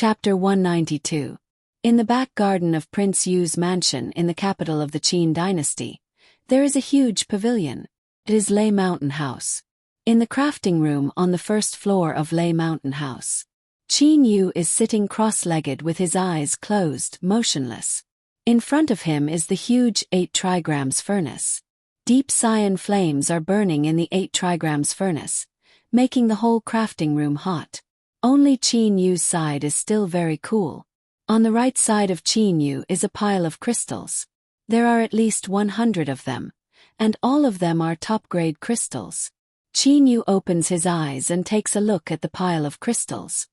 Chapter 192. In the back garden of Prince Yu's mansion in the capital of the Qin dynasty, there is a huge pavilion. It is Lei Mountain House. In the crafting room on the first floor of Lei Mountain House, Qin Yu is sitting cross-legged with his eyes closed, motionless. In front of him is the huge 8 trigrams furnace. Deep cyan flames are burning in the 8 trigrams furnace, making the whole crafting room hot. Only Qin Yu's side is still very cool. On the right side of Qin Yu is a pile of crystals. There are at least 100 of them, and all of them are top-grade crystals. Qin Yu opens his eyes and takes a look at the pile of crystals.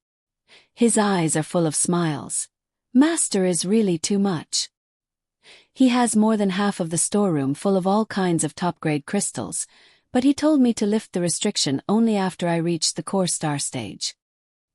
His eyes are full of smiles. Master is really too much. He has more than half of the storeroom full of all kinds of top-grade crystals, but he told me to lift the restriction only after I reached the core star stage.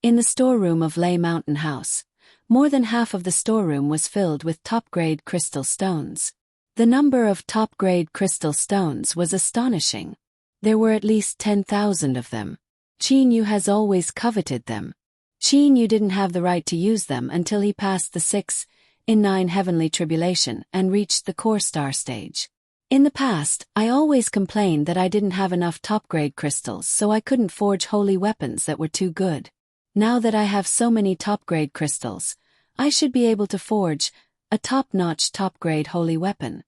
In the storeroom of Lei Mountain House, more than half of the storeroom was filled with top-grade crystal stones. The number of top-grade crystal stones was astonishing. There were at least 10,000 of them. Qin Yu has always coveted them. Qin Yu didn't have the right to use them until he passed the 6 in 9 heavenly tribulation and reached the core star stage. In the past, I always complained that I didn't have enough top-grade crystals, so I couldn't forge holy weapons that were too good. Now that I have so many top-grade crystals, I should be able to forge a top-notch top-grade holy weapon.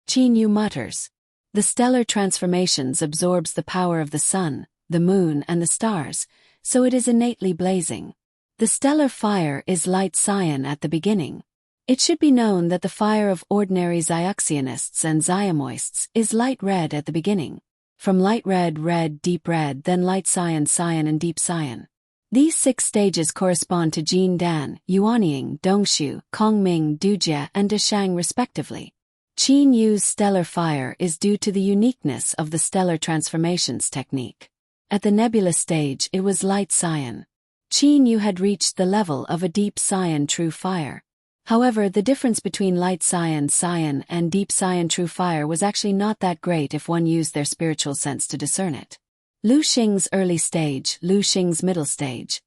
Qin Yu mutters. The stellar transformations absorbs the power of the sun, the moon and the stars, so it is innately blazing. The stellar fire is light cyan at the beginning. It should be known that the fire of ordinary Xiaxianists and Xiamoists is light red at the beginning. From light red, red, deep red, then light cyan, cyan and deep cyan. These 6 stages correspond to Jin Dan, Yuanying, Dongshu, Kongming, Dujie and Deshang respectively. Qin Yu's stellar fire is due to the uniqueness of the stellar transformations technique. At the nebula stage it was light cyan. Qin Yu had reached the level of a deep cyan true fire. However, the difference between light cyan, cyan and deep cyan true fire was actually not that great if one used their spiritual sense to discern it. Lu Xing's early stage, Lu Xing's middle stage,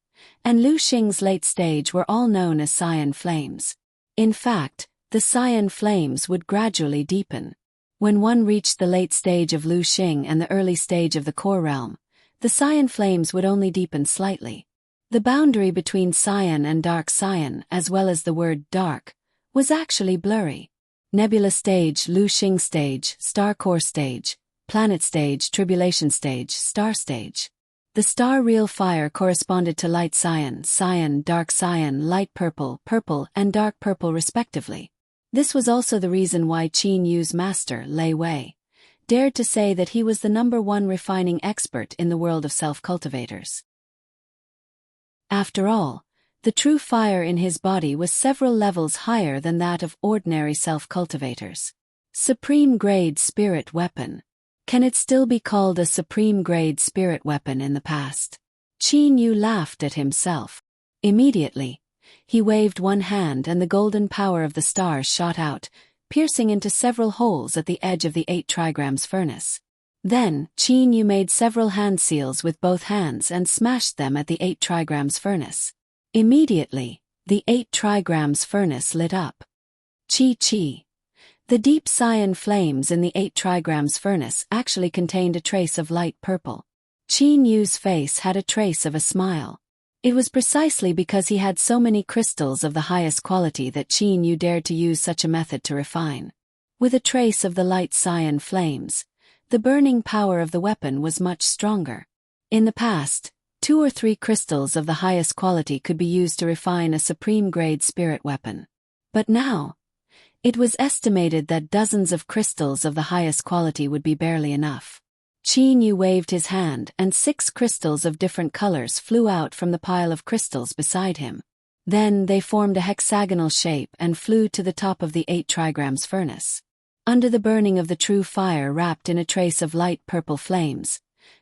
and Lu Xing's late stage were all known as cyan flames. In fact, the cyan flames would gradually deepen. When one reached the late stage of Lu Xing and the early stage of the core realm, the cyan flames would only deepen slightly. The boundary between cyan and dark cyan, as well as the word dark, was actually blurry. Nebula stage, Lu Xing stage, star core stage, planet stage, tribulation stage, star stage. The star real fire corresponded to light cyan, cyan, dark cyan, light purple, purple, and dark purple respectively. This was also the reason why Qin Yu's master, Lei Wei, dared to say that he was the #1 refining expert in the world of self-cultivators. After all, the true fire in his body was several levels higher than that of ordinary self-cultivators. Supreme-grade spirit weapon. Can it still be called a supreme-grade spirit weapon in the past? Qin Yu laughed at himself. Immediately, he waved one hand and the golden power of the stars shot out, piercing into several holes at the edge of the 8 trigrams furnace. Then, Qin Yu made several hand seals with both hands and smashed them at the 8 trigrams furnace. Immediately, the 8 trigrams furnace lit up. Chi. The deep cyan flames in the 8 trigrams furnace actually contained a trace of light purple. Qin Yu's face had a trace of a smile. It was precisely because he had so many crystals of the highest quality that Qin Yu dared to use such a method to refine. With a trace of the light cyan flames, the burning power of the weapon was much stronger. In the past, 2 or 3 crystals of the highest quality could be used to refine a supreme-grade spirit weapon. But now, it was estimated that dozens of crystals of the highest quality would be barely enough. Qin Yu waved his hand and 6 crystals of different colors flew out from the pile of crystals beside him. Then they formed a hexagonal shape and flew to the top of the 8 trigrams furnace. Under the burning of the true fire wrapped in a trace of light purple flames,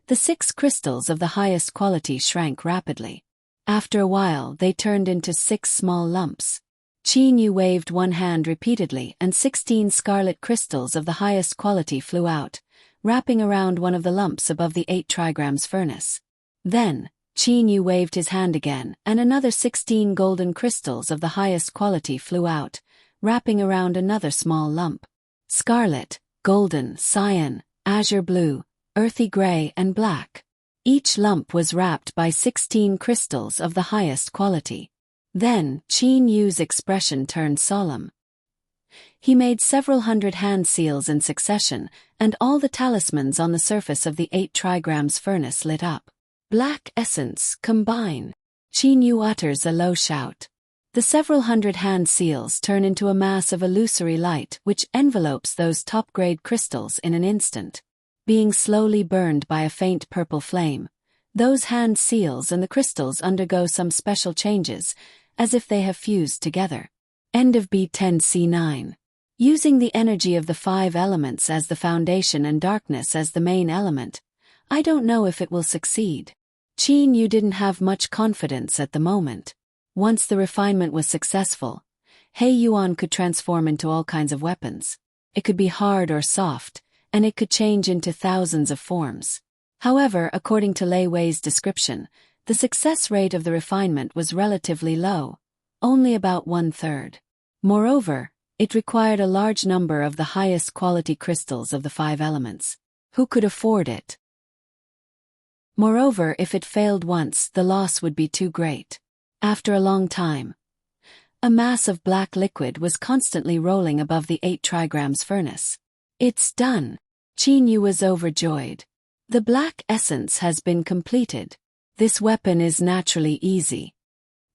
the 6 crystals of the highest quality shrank rapidly. After a while they turned into 6 small lumps. Qin Yu waved one hand repeatedly and 16 scarlet crystals of the highest quality flew out, wrapping around one of the lumps above the 8 trigrams furnace. Then, Qin Yu waved his hand again, and another 16 golden crystals of the highest quality flew out, wrapping around another small lump. Scarlet, golden, cyan, azure blue, earthy gray and black. Each lump was wrapped by 16 crystals of the highest quality. Then, Qin Yu's expression turned solemn. He made several hundred hand seals in succession, and all the talismans on the surface of the 8 trigrams furnace lit up. Black essence, combine. Qin Yu utters a low shout. The several hundred hand seals turn into a mass of illusory light which envelopes those top-grade crystals in an instant. Being slowly burned by a faint purple flame, those hand seals and the crystals undergo some special changes, as if they have fused together. End of B10C9. Using the energy of the 5 elements as the foundation and darkness as the main element, I don't know if it will succeed. Qin Yu didn't have much confidence at the moment. Once the refinement was successful, He Yuan could transform into all kinds of weapons. It could be hard or soft, and it could change into thousands of forms. However, according to Lei Wei's description, the success rate of the refinement was relatively low, only about 1/3. Moreover, it required a large number of the highest quality crystals of the 5 elements. Who could afford it? Moreover, if it failed once, the loss would be too great. After a long time, a mass of black liquid was constantly rolling above the 8 trigrams furnace. It's done. Qin Yu was overjoyed. The black essence has been completed. This weapon is naturally easy.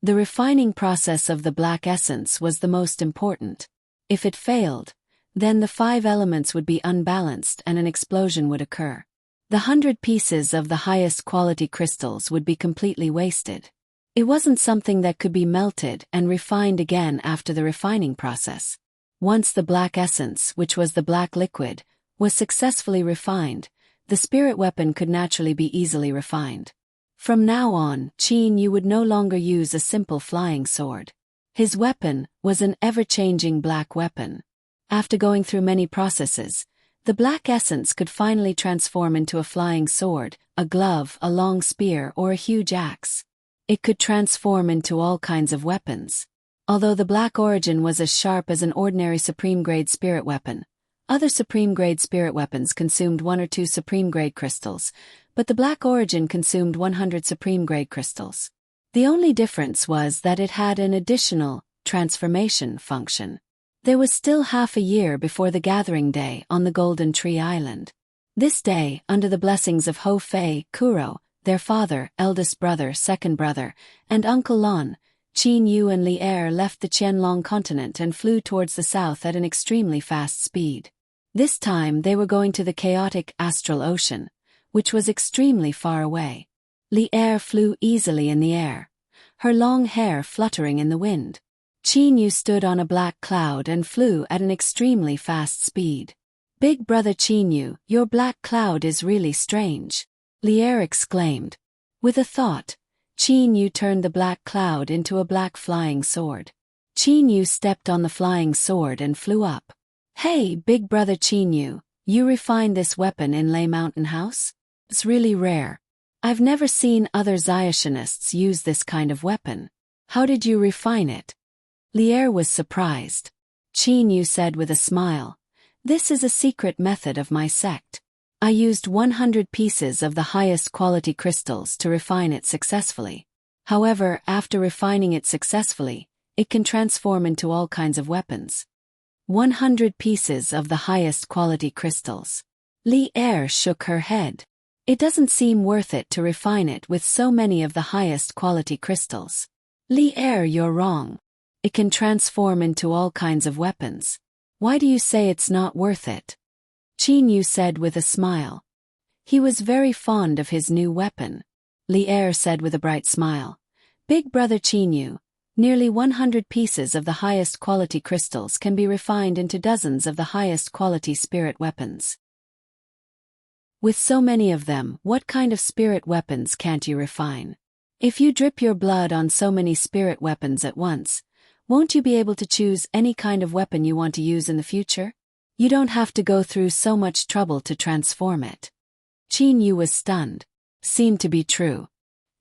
The refining process of the black essence was the most important. If it failed, then the 5 elements would be unbalanced and an explosion would occur. The 100 pieces of the highest quality crystals would be completely wasted. It wasn't something that could be melted and refined again after the refining process. Once the black essence, which was the black liquid, was successfully refined, the spirit weapon could naturally be easily refined. From now on, Qin Yu would no longer use a simple flying sword. His weapon was an ever-changing black weapon. After going through many processes, the black essence could finally transform into a flying sword, a glove, a long spear, or a huge axe. It could transform into all kinds of weapons. Although the black origin was as sharp as an ordinary supreme-grade spirit weapon, other supreme-grade spirit weapons consumed 1 or 2 supreme-grade crystals, but the black origin consumed 100 supreme-grade crystals. The only difference was that it had an additional transformation function. There was still half a year before the gathering day on the Golden Tree Island. This day, under the blessings of Ho Fei, Kuro, their father, eldest brother, second brother, and Uncle Lon, Qin Yu and Li Er left the Qianlong continent and flew towards the south at an extremely fast speed. This time they were going to the chaotic astral ocean, which was extremely far away. Li Er flew easily in the air, her long hair fluttering in the wind. Qin Yu stood on a black cloud and flew at an extremely fast speed. "Big brother Qin Yu, your black cloud is really strange," Li Er exclaimed. With a thought, Qin Yu turned the black cloud into a black flying sword. Qin Yu stepped on the flying sword and flew up. "Hey, big brother Qin Yu, you refined this weapon in Lei Mountain House? It's really rare. I've never seen other Xiationists use this kind of weapon. How did you refine it?" Li Er was surprised. Qin Yu said with a smile, "This is a secret method of my sect. I used 100 pieces of the highest quality crystals to refine it successfully. However, after refining it successfully, it can transform into all kinds of weapons. 100 pieces of the highest quality crystals." Li Er shook her head. "It doesn't seem worth it to refine it with so many of the highest quality crystals." "Li Er, you're wrong. It can transform into all kinds of weapons. Why do you say it's not worth it?" Qin Yu said with a smile. He was very fond of his new weapon. Li Er said with a bright smile, "Big brother Qin Yu, nearly 100 pieces of the highest quality crystals can be refined into dozens of the highest quality spirit weapons. With so many of them, what kind of spirit weapons can't you refine? If you drip your blood on so many spirit weapons at once, won't you be able to choose any kind of weapon you want to use in the future? You don't have to go through so much trouble to transform it." Qin Yu was stunned. Seemed to be true.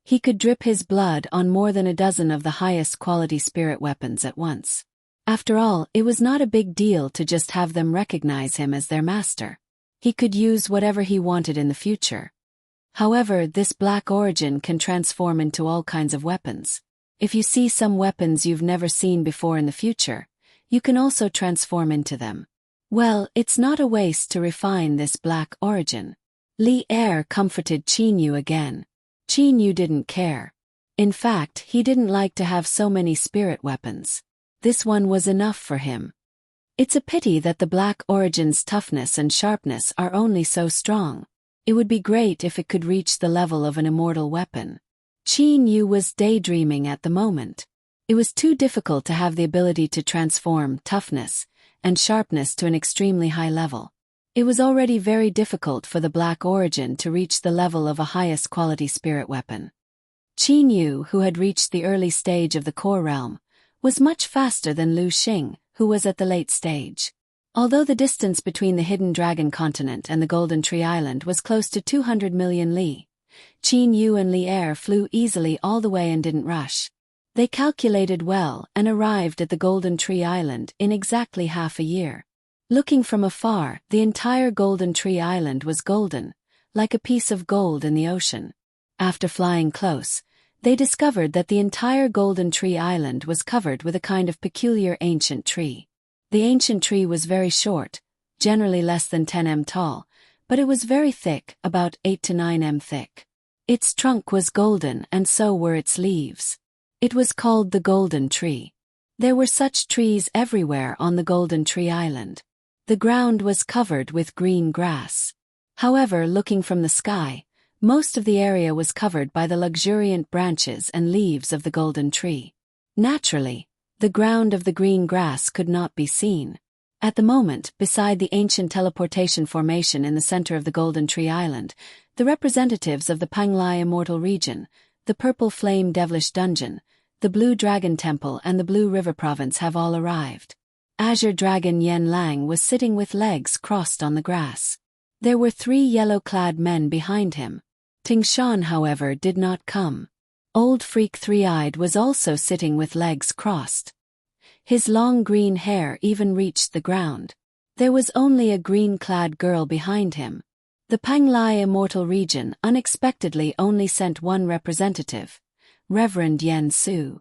He could drip his blood on more than a dozen of the highest quality spirit weapons at once. After all, it was not a big deal to just have them recognize him as their master. He could use whatever he wanted in the future. However, this black origin can transform into all kinds of weapons. If you see some weapons you've never seen before in the future, you can also transform into them. Well, it's not a waste to refine this black origin. Li Er comforted Qin Yu again. Qin Yu didn't care. In fact, he didn't like to have so many spirit weapons. This one was enough for him. It's a pity that the black origin's toughness and sharpness are only so strong. It would be great if it could reach the level of an immortal weapon. Qin Yu was daydreaming at the moment. It was too difficult to have the ability to transform toughness and sharpness to an extremely high level. It was already very difficult for the black origin to reach the level of a highest quality spirit weapon. Qin Yu, who had reached the early stage of the core realm, was much faster than Lu Xing, who was at the late stage. Although the distance between the Hidden Dragon Continent and the Golden Tree Island was close to 200 million li, Qin Yu and Li Er flew easily all the way and didn't rush. They calculated well and arrived at the Golden Tree Island in exactly half a year. Looking from afar, the entire Golden Tree Island was golden, like a piece of gold in the ocean. After flying close, they discovered that the entire Golden Tree Island was covered with a kind of peculiar ancient tree. The ancient tree was very short, generally less than 10 m tall, but it was very thick, about 8 to 9 m thick. Its trunk was golden and so were its leaves. It was called the Golden Tree. There were such trees everywhere on the Golden Tree Island. The ground was covered with green grass. However, looking from the sky, most of the area was covered by the luxuriant branches and leaves of the golden tree. Naturally, the ground of the green grass could not be seen. At the moment, beside the ancient teleportation formation in the center of the Golden Tree Island, the representatives of the Panglai Immortal Region, the Purple Flame Devilish Dungeon, the Blue Dragon Temple and the Blue River Province have all arrived. Azure Dragon Yen Lang was sitting with legs crossed on the grass. There were 3 yellow-clad men behind him. Ting Shan, however, did not come. Old Freak Three-Eyed was also sitting with legs crossed. His long green hair even reached the ground. There was only a green-clad girl behind him. The Panglai Immortal Region unexpectedly only sent one representative, Reverend Yen Su.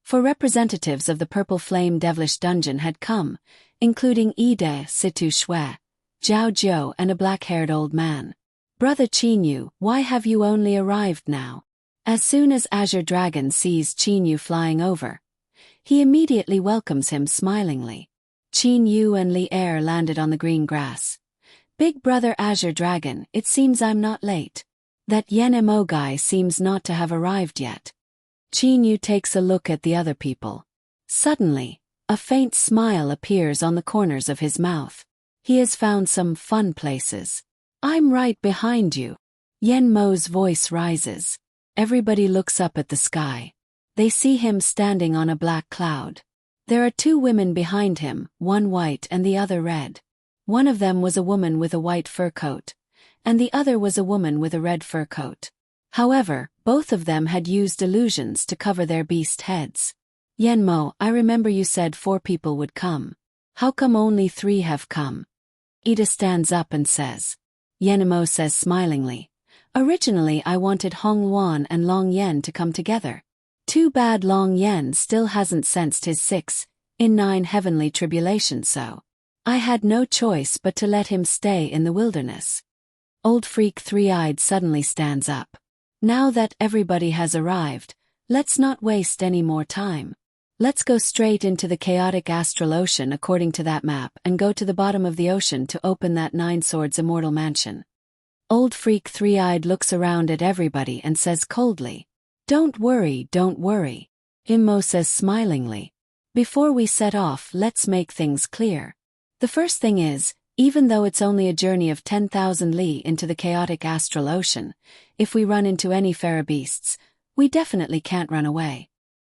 Four representatives of the Purple Flame Devilish Dungeon had come, including Ide Situ Shui, Zhao Jiu and a black-haired old man. Brother Qin Yu, why have you only arrived now? As soon as Azure Dragon sees Qin Yu flying over, he immediately welcomes him smilingly. Qin Yu and Li Er landed on the green grass. Big brother Azure Dragon, it seems I'm not late. That Yen Mo guy seems not to have arrived yet. Qin Yu takes a look at the other people. Suddenly, a faint smile appears on the corners of his mouth. He has found some fun places. I'm right behind you. Yen Mo's voice rises. Everybody looks up at the sky. They see him standing on a black cloud. There are 2 women behind him, one white and the other red. One of them was a woman with a white fur coat, and the other was a woman with a red fur coat. However, both of them had used illusions to cover their beast heads. Yen Mo, I remember you said 4 people would come. How come only 3 have come? Ida stands up and says. Yen Mo says smilingly, originally I wanted Hong Luan and Long Yen to come together. Too bad Long Yen still hasn't sensed his 6 in 9 heavenly tribulations, so I had no choice but to let him stay in the wilderness. Old Freak Three-Eyed suddenly stands up. Now that everybody has arrived, let's not waste any more time. Let's go straight into the chaotic astral ocean according to that map and go to the bottom of the ocean to open that 9 Swords immortal mansion. Old Freak Three-Eyed looks around at everybody and says coldly, don't worry, don't worry. Immo says smilingly, before we set off, let's make things clear. The first thing is, even though it's only a journey of 10,000 li into the chaotic astral ocean, if we run into any fera beasts, we definitely can't run away.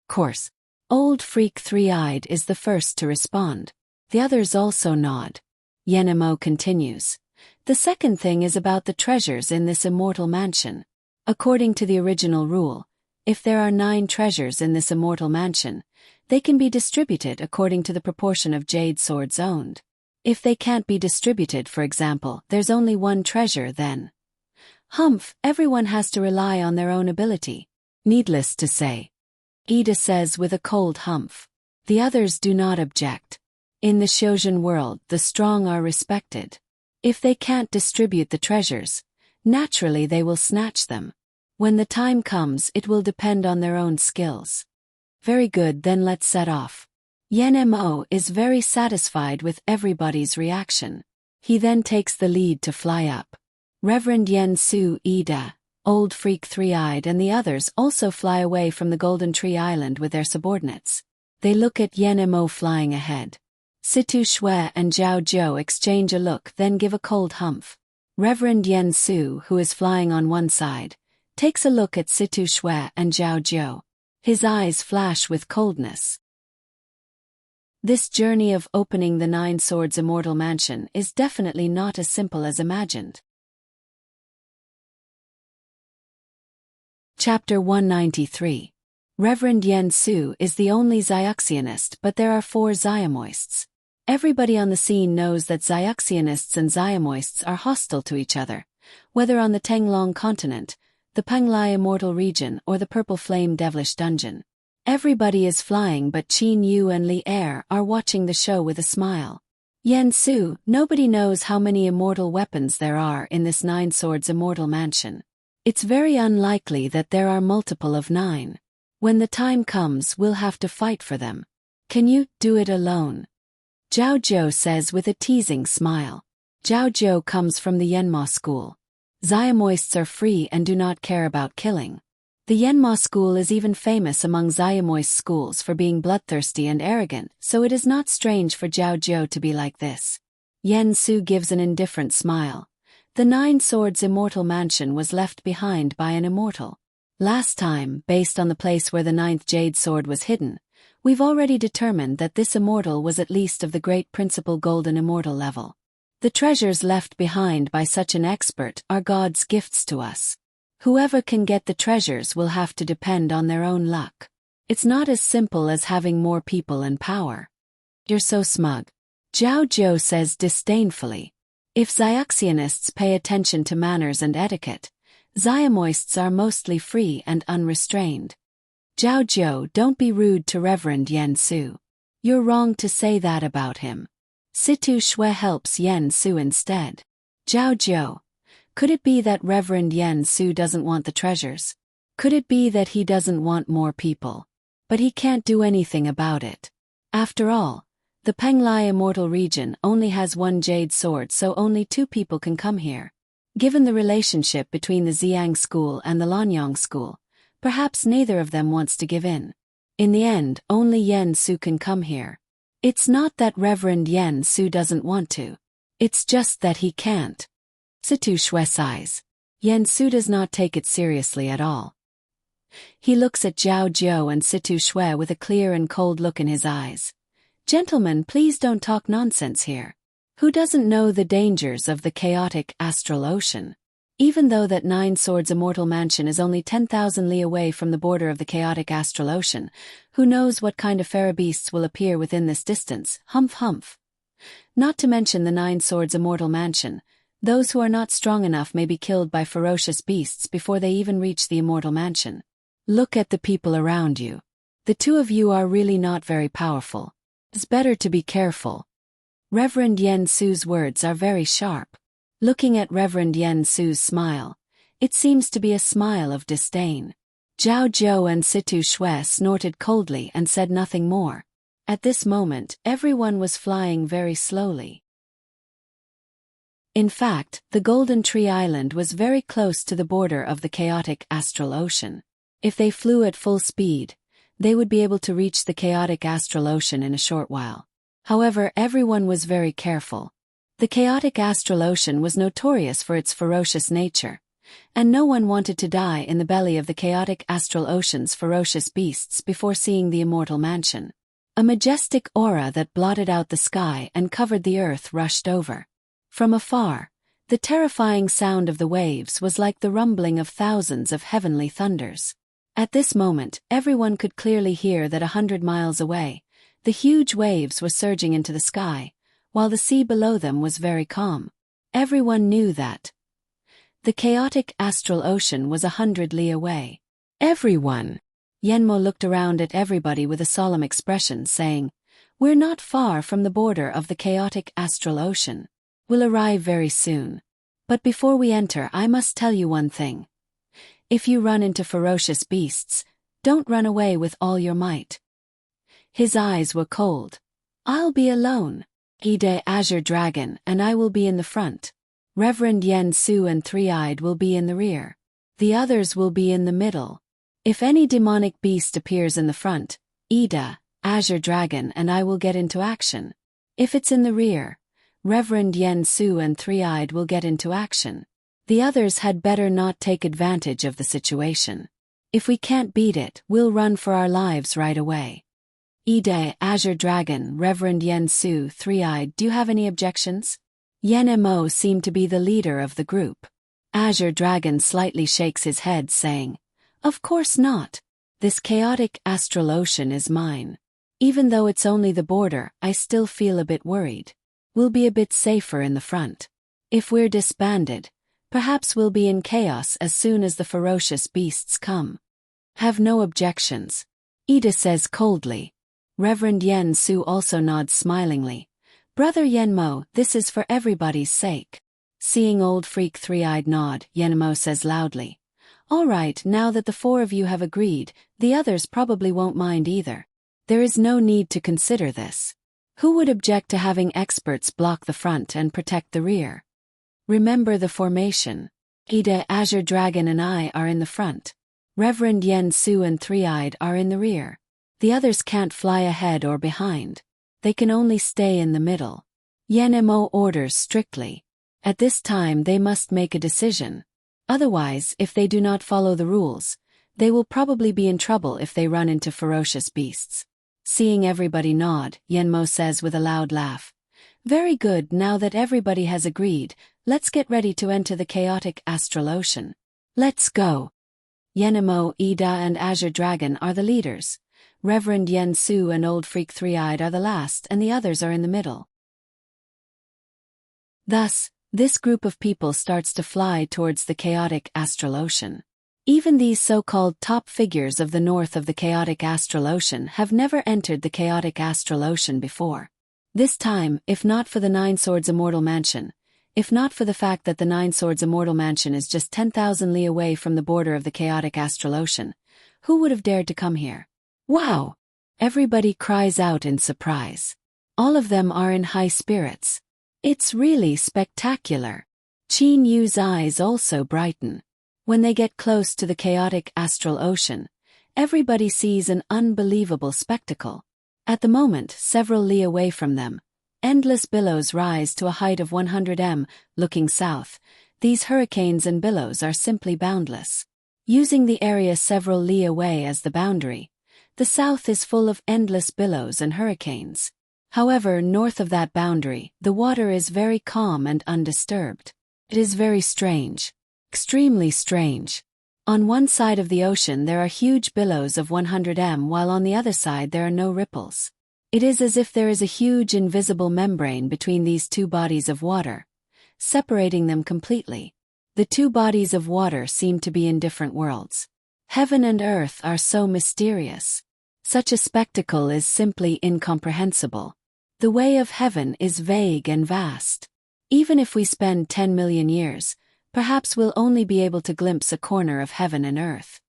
Course. Old Freak Three-Eyed is the first to respond. The others also nod. Yen Mo continues. The second thing is about the treasures in this immortal mansion. According to the original rule, if there are 9 treasures in this immortal mansion, they can be distributed according to the proportion of jade swords owned. If they can't be distributed, for example, there's only 1 treasure, then everyone has to rely on their own ability. Needless to say, Ida says with a cold humph. The others do not object. In the Shojin world, the strong are respected. If they can't distribute the treasures, naturally they will snatch them. When the time comes, it will depend on their own skills. Very good, then let's set off. Yen Mo is very satisfied with everybody's reaction. He then takes the lead to fly up. Reverend Yen Su, Ida, Old Freak Three-Eyed and the others also fly away from the Golden Tree Island with their subordinates. They look at Yen Mo flying ahead. Situ Shui and Zhao Zhou exchange a look, then give a cold humph. Reverend Yen Su, who is flying on one side, takes a look at Situ Shui and Zhao Zhou. His eyes flash with coldness. This journey of opening the 9 Swords Immortal Mansion is definitely not as simple as imagined. Chapter 193. Reverend Yen Su is the only Xiaoxianist, but there are 4 Xiamoists. Everybody on the scene knows that Xiaoxianists and Xiamoists are hostile to each other, whether on the Tenglong continent, the Panglai Immortal region or the Purple Flame Devilish Dungeon. Everybody is flying, but Qin Yu and Li Er are watching the show with a smile. Yen Su, nobody knows how many immortal weapons there are in this 9 Swords Immortal Mansion. It's very unlikely that there are multiple of 9. When the time comes, we'll have to fight for them. Can you do it alone? Zhao Zhou says with a teasing smile. Zhao Zhou comes from the Yenma school. Xiamoists are free and do not care about killing. The Yenma school is even famous among Xiamoist schools for being bloodthirsty and arrogant, so it is not strange for Zhao Zhou to be like this. Yen Su gives an indifferent smile. The 9 Swords Immortal Mansion was left behind by an immortal. Last time, based on the place where the 9th Jade Sword was hidden, we've already determined that this immortal was at least of the Great Principal Golden Immortal level. The treasures left behind by such an expert are God's gifts to us. Whoever can get the treasures will have to depend on their own luck. It's not as simple as having more people and power. You're so smug. Zhao Zhou says disdainfully. If Xiaoxianists pay attention to manners and etiquette, Xiamoists are mostly free and unrestrained. Zhao Zhou, don't be rude to Reverend Yen Su. You're wrong to say that about him. Situ Shui helps Yen Su instead. Zhao Zhou, could it be that Reverend Yen Su doesn't want the treasures? Could it be that he doesn't want more people? But he can't do anything about it. After all, the Panglai Immortal region only has 1 jade sword, so only 2 people can come here. Given the relationship between the Xiang school and the Lanyang school, perhaps neither of them wants to give in. In the end, only Yen Su can come here. It's not that Reverend Yen Su doesn't want to. It's just that he can't. Situ Shui sighs. Yen Su does not take it seriously at all. He looks at Zhao Zhou and Situ Shui with a clear and cold look in his eyes. Gentlemen, please don't talk nonsense here. Who doesn't know the dangers of the chaotic astral ocean? Even though that 9 Swords Immortal Mansion is only 10,000 li away from the border of the chaotic astral ocean, who knows what kind of fairy beasts will appear within this distance? Humph. Not to mention the 9 Swords Immortal Mansion, those who are not strong enough may be killed by ferocious beasts before they even reach the Immortal Mansion. Look at the people around you. The 2 of you are really not very powerful. It's better to be careful. Reverend Yen Su's words are very sharp. Looking at Reverend Yen Su's smile, it seems to be a smile of disdain. Zhao Zhou and Situ Shui snorted coldly and said nothing more. At this moment, everyone was flying very slowly. In fact, the Golden Tree Island was very close to the border of the chaotic astral ocean. If they flew at full speed, they would be able to reach the chaotic astral ocean in a short while. However, everyone was very careful. The chaotic astral ocean was notorious for its ferocious nature, and no one wanted to die in the belly of the chaotic astral ocean's ferocious beasts before seeing the Immortal Mansion. A majestic aura that blotted out the sky and covered the earth rushed over. From afar, The terrifying sound of the waves was like the rumbling of thousands of heavenly thunders. At this moment, everyone could clearly hear that 100 miles away, the huge waves were surging into the sky, while the sea below them was very calm. Everyone knew that the chaotic astral ocean was 100 li away. Everyone! Yenmo looked around at everybody with a solemn expression, saying, "We're not far from the border of the chaotic astral ocean. We'll arrive very soon. But before we enter, I must tell you one thing. If you run into ferocious beasts, don't run away with all your might." His eyes were cold. "I'll be alone. Ide Azure Dragon and I will be in the front. Reverend Yen Su and Three-Eyed will be in the rear. The others will be in the middle. If any demonic beast appears in the front, Ida, Azure Dragon and I will get into action. If it's in the rear, Reverend Yen Su and Three-Eyed will get into action. The others had better not take advantage of the situation. If we can't beat it, we'll run for our lives right away. Ide, Azure Dragon, Reverend Yen Su, Three-Eyed, do you have any objections?" Yen Mo seemed to be the leader of the group. Azure Dragon slightly shakes his head, saying, "Of course not. This chaotic astral ocean is mine. Even though it's only the border, I still feel a bit worried. We'll be a bit safer in the front. If we're disbanded, perhaps we'll be in chaos as soon as the ferocious beasts come." "Have no objections," Ida says coldly. Reverend Yen Su also nods smilingly. "Brother Yenmo, this is for everybody's sake." Seeing old freak Three-Eyed nod, Yenmo says loudly, "All right, now that the four of you have agreed, the others probably won't mind either. There is no need to consider this. Who would object to having experts block the front and protect the rear? Remember the formation. Ida, Azure Dragon and I are in the front. Reverend Yen Su and Three-Eyed are in the rear. The others can't fly ahead or behind. They can only stay in the middle." Yen Mo orders strictly. At this time they must make a decision. Otherwise, if they do not follow the rules, they will probably be in trouble if they run into ferocious beasts. Seeing everybody nod, Yen Mo says with a loud laugh, "Very good, now that everybody has agreed, let's get ready to enter the chaotic astral ocean. Let's go." Yen Mo, Ida and Azure Dragon are the leaders. Reverend Yen Su and Old Freak Three-Eyed are the last and the others are in the middle. Thus, this group of people starts to fly towards the chaotic astral ocean. Even these so-called top figures of the north of the chaotic astral ocean have never entered the chaotic astral ocean before. This time, if not for the Nine Swords Immortal Mansion, if not for the fact that the Nine Swords Immortal Mansion is just 10,000 li away from the border of the chaotic astral ocean, who would have dared to come here? "Wow!" Everybody cries out in surprise. All of them are in high spirits. It's really spectacular. Qin Yu's eyes also brighten. When they get close to the chaotic astral ocean, everybody sees an unbelievable spectacle. At the moment, several li away from them, endless billows rise to a height of 100 m. Looking south, these hurricanes and billows are simply boundless. Using the area several li away as the boundary, the south is full of endless billows and hurricanes. However, north of that boundary, the water is very calm and undisturbed. It is very strange. Extremely strange. On one side of the ocean there are huge billows of 100 m, while on the other side there are no ripples. It is as if there is a huge invisible membrane between these two bodies of water, separating them completely. The two bodies of water seem to be in different worlds. Heaven and earth are so mysterious. Such a spectacle is simply incomprehensible. The way of heaven is vague and vast. Even if we spend 10 million years, perhaps we'll only be able to glimpse a corner of heaven and earth.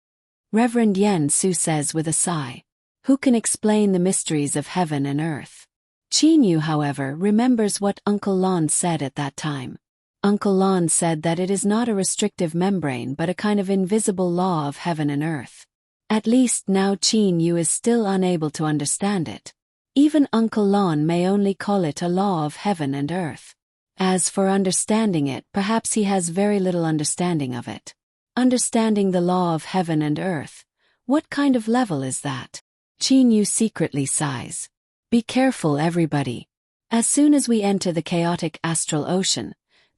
Reverend Yen Su says with a sigh. Who can explain the mysteries of heaven and earth? Qin Yu, however, remembers what Uncle Lon said at that time. Uncle Lon said that it is not a restrictive membrane but a kind of invisible law of heaven and earth. At least now Qin Yu is still unable to understand it. Even Uncle Lon may only call it a law of heaven and earth. As for understanding it, perhaps he has very little understanding of it. Understanding the law of heaven and earth, what kind of level is that? Qin Yu secretly sighs. Be careful, everybody. As soon as we enter the chaotic astral ocean,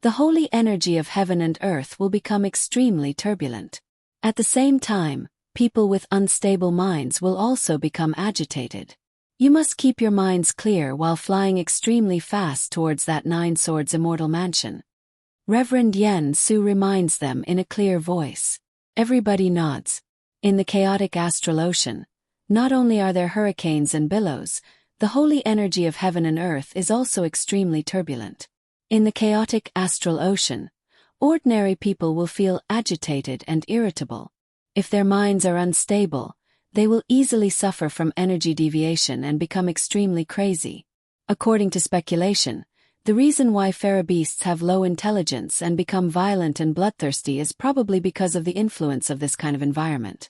The holy energy of heaven and earth will become extremely turbulent. At the same time, people with unstable minds will also become agitated. You must keep your minds clear while flying extremely fast towards that Nine Swords immortal mansion. Reverend Yen Su reminds them in a clear voice. Everybody nods. In the chaotic astral ocean, not only are there hurricanes and billows, the holy energy of heaven and earth is also extremely turbulent. In the chaotic astral ocean, ordinary people will feel agitated and irritable. If their minds are unstable, they will easily suffer from energy deviation and become extremely crazy. According to speculation, the reason why fairy beasts have low intelligence and become violent and bloodthirsty is probably because of the influence of this kind of environment.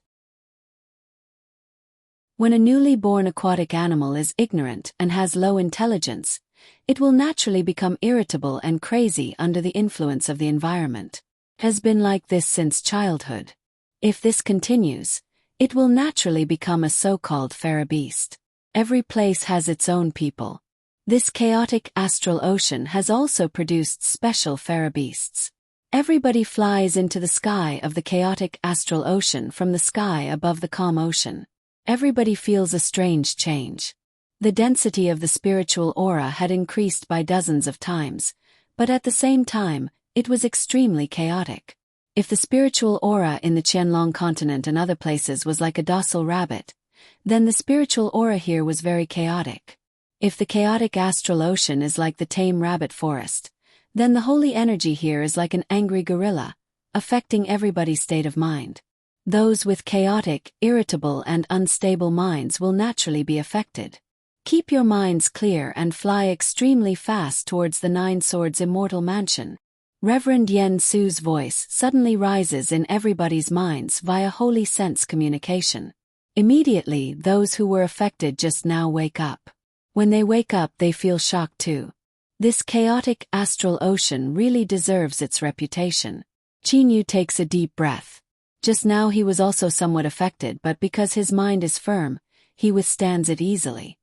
When a newly born aquatic animal is ignorant and has low intelligence, it will naturally become irritable and crazy under the influence of the environment. It has been like this since childhood. If this continues, it will naturally become a so-called fairy beast. Every place has its own people. This chaotic astral ocean has also produced special fairy beasts. Everybody flies into the sky of the chaotic astral ocean from the sky above the calm ocean. Everybody feels a strange change. The density of the spiritual aura had increased by dozens of times, but at the same time, it was extremely chaotic. If the spiritual aura in the Qianlong continent and other places was like a docile rabbit, then the spiritual aura here was very chaotic. If the chaotic astral ocean is like the tame rabbit forest, then the holy energy here is like an angry gorilla, affecting everybody's state of mind. Those with chaotic, irritable and unstable minds will naturally be affected. Keep your minds clear and fly extremely fast towards the Nine Swords immortal mansion. Reverend Yen Su's voice suddenly rises in everybody's minds via holy sense communication. Immediately, those who were affected just now wake up. When they wake up, they feel shocked too. This chaotic astral ocean really deserves its reputation. Qin Yu takes a deep breath. Just now he was also somewhat affected, but because his mind is firm, he withstands it easily.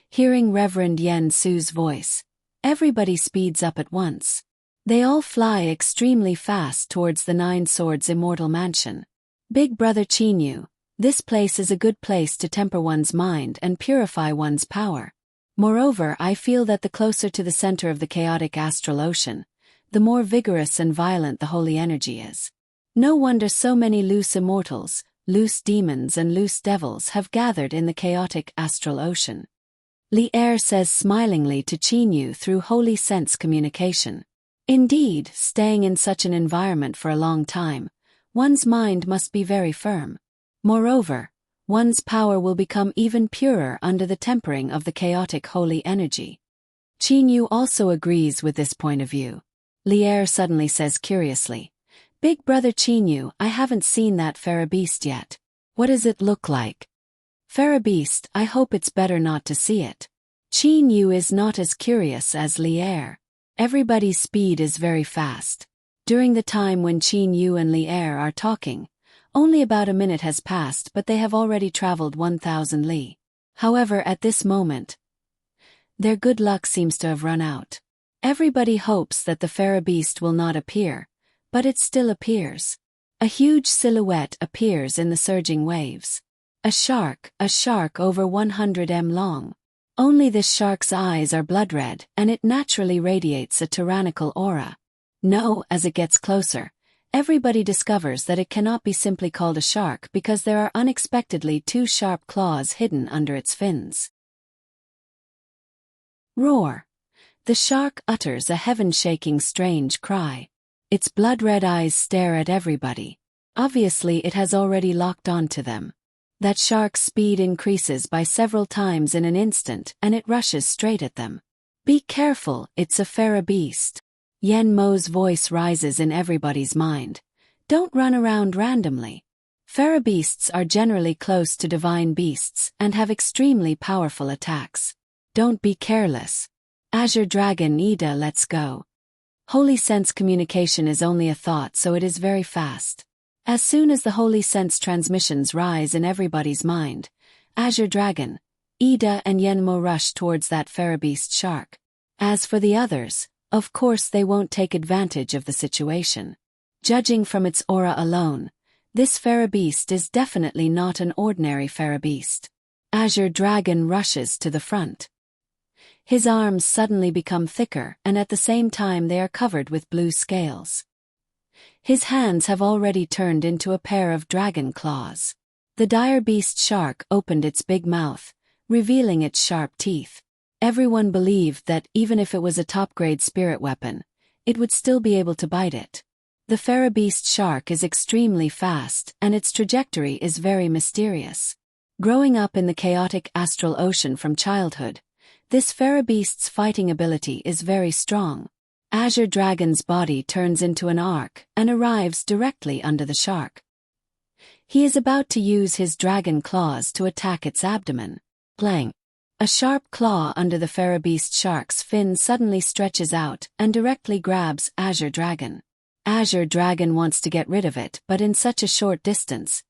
Hearing Reverend Yen Su's voice, everybody speeds up at once. They all fly extremely fast towards the Nine Swords immortal mansion. Big brother Qin Yu, this place is a good place to temper one's mind and purify one's power. Moreover, I feel that the closer to the center of the chaotic astral ocean, the more vigorous and violent the holy energy is. No wonder so many loose immortals, loose demons and loose devils have gathered in the chaotic astral ocean. Li Er says smilingly to Qin Yu through holy sense communication. Indeed, staying in such an environment for a long time, one's mind must be very firm. Moreover, one's power will become even purer under the tempering of the chaotic holy energy. Qin Yu also agrees with this point of view. Li Er suddenly says curiously, "Big brother Qin Yu, I haven't seen that fairy beast yet. What does it look like?" "Fairy beast, I hope it's better not to see it." Qin Yu is not as curious as Li Er. Everybody's speed is very fast. During the time when Qin Yu and Li Er are talking, only about a minute has passed, but they have already traveled 1,000 li. However, at this moment, their good luck seems to have run out. Everybody hopes that the fairy beast will not appear, but it still appears. A huge silhouette appears in the surging waves. A shark over 100 m long. Only this shark's eyes are blood red, and it naturally radiates a tyrannical aura. No, as it gets closer, everybody discovers that it cannot be simply called a shark because there are unexpectedly two sharp claws hidden under its fins. Roar! The shark utters a heaven-shaking strange cry. Its blood-red eyes stare at everybody. Obviously it has already locked on to them. That shark's speed increases by several times in an instant and it rushes straight at them. "Be careful, it's a fairy beast." Yen Mo's voice rises in everybody's mind. "Don't run around randomly. Fairy beasts are generally close to divine beasts and have extremely powerful attacks. Don't be careless. Azure Dragon Ida, let's go." Holy sense communication is only a thought, so it is very fast. As soon as the holy sense transmissions rise in everybody's mind, Azure Dragon, Ida and Yenmo rush towards that fairy beast shark. As for the others, Of course they won't take advantage of the situation. Judging from its aura alone, this fairy-beast is definitely not an ordinary fairy-beast. Azure Dragon rushes to the front. His arms suddenly become thicker and at the same time they are covered with blue scales. His hands have already turned into a pair of dragon claws. The dire beast shark opened its big mouth, revealing its sharp teeth. Everyone believed that even if it was a top-grade spirit weapon, it would still be able to bite it. The fairy-beast shark is extremely fast and its trajectory is very mysterious. Growing up in the chaotic astral ocean from childhood, this fairy-beast's fighting ability is very strong. Azure Dragon's body turns into an arc and arrives directly under the shark. He is about to use his dragon claws to attack its abdomen. Clang! A sharp claw under the fairy-beast shark's fin suddenly stretches out and directly grabs Azure Dragon. Azure Dragon wants to get rid of it, but in such a short distance,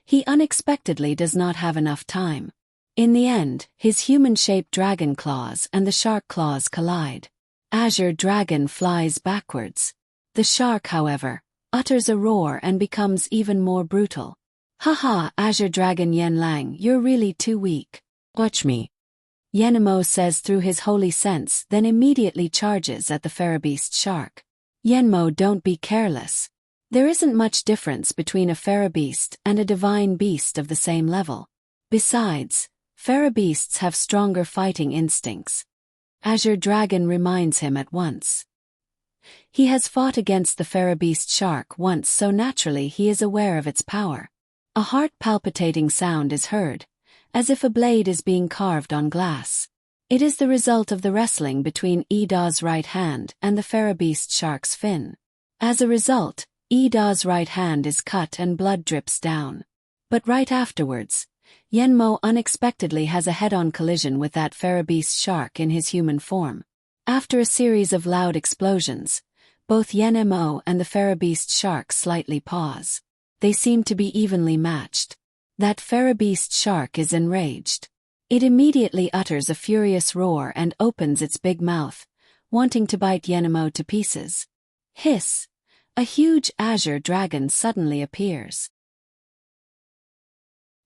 he unexpectedly does not have enough time. In the end, his human-shaped dragon claws and the shark claws collide. Azure Dragon flies backwards. The shark, however, utters a roar and becomes even more brutal. Haha, Azure Dragon Yanlang, you're really too weak. Watch me. Yenmo says through his holy sense, then immediately charges at the fairy-beast shark. Yenmo, don't be careless. There isn't much difference between a fairy-beast and a divine beast of the same level. Besides, fairy-beasts have stronger fighting instincts. Azure Dragon reminds him at once. He has fought against the fairy-beast shark once, so naturally he is aware of its power. A heart-palpitating sound is heard, as if a blade is being carved on glass. It is the result of the wrestling between Ida's right hand and the fairy-beast shark's fin. As a result, Ida's right hand is cut and blood drips down. But right afterwards, Yenmo unexpectedly has a head-on collision with that fairy-beast shark in his human form. After a series of loud explosions, both Yenmo and the fairy-beast shark slightly pause. They seem to be evenly matched. That fairy-beast shark is enraged. It immediately utters a furious roar and opens its big mouth, wanting to bite Yenmo to pieces. Hiss! A huge azure dragon suddenly appears.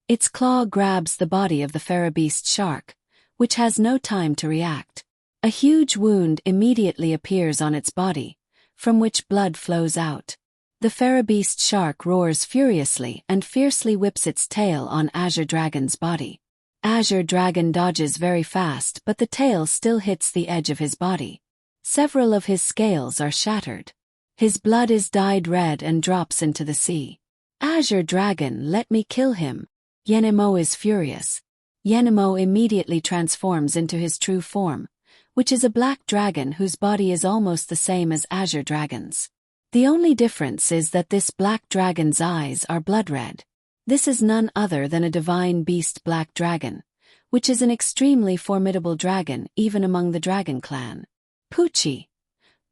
Its claw grabs the body of the fairy-beast shark, which has no time to react. A huge wound immediately appears on its body, from which blood flows out. The fairy-beast shark roars furiously and fiercely whips its tail on Azure Dragon's body. Azure Dragon dodges very fast, but the tail still hits the edge of his body. Several of his scales are shattered. His blood is dyed red and drops into the sea. Azure Dragon, let me kill him. Yenmo is furious. Yenmo immediately transforms into his true form, which is a black dragon whose body is almost the same as Azure Dragon's. The only difference is that this black dragon's eyes are blood red. This is none other than a divine beast black dragon, which is an extremely formidable dragon even among the dragon clan. Poochie!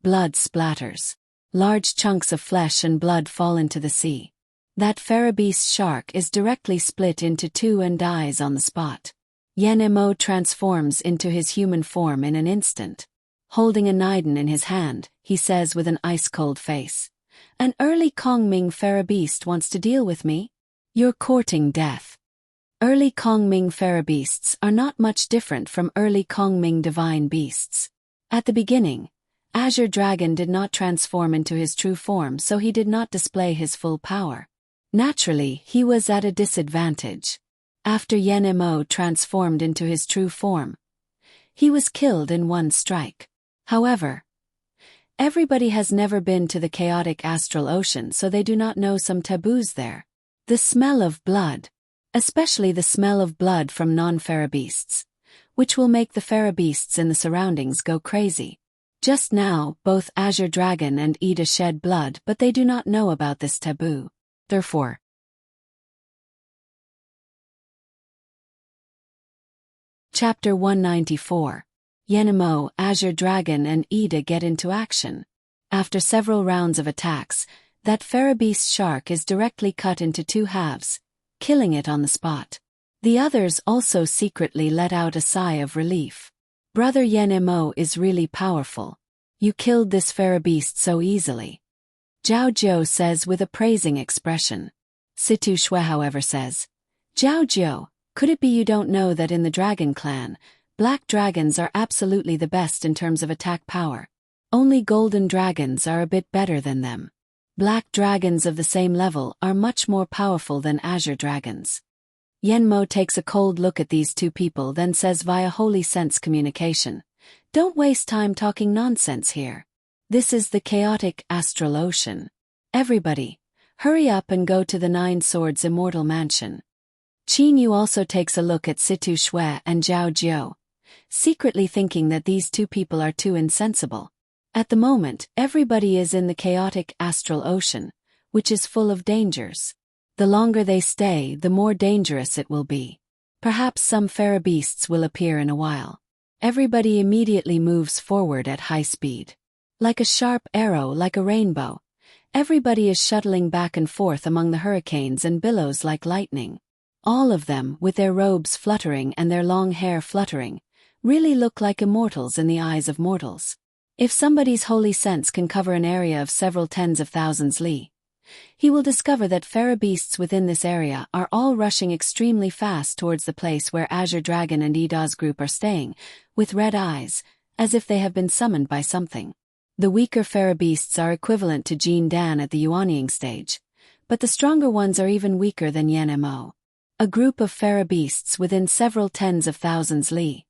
Blood splatters. Large chunks of flesh and blood fall into the sea. That fairy-beast shark is directly split into two and dies on the spot. Yenmo transforms into his human form in an instant. Holding a Niden in his hand, he says with an ice-cold face, "An early Kongming fairy-beast wants to deal with me? You're courting death." Early Kongming fairy-beasts are not much different from early Kongming divine beasts. At the beginning, Azure Dragon did not transform into his true form, so he did not display his full power. Naturally, he was at a disadvantage. After Yenmo transformed into his true form, he was killed in one strike. However, everybody has never been to the chaotic astral ocean, so they do not know some taboos there. The smell of blood, especially the smell of blood from non-fairy-beasts, which will make the fairy-beasts in the surroundings go crazy. Just now, both Azure Dragon and Ida shed blood, but they do not know about this taboo. Therefore, Chapter 194. Yenmo, Azure Dragon and Ida get into action. After several rounds of attacks, that fairy-beast shark is directly cut into two halves, killing it on the spot. The others also secretly let out a sigh of relief. Brother Yenmo is really powerful. You killed this fera beast so easily. Zhao Jiu says with a praising expression. Situ Shui however says, Zhao Jiu, could it be you don't know that in the dragon clan, black dragons are absolutely the best in terms of attack power? Only golden dragons are a bit better than them. Black dragons of the same level are much more powerful than azure dragons. Yen Mo takes a cold look at these two people, then says via holy sense communication, don't waste time talking nonsense here. This is the chaotic astral ocean. Everybody, hurry up and go to the Nine Swords Immortal Mansion. Qin Yu also takes a look at Situ Shui and Zhao Jiu, secretly thinking that these two people are too insensible. At the moment, everybody is in the chaotic astral ocean, which is full of dangers. The longer they stay, the more dangerous it will be. Perhaps some fera beasts will appear in a while. Everybody immediately moves forward at high speed. Like a sharp arrow, like a rainbow, everybody is shuttling back and forth among the hurricanes and billows like lightning. All of them, with their robes fluttering and their long hair fluttering, really look like immortals in the eyes of mortals. If somebody's holy sense can cover an area of several tens of thousands li, he will discover that fera beasts within this area are all rushing extremely fast towards the place where Azure Dragon and Ida's group are staying, with red eyes, as if they have been summoned by something. The weaker fera beasts are equivalent to Jin Dan at the Yuanying stage, but the stronger ones are even weaker than Yen Mo. A group of fera beasts within several tens of thousands li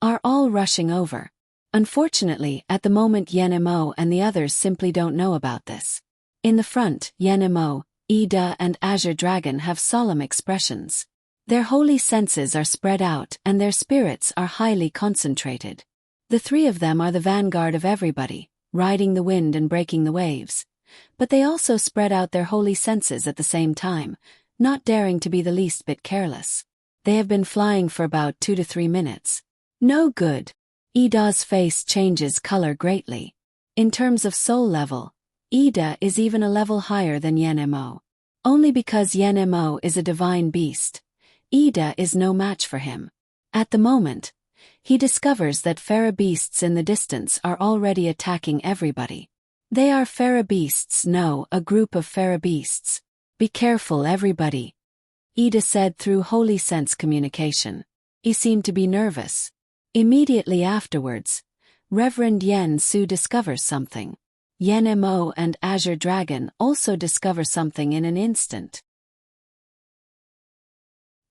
are all rushing over. Unfortunately, at the moment Yen Mo and the others simply don't know about this. In the front, Yen Mo, Ida and Azure Dragon have solemn expressions. Their holy senses are spread out and their spirits are highly concentrated. The three of them are the vanguard of everybody, riding the wind and breaking the waves. But they also spread out their holy senses at the same time, not daring to be the least bit careless. They have been flying for about 2 to 3 minutes. No good. Ida's face changes color greatly. In terms of soul level, Ida is even a level higher than Yen Mo. Only because Yen Mo is a divine beast, Ida is no match for him. At the moment, he discovers that fera beasts in the distance are already attacking everybody. They are fera beasts, no, a group of fera beasts. Be careful everybody, Ida said through holy sense communication. He seemed to be nervous. Immediately afterwards, Reverend Yen Su discovers something. Yen Mo and Azure Dragon also discover something in an instant.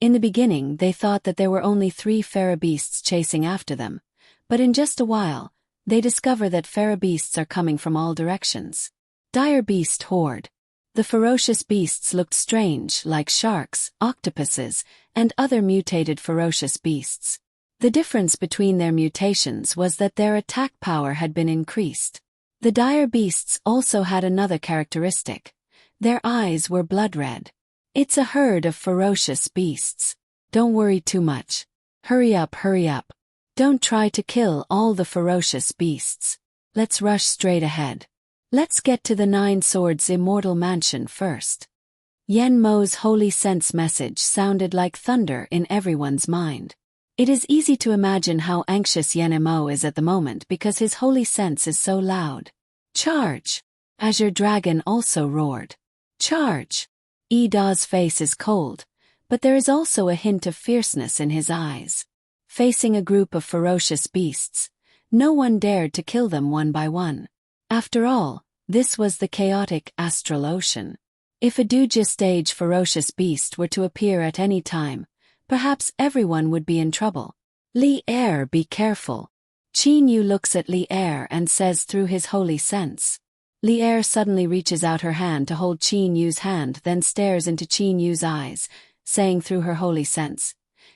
In the beginning they thought that there were only 3 fera beasts chasing after them, but in just a while, they discover that fera beasts are coming from all directions. Dire beast horde. The ferocious beasts looked strange, like sharks, octopuses, and other mutated ferocious beasts. The difference between their mutations was that their attack power had been increased. The dire beasts also had another characteristic. Their eyes were blood red. It's a herd of ferocious beasts. Don't worry too much. Hurry up, hurry up. Don't try to kill all the ferocious beasts. Let's rush straight ahead. Let's get to the Nine Swords Immortal Mansion first. Yen Mo's holy sense message sounded like thunder in everyone's mind. It is easy to imagine how anxious Yen Mo is at the moment because his holy sense is so loud. Charge! Azure Dragon also roared. Charge! Ida's face is cold, but there is also a hint of fierceness in his eyes. Facing a group of ferocious beasts, no one dared to kill them one by one. After all, this was the chaotic astral ocean. If a Duja stage ferocious beast were to appear at any time, perhaps everyone would be in trouble. Li Er, be careful. Qin Yu looks at Li Er and says through his holy sense. Li Er suddenly reaches out her hand to hold Qin Yu's hand, then stares into Qin Yu's eyes, saying through her holy sense,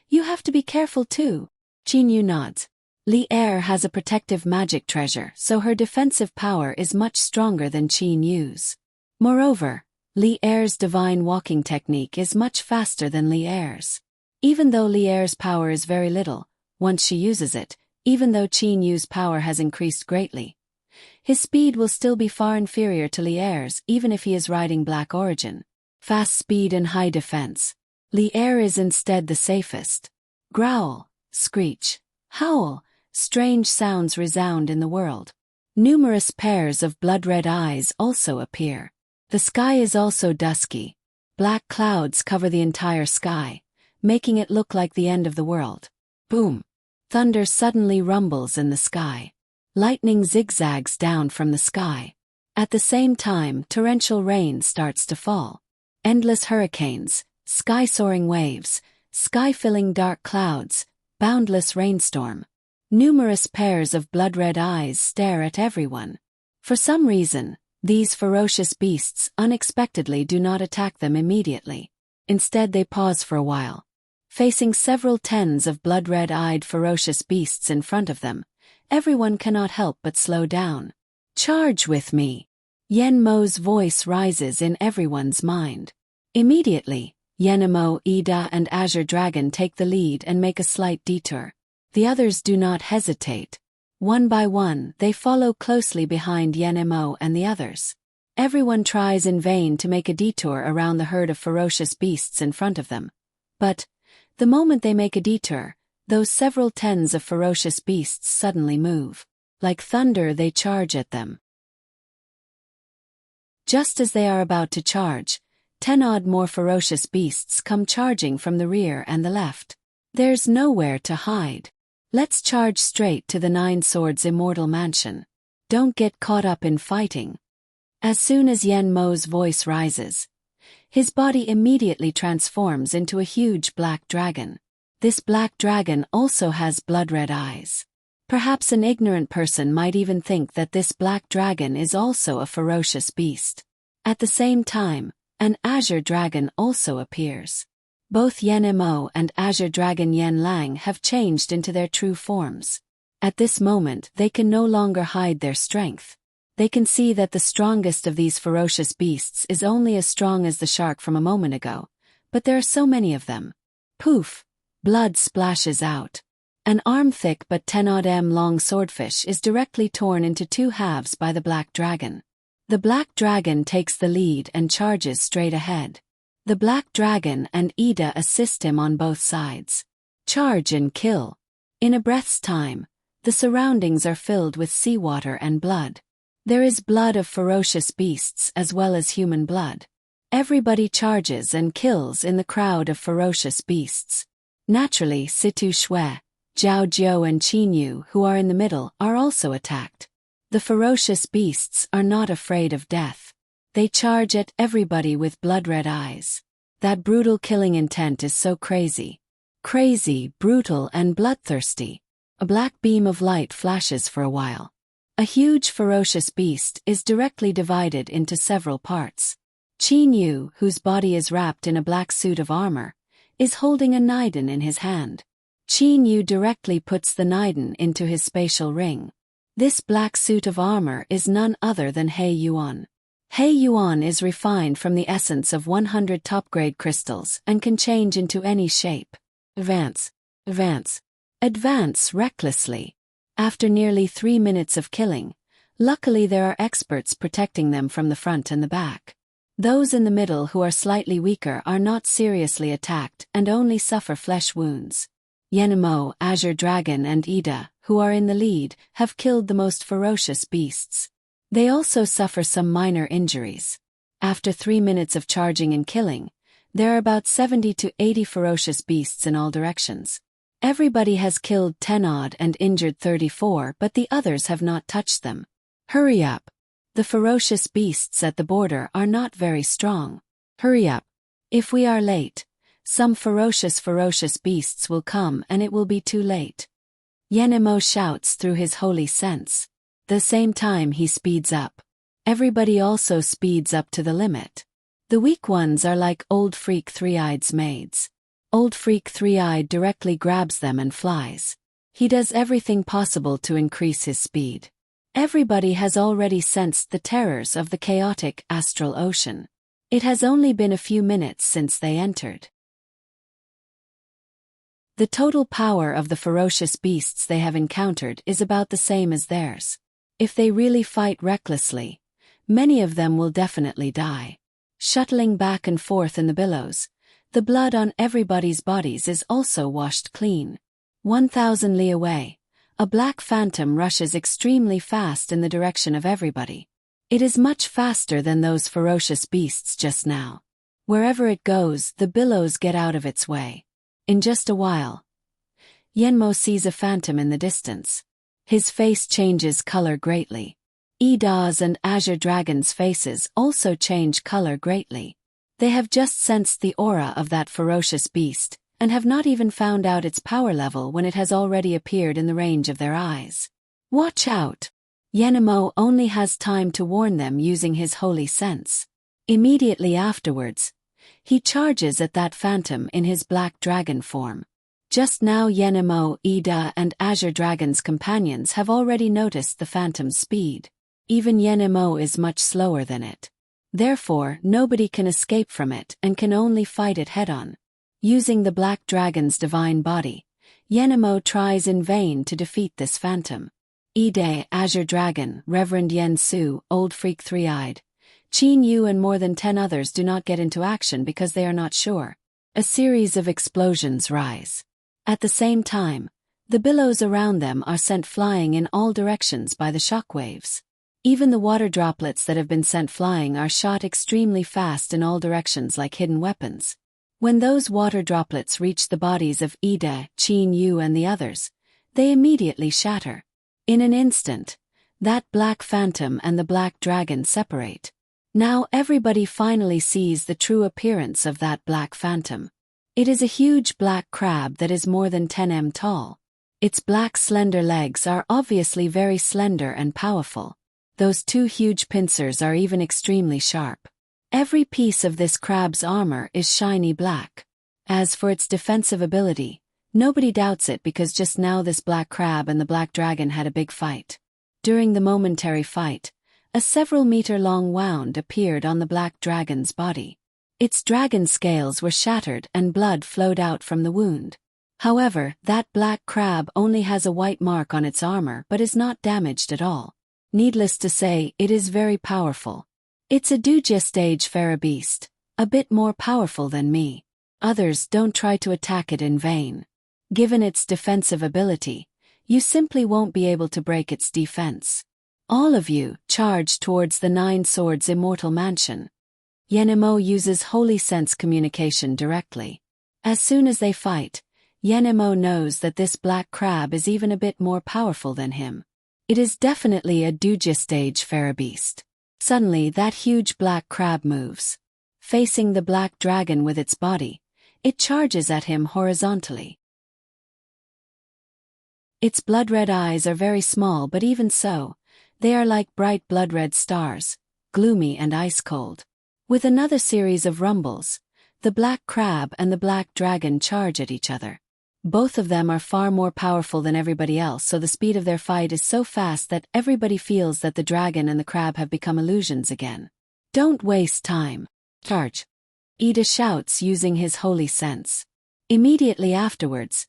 "You have to be careful too." Qin Yu nods. Li Er has a protective magic treasure, so her defensive power is much stronger than Qin Yu's. Moreover, Li Er's divine walking technique is much faster than Li Er's. Even though Li Er's power is very little, once she uses it, even though Qin Yu's power has increased greatly, his speed will still be far inferior to Li Er's even if he is riding Black Origin. Fast speed and high defense. Li Er is instead the safest. Growl, screech, howl, strange sounds resound in the world. Numerous pairs of blood-red eyes also appear. The sky is also dusky. Black clouds cover the entire sky, making it look like the end of the world. Boom! Thunder suddenly rumbles in the sky. Lightning zigzags down from the sky. At the same time, torrential rain starts to fall. Endless hurricanes, sky-soaring waves, sky-filling dark clouds, boundless rainstorm. Numerous pairs of blood-red eyes stare at everyone. For some reason, these ferocious beasts unexpectedly do not attack them immediately. Instead, they pause for a while. Facing several tens of blood-red-eyed ferocious beasts in front of them, everyone cannot help but slow down. Charge with me! Yenmo's voice rises in everyone's mind. Immediately, Yenmo, Ida and Azure Dragon take the lead and make a slight detour. The others do not hesitate. One by one, they follow closely behind Yenmo and the others. Everyone tries in vain to make a detour around the herd of ferocious beasts in front of them. But, the moment they make a detour, those several tens of ferocious beasts suddenly move. Like thunder, they charge at them. Just as they are about to charge, 10 odd more ferocious beasts come charging from the rear and the left. There's nowhere to hide. Let's charge straight to the Nine Swords Immortal Mansion. Don't get caught up in fighting. As soon as Yenmo's voice rises, his body immediately transforms into a huge black dragon. This black dragon also has blood-red eyes. Perhaps an ignorant person might even think that this black dragon is also a ferocious beast. At the same time, an azure dragon also appears. Both Yenmo and Azure Dragon Yenlang have changed into their true forms. At this moment, they can no longer hide their strength. They can see that the strongest of these ferocious beasts is only as strong as the shark from a moment ago, but there are so many of them. Poof! Blood splashes out. An arm-thick but 10-odd m long swordfish is directly torn into 2 halves by the black dragon. The black dragon takes the lead and charges straight ahead. The black dragon and Ida assist him on both sides. Charge and kill. In a breath's time, the surroundings are filled with seawater and blood. There is blood of ferocious beasts as well as human blood. Everybody charges and kills in the crowd of ferocious beasts. Naturally, Situ Shui, Zhao Jiu and Qin Yu, who are in the middle, are also attacked. The ferocious beasts are not afraid of death. They charge at everybody with blood-red eyes. That brutal killing intent is so crazy. Crazy, brutal and bloodthirsty. A black beam of light flashes for a while. A huge ferocious beast is directly divided into several parts. Qin Yu, whose body is wrapped in a black suit of armor, is holding a Niden in his hand. Qin Yu directly puts the Niden into his spatial ring. This black suit of armor is none other than He Yuan. He Yuan is refined from the essence of 100 top-grade crystals and can change into any shape. Advance. Advance. Advance recklessly. After nearly 3 minutes of killing, luckily there are experts protecting them from the front and the back. Those in the middle who are slightly weaker are not seriously attacked and only suffer flesh wounds. Yenmo, Azure Dragon and Ida, who are in the lead, have killed the most ferocious beasts. They also suffer some minor injuries. After 3 minutes of charging and killing, there are about 70 to 80 ferocious beasts in all directions. Everybody has killed 10 odd and injured 34, but the others have not touched them. Hurry up. The ferocious beasts at the border are not very strong. Hurry up. If we are late, some ferocious beasts will come and it will be too late. Yenmo shouts through his holy sense. The same time he speeds up. Everybody also speeds up to the limit. The weak ones are like Old Freak Three-Eyed's maids. Old Freak Three-Eyed directly grabs them and flies. He does everything possible to increase his speed. Everybody has already sensed the terrors of the chaotic astral ocean. It has only been a few minutes since they entered. The total power of the ferocious beasts they have encountered is about the same as theirs. If they really fight recklessly, many of them will definitely die. Shuttling back and forth in the billows, the blood on everybody's bodies is also washed clean. 1,000 li away, a black phantom rushes extremely fast in the direction of everybody. It is much faster than those ferocious beasts just now. Wherever it goes, the billows get out of its way. In just a while, Yenmo sees a phantom in the distance. His face changes color greatly. Ida's and Azure Dragon's faces also change color greatly. They have just sensed the aura of that ferocious beast, and have not even found out its power level when it has already appeared in the range of their eyes. Watch out! Yenmo only has time to warn them using his holy sense. Immediately afterwards, he charges at that phantom in his black dragon form. Just now Yenmo, Ida and Azure Dragon's companions have already noticed the phantom's speed. Even Yenmo is much slower than it. Therefore, nobody can escape from it and can only fight it head-on. Using the black dragon's divine body, Yenmo tries in vain to defeat this phantom. Ide, Azure Dragon, Reverend Yen Su, Old Freak Three-Eyed, Qin Yu and more than 10 others do not get into action because they are not sure. A series of explosions rise. At the same time, the billows around them are sent flying in all directions by the shockwaves. Even the water droplets that have been sent flying are shot extremely fast in all directions like hidden weapons. When those water droplets reach the bodies of Ida, Qin Yu and the others, they immediately shatter. In an instant, that black phantom and the black dragon separate. Now everybody finally sees the true appearance of that black phantom. It is a huge black crab that is more than 10 m tall. Its black slender legs are obviously very slender and powerful. Those two huge pincers are even extremely sharp. Every piece of this crab's armor is shiny black. As for its defensive ability, nobody doubts it because just now this black crab and the black dragon had a big fight. During the momentary fight, a several-meter-long wound appeared on the black dragon's body. Its dragon scales were shattered and blood flowed out from the wound. However, that black crab only has a white mark on its armor but is not damaged at all. Needless to say, it is very powerful. It's a Duja stage Pharaoh beast, a bit more powerful than me. Others don't try to attack it in vain. Given its defensive ability, you simply won't be able to break its defense. All of you charge towards the Nine Swords Immortal Mansion. Yenmo uses Holy Sense communication directly. As soon as they fight, Yenmo knows that this black crab is even a bit more powerful than him. It is definitely a Duja stage Pharaoh beast. Suddenly that huge black crab moves. Facing the black dragon with its body, it charges at him horizontally. Its blood-red eyes are very small but even so, they are like bright blood-red stars, gloomy and ice-cold. With another series of rumbles, the black crab and the black dragon charge at each other. Both of them are far more powerful than everybody else, so the speed of their fight is so fast that everybody feels that the dragon and the crab have become illusions again. Don't waste time. Charge! Ida shouts using his holy sense. Immediately afterwards,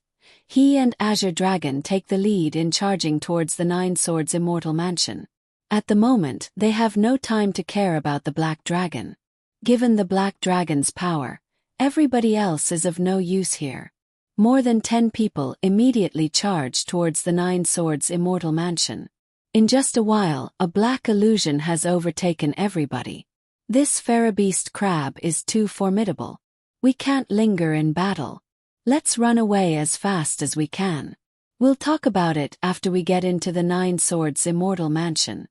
he and Azure Dragon take the lead in charging towards the Nine Swords Immortal Mansion. At the moment, they have no time to care about the black dragon. Given the black dragon's power, everybody else is of no use here. More than 10 people immediately charge towards the Nine Swords Immortal Mansion. In just a while, a black illusion has overtaken everybody. This Pharaoh beast crab is too formidable. We can't linger in battle. Let's run away as fast as we can. We'll talk about it after we get into the Nine Swords Immortal Mansion.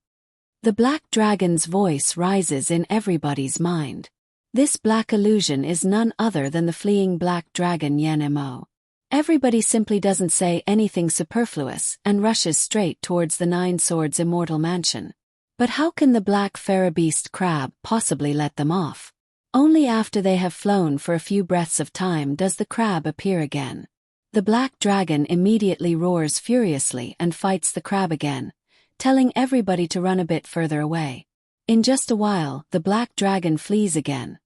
The black dragon's voice rises in everybody's mind. This black illusion is none other than the fleeing black dragon Yenmo. Everybody simply doesn't say anything superfluous and rushes straight towards the Nine Swords Immortal Mansion. But how can the black Pharaoh beast crab possibly let them off? Only after they have flown for a few breaths of time does the crab appear again. The black dragon immediately roars furiously and fights the crab again, telling everybody to run a bit further away. In just a while, the black dragon flees again.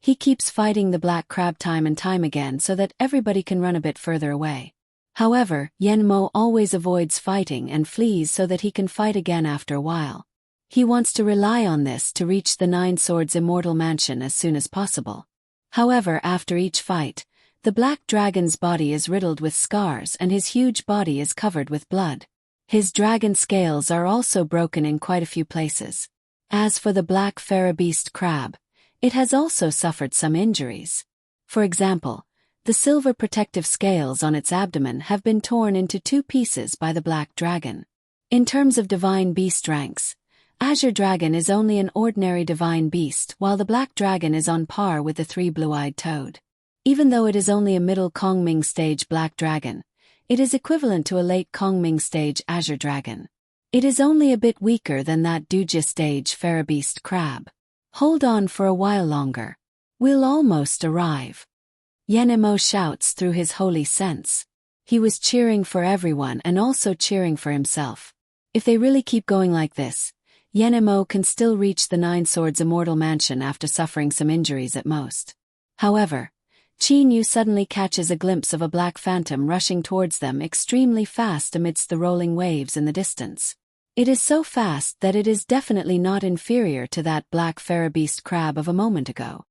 He keeps fighting the black crab time and time again so that everybody can run a bit further away. However, Yenmo always avoids fighting and flees so that he can fight again after a while. He wants to rely on this to reach the Nine Swords Immortal Mansion as soon as possible. However, after each fight, The black dragon's body is riddled with scars and his huge body is covered with blood. His dragon scales are also broken in quite a few places. As for the black farabeast crab, it has also suffered some injuries. For example, the silver protective scales on its abdomen have been torn into 2 pieces by the black dragon. In terms of divine beast ranks, Azure Dragon is only an ordinary divine beast while the black dragon is on par with the 3 blue-eyed toad. Even though it is only a middle Kongming stage black dragon, it is equivalent to a late Kongming stage Azure Dragon. It is only a bit weaker than that Duja stage farabeast crab. Hold on for a while longer. We'll almost arrive. Yenemo shouts through his holy sense. He was cheering for everyone and also cheering for himself. If they really keep going like this, Yenemo can still reach the 9 Swords Immortal Mansion after suffering some injuries at most. However, Qin Yu suddenly catches a glimpse of a black phantom rushing towards them extremely fast amidst the rolling waves in the distance. It is so fast that it is definitely not inferior to that black farabeast crab of a moment ago.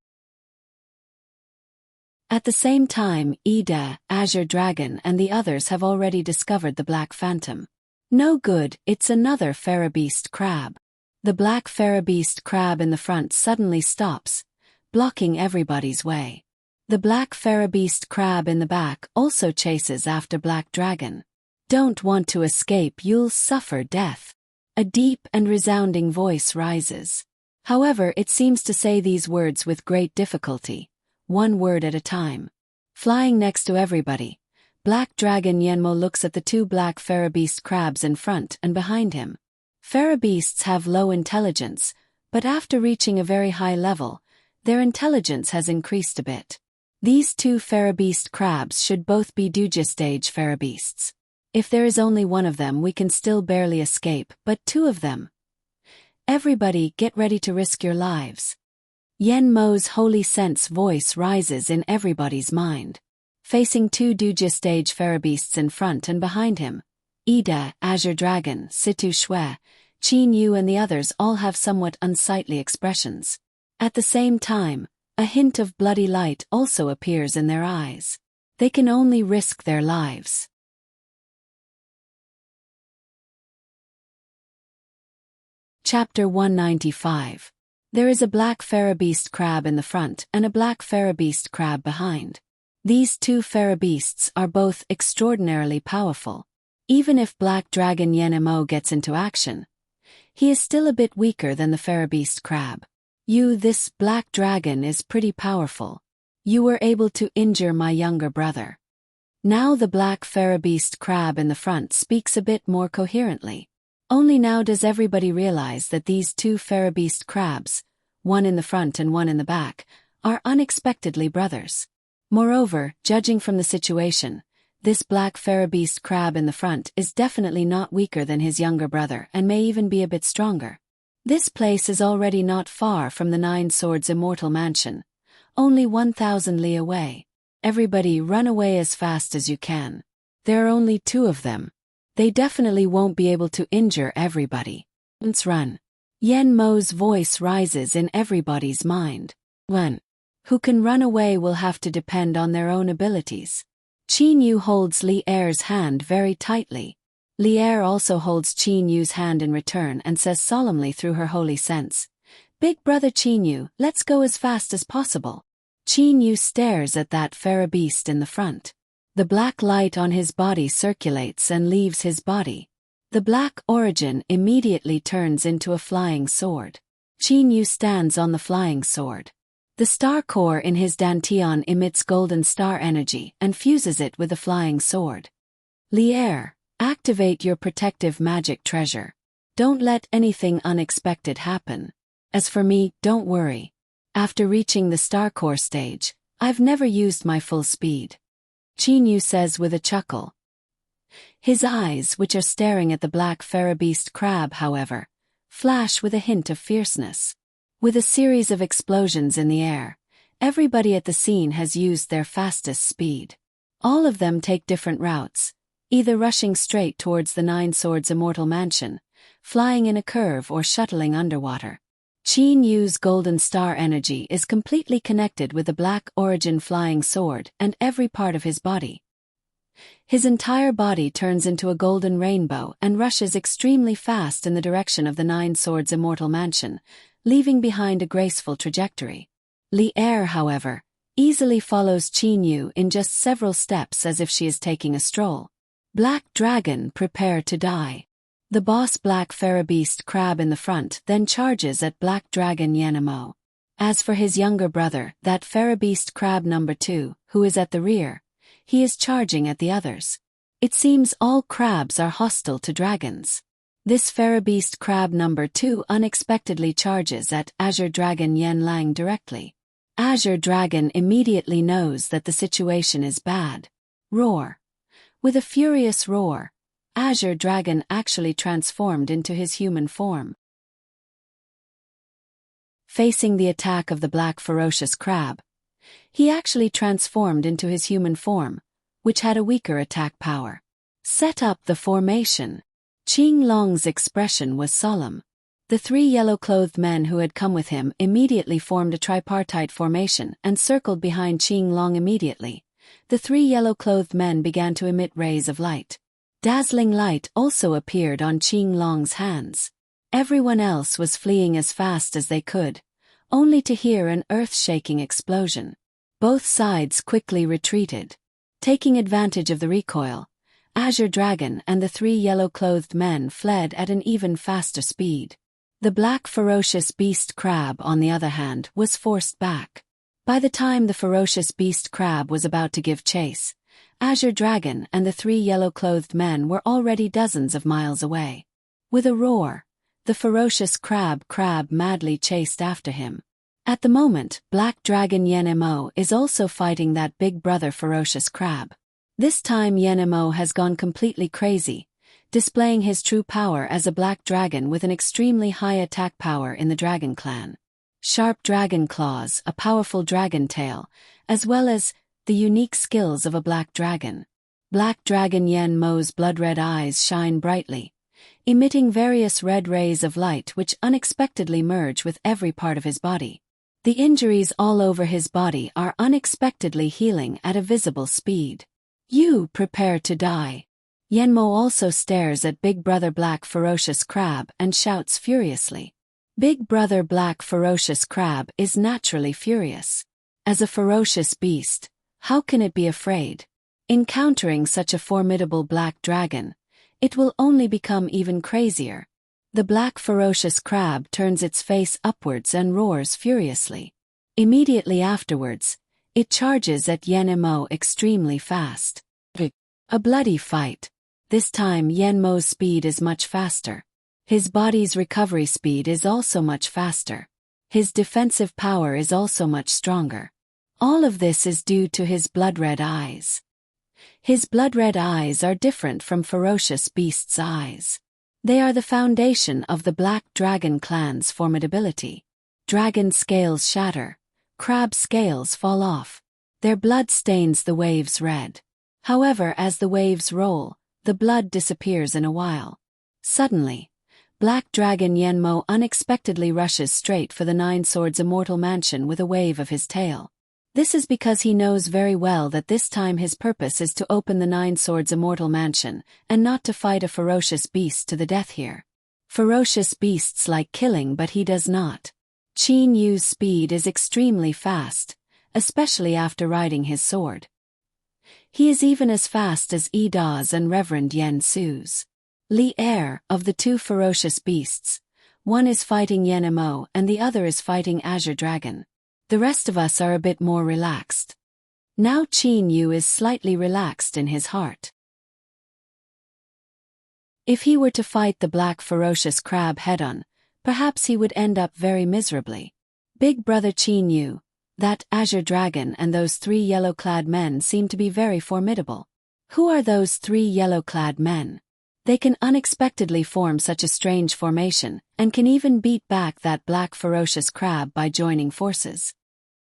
At the same time, Ida, Azure Dragon and the others have already discovered the black phantom. No good, it's another farabeast crab. The black farabeast crab in the front suddenly stops, blocking everybody's way. The black farabeast crab in the back also chases after Black Dragon. Don't want to escape, you'll suffer death. A deep and resounding voice rises. However, it seems to say these words with great difficulty, one word at a time. Flying next to everybody, Black Dragon Yenmo looks at the 2 black farabeast crabs in front and behind him. Farabeasts have low intelligence, but after reaching a very high level, their intelligence has increased a bit. These 2 farabeast crabs should both be Duja stage farabeasts. If there is only one of them we can still barely escape, but 2 of them. Everybody get ready to risk your lives. Yenmo's holy sense voice rises in everybody's mind. Facing 2 Duja stage farabeasts in front and behind him, Ida, Azure Dragon, Situ Shui, Qin Yu and the others all have somewhat unsightly expressions. At the same time, a hint of bloody light also appears in their eyes. They can only risk their lives. Chapter 195. There is a black farabeast crab in the front and a black farabeast crab behind. These 2 farabeasts are both extraordinarily powerful. Even if Black Dragon Yenemo gets into action, he is still a bit weaker than the farabeast crab. This black dragon is pretty powerful. You were able to injure my younger brother. Now the black farabeast crab in the front speaks a bit more coherently. Only now does everybody realize that these 2 farabeast crabs, one in the front and one in the back, are unexpectedly brothers. Moreover, judging from the situation, this black farabeast crab in the front is definitely not weaker than his younger brother and may even be a bit stronger. This place is already not far from the 9 Swords Immortal Mansion, only 1,000 li away. Everybody run away as fast as you can. There are only 2 of them. They definitely won't be able to injure everybody. Let's run. Yenmo's voice rises in everybody's mind. One who can run away will have to depend on their own abilities. Qin Yu holds Li Er's hand very tightly. Li Er also holds Qin Yu's hand in return and says solemnly through her holy sense, "Big brother Qin Yu, let's go as fast as possible." Qin Yu stares at that farabeast in the front. The black light on his body circulates and leaves his body. The black origin immediately turns into a flying sword. Qin Yu stands on the flying sword. The star core in his dantian emits golden star energy and fuses it with the flying sword. Li Er, activate your protective magic treasure. Don't let anything unexpected happen. As for me, don't worry. After reaching the star core stage, I've never used my full speed. Qin Yu says with a chuckle. His eyes, which are staring at the black farabeast crab, however, flash with a hint of fierceness. With a series of explosions in the air, everybody at the scene has used their fastest speed. All of them take different routes, either rushing straight towards the 9 Swords Immortal Mansion, flying in a curve or shuttling underwater. Qin Yu's golden star energy is completely connected with the Black Origin flying sword and every part of his body. His entire body turns into a golden rainbow and rushes extremely fast in the direction of the Nine Swords Immortal Mansion, leaving behind a graceful trajectory. Li Er, however, easily follows Qin Yu in just several steps as if she is taking a stroll. Black Dragon, prepare to die. The boss Black Pharaoh-beast crab in the front then charges at Black Dragon Yanemo. As for his younger brother, that Pharaoh-beast crab number 2, who is at the rear, he is charging at the others. It seems all crabs are hostile to dragons. This Pharaoh-beast crab number 2 unexpectedly charges at Azure Dragon Yan Lang directly. Azure Dragon immediately knows that the situation is bad. Roar. With a furious roar, Azure Dragon actually transformed into his human form. Facing the attack of the black ferocious crab, he actually transformed into his human form, which had a weaker attack power. Set up the formation. Qing Long's expression was solemn. The 3 yellow-clothed men who had come with him immediately formed a tripartite formation and circled behind Qing Long immediately. The 3 yellow-clothed men began to emit rays of light. Dazzling light also appeared on Qing Long's hands. Everyone else was fleeing as fast as they could, only to hear an earth-shaking explosion. Both sides quickly retreated. Taking advantage of the recoil, Azure Dragon and the 3 yellow-clothed men fled at an even faster speed. The black ferocious beast crab, on the other hand, was forced back. By the time the ferocious beast crab was about to give chase, Azure Dragon and the 3 yellow-clothed men were already dozens of miles away. With a roar, the ferocious crab madly chased after him. At the moment, Black Dragon Yanemo is also fighting that big brother ferocious crab. This time Yanemo has gone completely crazy, displaying his true power as a black dragon with an extremely high attack power in the dragon clan. Sharp dragon claws, a powerful dragon tail, as well as the unique skills of a black dragon. Black Dragon Yanmo's blood-red eyes shine brightly, emitting various red rays of light which unexpectedly merge with every part of his body. The injuries all over his body are unexpectedly healing at a visible speed. You prepare to die. Yanmo also stares at Big Brother Black Ferocious Crab and shouts furiously. Big Brother Black Ferocious Crab is naturally furious. As a ferocious beast, how can it be afraid? Encountering such a formidable black dragon, it will only become even crazier. The black ferocious crab turns its face upwards and roars furiously. Immediately afterwards, it charges at Yanmo extremely fast. A bloody fight. This time Yanmo's speed is much faster. His body's recovery speed is also much faster. His defensive power is also much stronger. All of this is due to his blood-red eyes. His blood-red eyes are different from ferocious beasts' eyes. They are the foundation of the Black Dragon clan's formidability. Dragon scales shatter. Crab scales fall off. Their blood stains the waves red. However, as the waves roll, the blood disappears in a while. Suddenly, Black Dragon Yanmo unexpectedly rushes straight for the Nine Swords Immortal Mansion with a wave of his tail. This is because he knows very well that this time his purpose is to open the Nine Swords Immortal Mansion, and not to fight a ferocious beast to the death here. Ferocious beasts like killing, but he does not. Qin Yu's speed is extremely fast, especially after riding his sword. He is even as fast as Ida's and Reverend Yen Su's. Li Er, of the 2 ferocious beasts, one is fighting Yanemo and the other is fighting Azure Dragon. The rest of us are a bit more relaxed. Now Qin Yu is slightly relaxed in his heart. If he were to fight the black ferocious crab head-on, perhaps he would end up very miserably. Big Brother Qin Yu, that Azure Dragon and those 3 yellow-clad men seem to be very formidable. Who are those 3 yellow-clad men? They can unexpectedly form such a strange formation, and can even beat back that black ferocious crab by joining forces.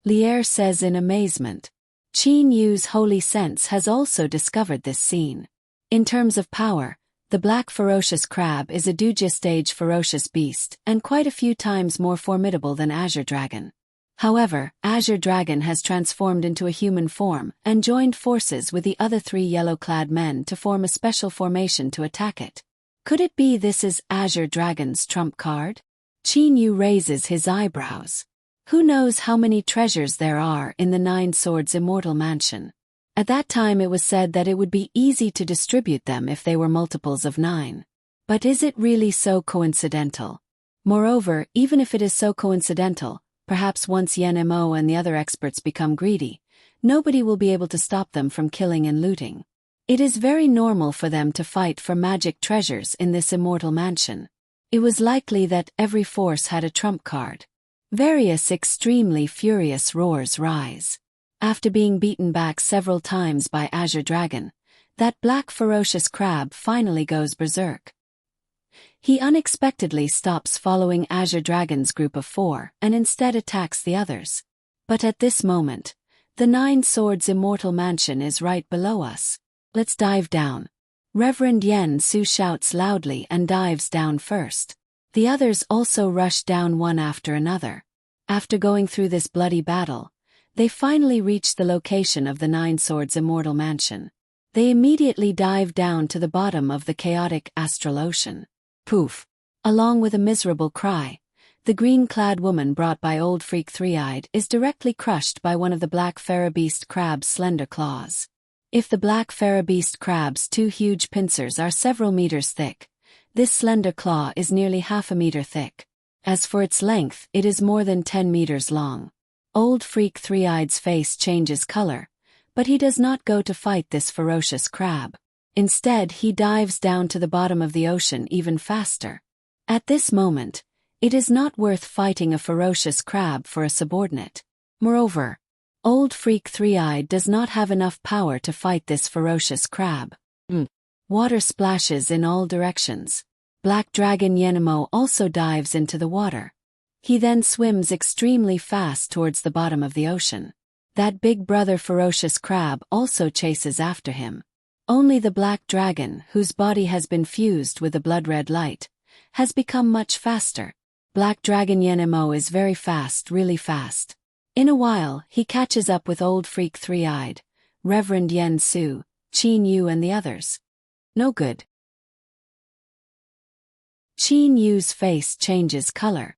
Li Er says in amazement. Qin Yu's holy sense has also discovered this scene. In terms of power, The black ferocious crab is a Duja-stage ferocious beast and quite a few times more formidable than Azure Dragon. However, Azure Dragon has transformed into a human form and joined forces with the other 3 yellow-clad men to form a special formation to attack it. Could it be this is Azure Dragon's trump card? Qin Yu raises his eyebrows. Who knows how many treasures there are in the 9 Swords Immortal Mansion? At that time it was said that it would be easy to distribute them if they were multiples of 9. But is it really so coincidental? Moreover, even if it is so coincidental, perhaps once Yen Mo and the other experts become greedy, nobody will be able to stop them from killing and looting. It is very normal for them to fight for magic treasures in this immortal mansion. It was likely that every force had a trump card. Various extremely furious roars rise. After being beaten back several times by Azure Dragon, that black ferocious crab finally goes berserk. He unexpectedly stops following Azure Dragon's group of 4 and instead attacks the others. But at this moment, the 9 Swords Immortal Mansion is right below us. Let's dive down. Reverend Yen Su shouts loudly and dives down first. The others also rush down one after another. After going through this bloody battle, they finally reach the location of the 9 Swords Immortal Mansion. They immediately dive down to the bottom of the chaotic astral ocean. Poof! Along with a miserable cry, the green-clad woman brought by Old Freak Three-Eyed is directly crushed by one of the black Pharabeast crab's slender claws. If the black Pharabeast crab's 2 huge pincers are several meters thick, this slender claw is nearly half a meter thick. As for its length, it is more than 10 meters long. Old Freak Three-Eyed's face changes color, but he does not go to fight this ferocious crab. Instead, he dives down to the bottom of the ocean even faster. At this moment, it is not worth fighting a ferocious crab for a subordinate. Moreover, Old Freak Three-Eyed does not have enough power to fight this ferocious crab. Water splashes in all directions. Black Dragon Yenemo also dives into the water. He then swims extremely fast towards the bottom of the ocean. That big brother ferocious crab also chases after him. Only the black dragon, whose body has been fused with the blood-red light, has become much faster. Black Dragon Yenemo is very fast, really fast. In a while, he catches up with Old Freak Three-Eyed, Reverend Yen Su, Qin Yu and the others. No good. Qin Yu's face changes color.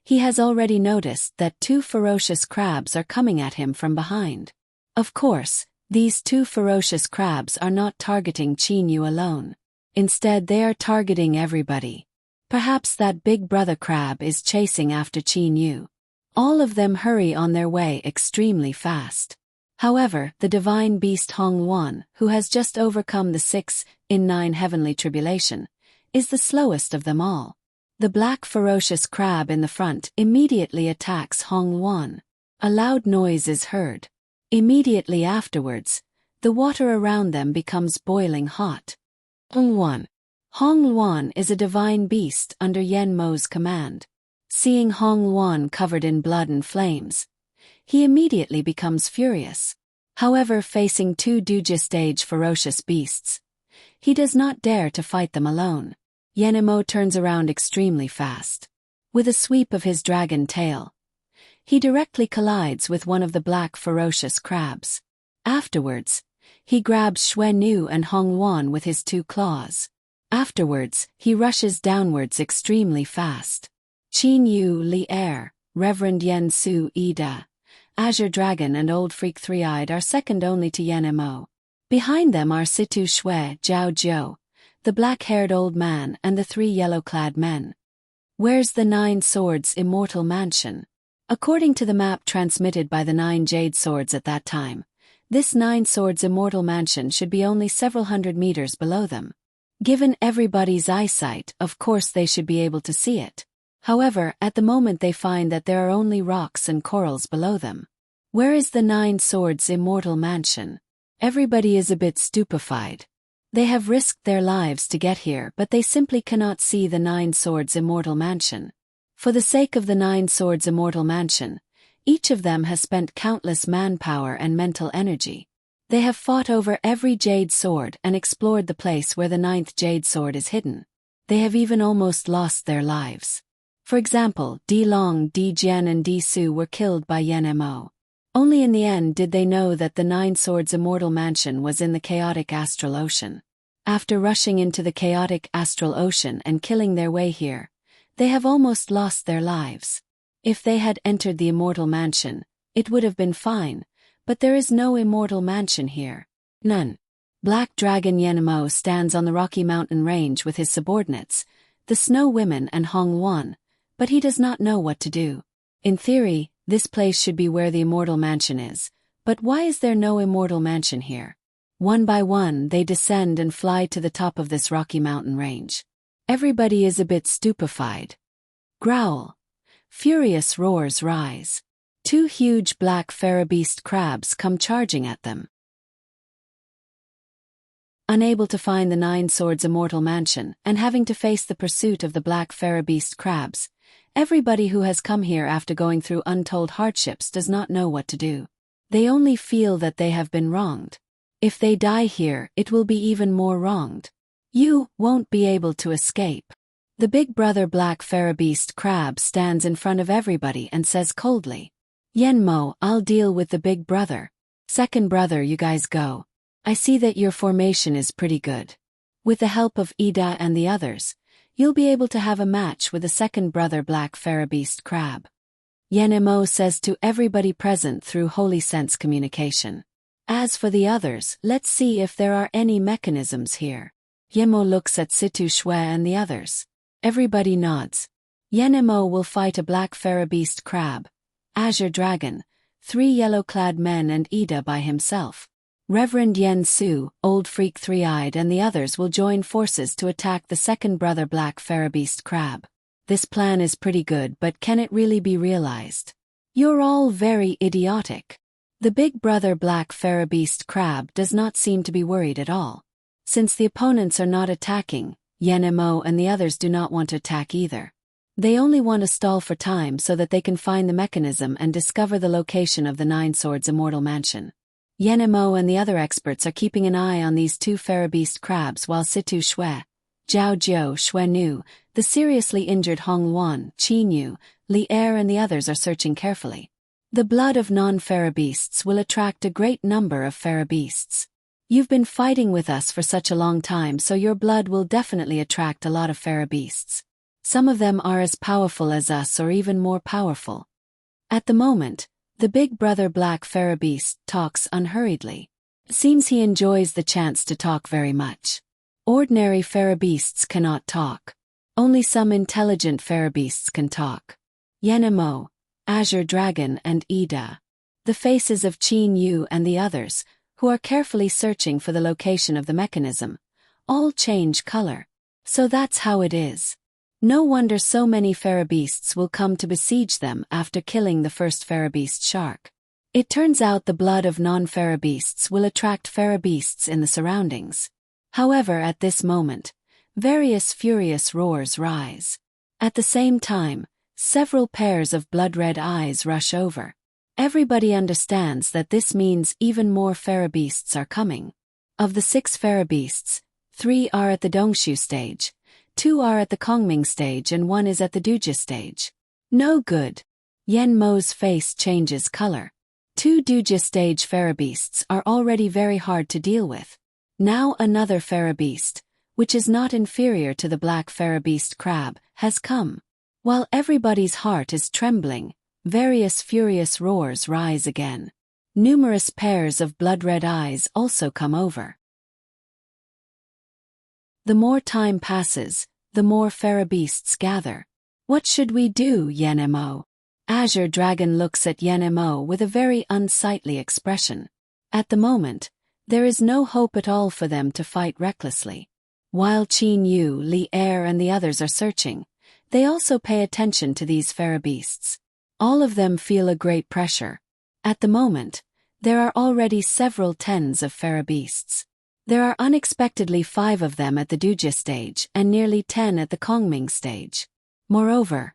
He has already noticed that 2 ferocious crabs are coming at him from behind. Of course, these 2 ferocious crabs are not targeting Qin Yu alone. Instead, they are targeting everybody. Perhaps that big brother crab is chasing after Qin Yu. All of them hurry on their way extremely fast. However, the divine beast Hong Luan, who has just overcome the 6 in 9 heavenly tribulation, is the slowest of them all. The black ferocious crab in the front immediately attacks Hong Luan. A loud noise is heard. Immediately afterwards, the water around them becomes boiling hot. Hong Luan is a divine beast under Yen Mo's command. Seeing Hong Luan covered in blood and flames, he immediately becomes furious. However, facing 2 Duja-stage ferocious beasts, he does not dare to fight them alone. Yen Mo turns around extremely fast. With a sweep of his dragon tail, he directly collides with one of the black ferocious crabs. Afterwards, he grabs Xuan Yu and Hong Luan with his 2 claws. Afterwards, he rushes downwards extremely fast. Qin Yu, Li Er, Reverend Yen Su, Ida, Azure Dragon and Old Freak Three-Eyed are second only to Yen Mo. Behind them are Situ Shui, Zhao Jiu, the black-haired old man and the 3 yellow-clad men. Where's the 9 Swords Immortal Mansion? According to the map transmitted by the 9 Jade Swords at that time, this 9 Swords Immortal Mansion should be only several hundred meters below them. Given everybody's eyesight, of course they should be able to see it. However, at the moment they find that there are only rocks and corals below them. Where is the 9 Swords Immortal Mansion? Everybody is a bit stupefied. They have risked their lives to get here, but they simply cannot see the 9 Swords Immortal Mansion. For the sake of the 9 Swords Immortal Mansion, each of them has spent countless manpower and mental energy. They have fought over every jade sword and explored the place where the 9th jade sword is hidden. They have even almost lost their lives. For example, Di Long, Di Jian and Di Su were killed by Yen Mo. Only in the end did they know that the 9 Swords Immortal Mansion was in the chaotic astral ocean. After rushing into the chaotic astral ocean and killing their way here, they have almost lost their lives. If they had entered the Immortal Mansion, it would have been fine, but there is no Immortal Mansion here. None. Black Dragon Yen Mo stands on the Rocky Mountain Range with his subordinates, the Snow Women and Hong Wan, but he does not know what to do. In theory, this place should be where the Immortal Mansion is, but why is there no Immortal Mansion here? One by one they descend and fly to the top of this Rocky Mountain Range. Everybody is a bit stupefied. Growl. Furious roars rise. 2 huge black Farabeast crabs come charging at them. Unable to find the 9 Swords Immortal Mansion and having to face the pursuit of the black Farabeast crabs, everybody who has come here after going through untold hardships does not know what to do. They only feel that they have been wronged. If they die here, it will be even more wronged. You won't be able to escape. The big brother black Farabeast crab stands in front of everybody and says coldly, Yen Mo, I'll deal with the big brother. Second brother, you guys go. I see that your formation is pretty good. With the help of Ida and the others, you'll be able to have a match with the second brother black Farabeast crab. Yen Mo says to everybody present through holy sense communication. As for the others, let's see if there are any mechanisms here. Yen Mo looks at Situ Shui and the others. Everybody nods. Yen Mo will fight a black Farabeast crab, Azure Dragon, 3 yellow-clad men and Ida by himself. Reverend Yen Su, Old Freak Three-Eyed and the others will join forces to attack the second brother black Farabeast crab. This plan is pretty good, but can it really be realized? You're all very idiotic. The big brother black Farabeast crab does not seem to be worried at all. Since the opponents are not attacking, Yen Mo and the others do not want to attack either. They only want to stall for time so that they can find the mechanism and discover the location of the 9 Swords Immortal Mansion. Yen Mo and the other experts are keeping an eye on these 2 Farabeast crabs while Situ Shui, Zhao Jiu, Shui Nu, the seriously injured Hong Wan, Qin Yu, Li Er and the others are searching carefully. The blood of non-Farabeasts will attract a great number of Farabeasts. You've been fighting with us for such a long time, so your blood will definitely attract a lot of Farabeasts. Some of them are as powerful as us or even more powerful. At the moment, the big brother black Farabeast talks unhurriedly. It seems he enjoys the chance to talk very much. Ordinary Farabeasts cannot talk. Only some intelligent Farabeasts can talk. Yen Mo, Azure Dragon and Ida. The faces of Qin Yu and the others, who are carefully searching for the location of the mechanism, all change color. So that's how it is. No wonder so many Farabeasts will come to besiege them after killing the first Farabeast shark. It turns out the blood of non-Farabeasts will attract Farabeasts in the surroundings. However, at this moment, various furious roars rise. At the same time, several pairs of blood-red eyes rush over. Everybody understands that this means even more Farabeasts are coming. Of the 6 Farabeasts, 3 are at the Dongshu stage, 2 are at the Kongming stage and 1 is at the Duja stage. No good. Yen Mo's face changes color. 2 Duja stage Farabeasts are already very hard to deal with. Now another Farabeast, which is not inferior to the black Farabeast crab, has come. While everybody's heart is trembling, various furious roars rise again. Numerous pairs of blood-red eyes also come over. The more time passes, the more Farabeasts gather. What should we do, Yen Mo? Azure Dragon looks at Yen Mo with a very unsightly expression. At the moment, there is no hope at all for them to fight recklessly. While Qin Yu, Li Er and the others are searching, they also pay attention to these Farabeasts. All of them feel a great pressure. At the moment, there are already several tens of Farabeasts. There are unexpectedly 5 of them at the Duja stage and nearly 10 at the Kongming stage. Moreover,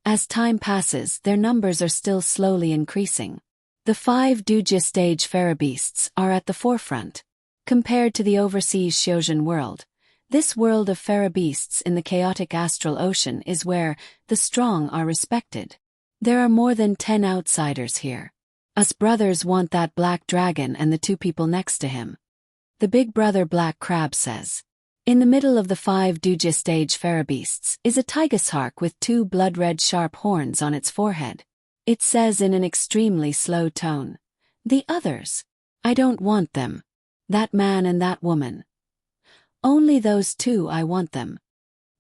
as time passes, their numbers are still slowly increasing. The 5 Duja stage farabeasts are at the forefront. Compared to the overseas Xiozhen world, this world of farabeasts in the chaotic astral ocean is where the strong are respected. There are more than 10 outsiders here. Us brothers want that black dragon and the 2 people next to him. The big brother Black Crab says. In the middle of the 5 Duja stage farabeasts is a tigershark with 2 blood-red sharp horns on its forehead. It says in an extremely slow tone, "The others. I don't want them. That man and that woman. Only those 2 I want them."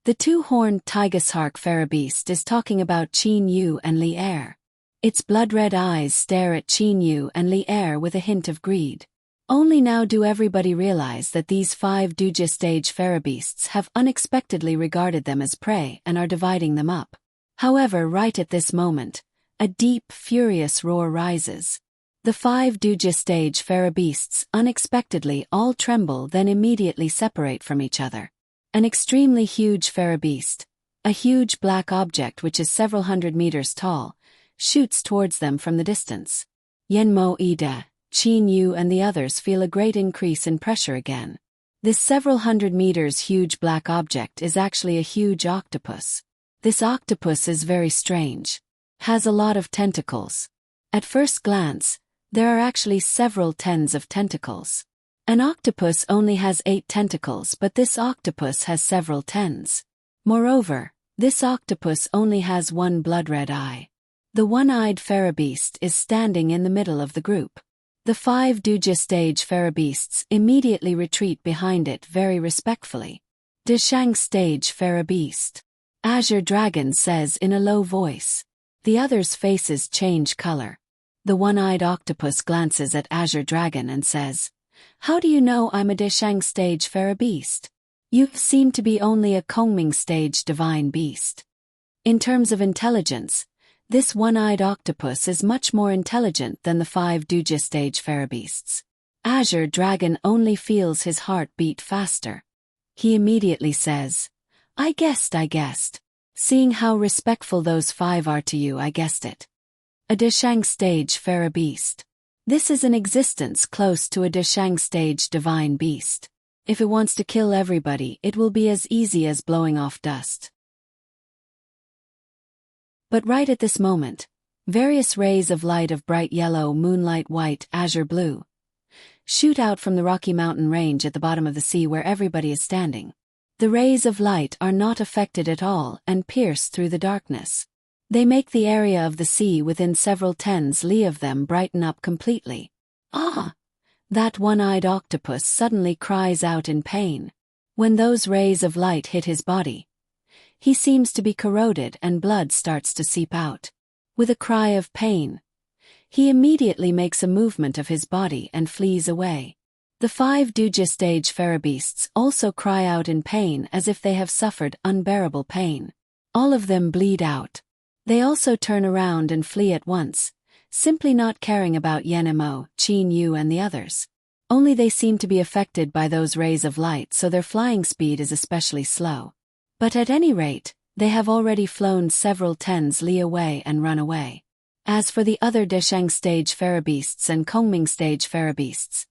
The 2-horned tigershark farabeast is talking about Qin Yu and Li Er. Its blood-red eyes stare at Qin Yu and Li Er with a hint of greed. Only now do everybody realize that these 5 Duja stage farabeasts have unexpectedly regarded them as prey and are dividing them up. However, right at this moment, a deep, furious roar rises. The 5 Duja stage farabeasts unexpectedly all tremble, then immediately separate from each other. An extremely huge farabeast, a huge black object which is several hundred meters tall, shoots towards them from the distance. Yenmo Ida, Qin Yu and the others feel a great increase in pressure again. This several hundred meters huge black object is actually a huge octopus. This octopus is very strange. Has a lot of tentacles. At first glance, there are actually several tens of tentacles. An octopus only has 8 tentacles, but this octopus has several tens. Moreover, this octopus only has 1 blood-red eye. The one-eyed farabeast is standing in the middle of the group. The 5 Duja stage farabeasts immediately retreat behind it very respectfully. Deshang stage farabeast. Azure Dragon says in a low voice. The others' faces change color. The one-eyed octopus glances at Azure Dragon and says, "How do you know I'm a Deshang stage farabeast? You seem to be only a Kongming stage divine beast." In terms of intelligence, this one-eyed octopus is much more intelligent than the 5 Duja stage farabeasts. Azure Dragon only feels his heart beat faster. He immediately says, I guessed. Seeing how respectful those 5 are to you, I guessed it. A Deshang stage farabeast. This is an existence close to a Deshang stage divine beast. If it wants to kill everybody, it will be as easy as blowing off dust. But right at this moment, various rays of light of bright yellow, moonlight white, azure blue, shoot out from the Rocky Mountain range at the bottom of the sea where everybody is standing. The rays of light are not affected at all and pierce through the darkness. They make the area of the sea within several tens li of them brighten up completely. Ah! That one-eyed octopus suddenly cries out in pain. When those rays of light hit his body, he seems to be corroded and blood starts to seep out. With a cry of pain, he immediately makes a movement of his body and flees away. The 5 Duja stage farabeasts also cry out in pain as if they have suffered unbearable pain. All of them bleed out. They also turn around and flee at once, simply not caring about Yenmo, Qin Yu and the others. Only they seem to be affected by those rays of light, so their flying speed is especially slow. But at any rate, they have already flown several tens li away and run away. As for the other Deshang stage farabeasts and Kongming stage farabeasts,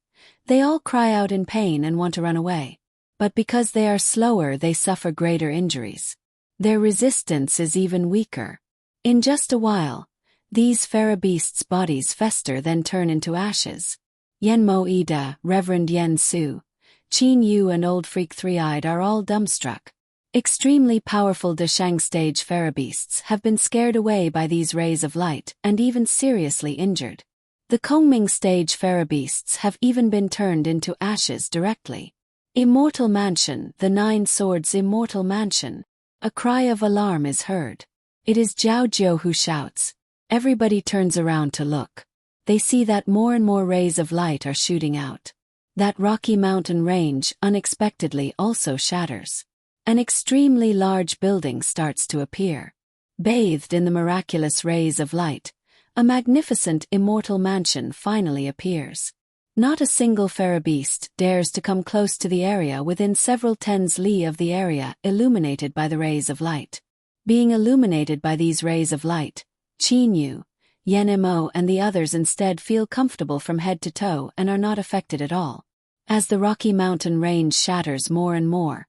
they all cry out in pain and want to run away. But because they are slower, they suffer greater injuries. Their resistance is even weaker. In just a while, these farabeasts' bodies fester then turn into ashes. Yenmo Ida, Reverend Yen Su, Qin Yu and Old Freak Three-Eyed are all dumbstruck. Extremely powerful Deshang stage farabeasts have been scared away by these rays of light and even seriously injured. The Kongming stage farabeasts have even been turned into ashes directly. Immortal Mansion, the 9 Swords Immortal Mansion. A cry of alarm is heard. It is Zhao Jiu who shouts. Everybody turns around to look. They see that more and more rays of light are shooting out. That Rocky Mountain range unexpectedly also shatters. An extremely large building starts to appear. Bathed in the miraculous rays of light, a magnificent immortal mansion finally appears. Not a single farabeast dares to come close to the area within several tens li of the area illuminated by the rays of light. Being illuminated by these rays of light, Qin Yu, Yen Mo and the others instead feel comfortable from head to toe and are not affected at all. As the rocky mountain range shatters more and more,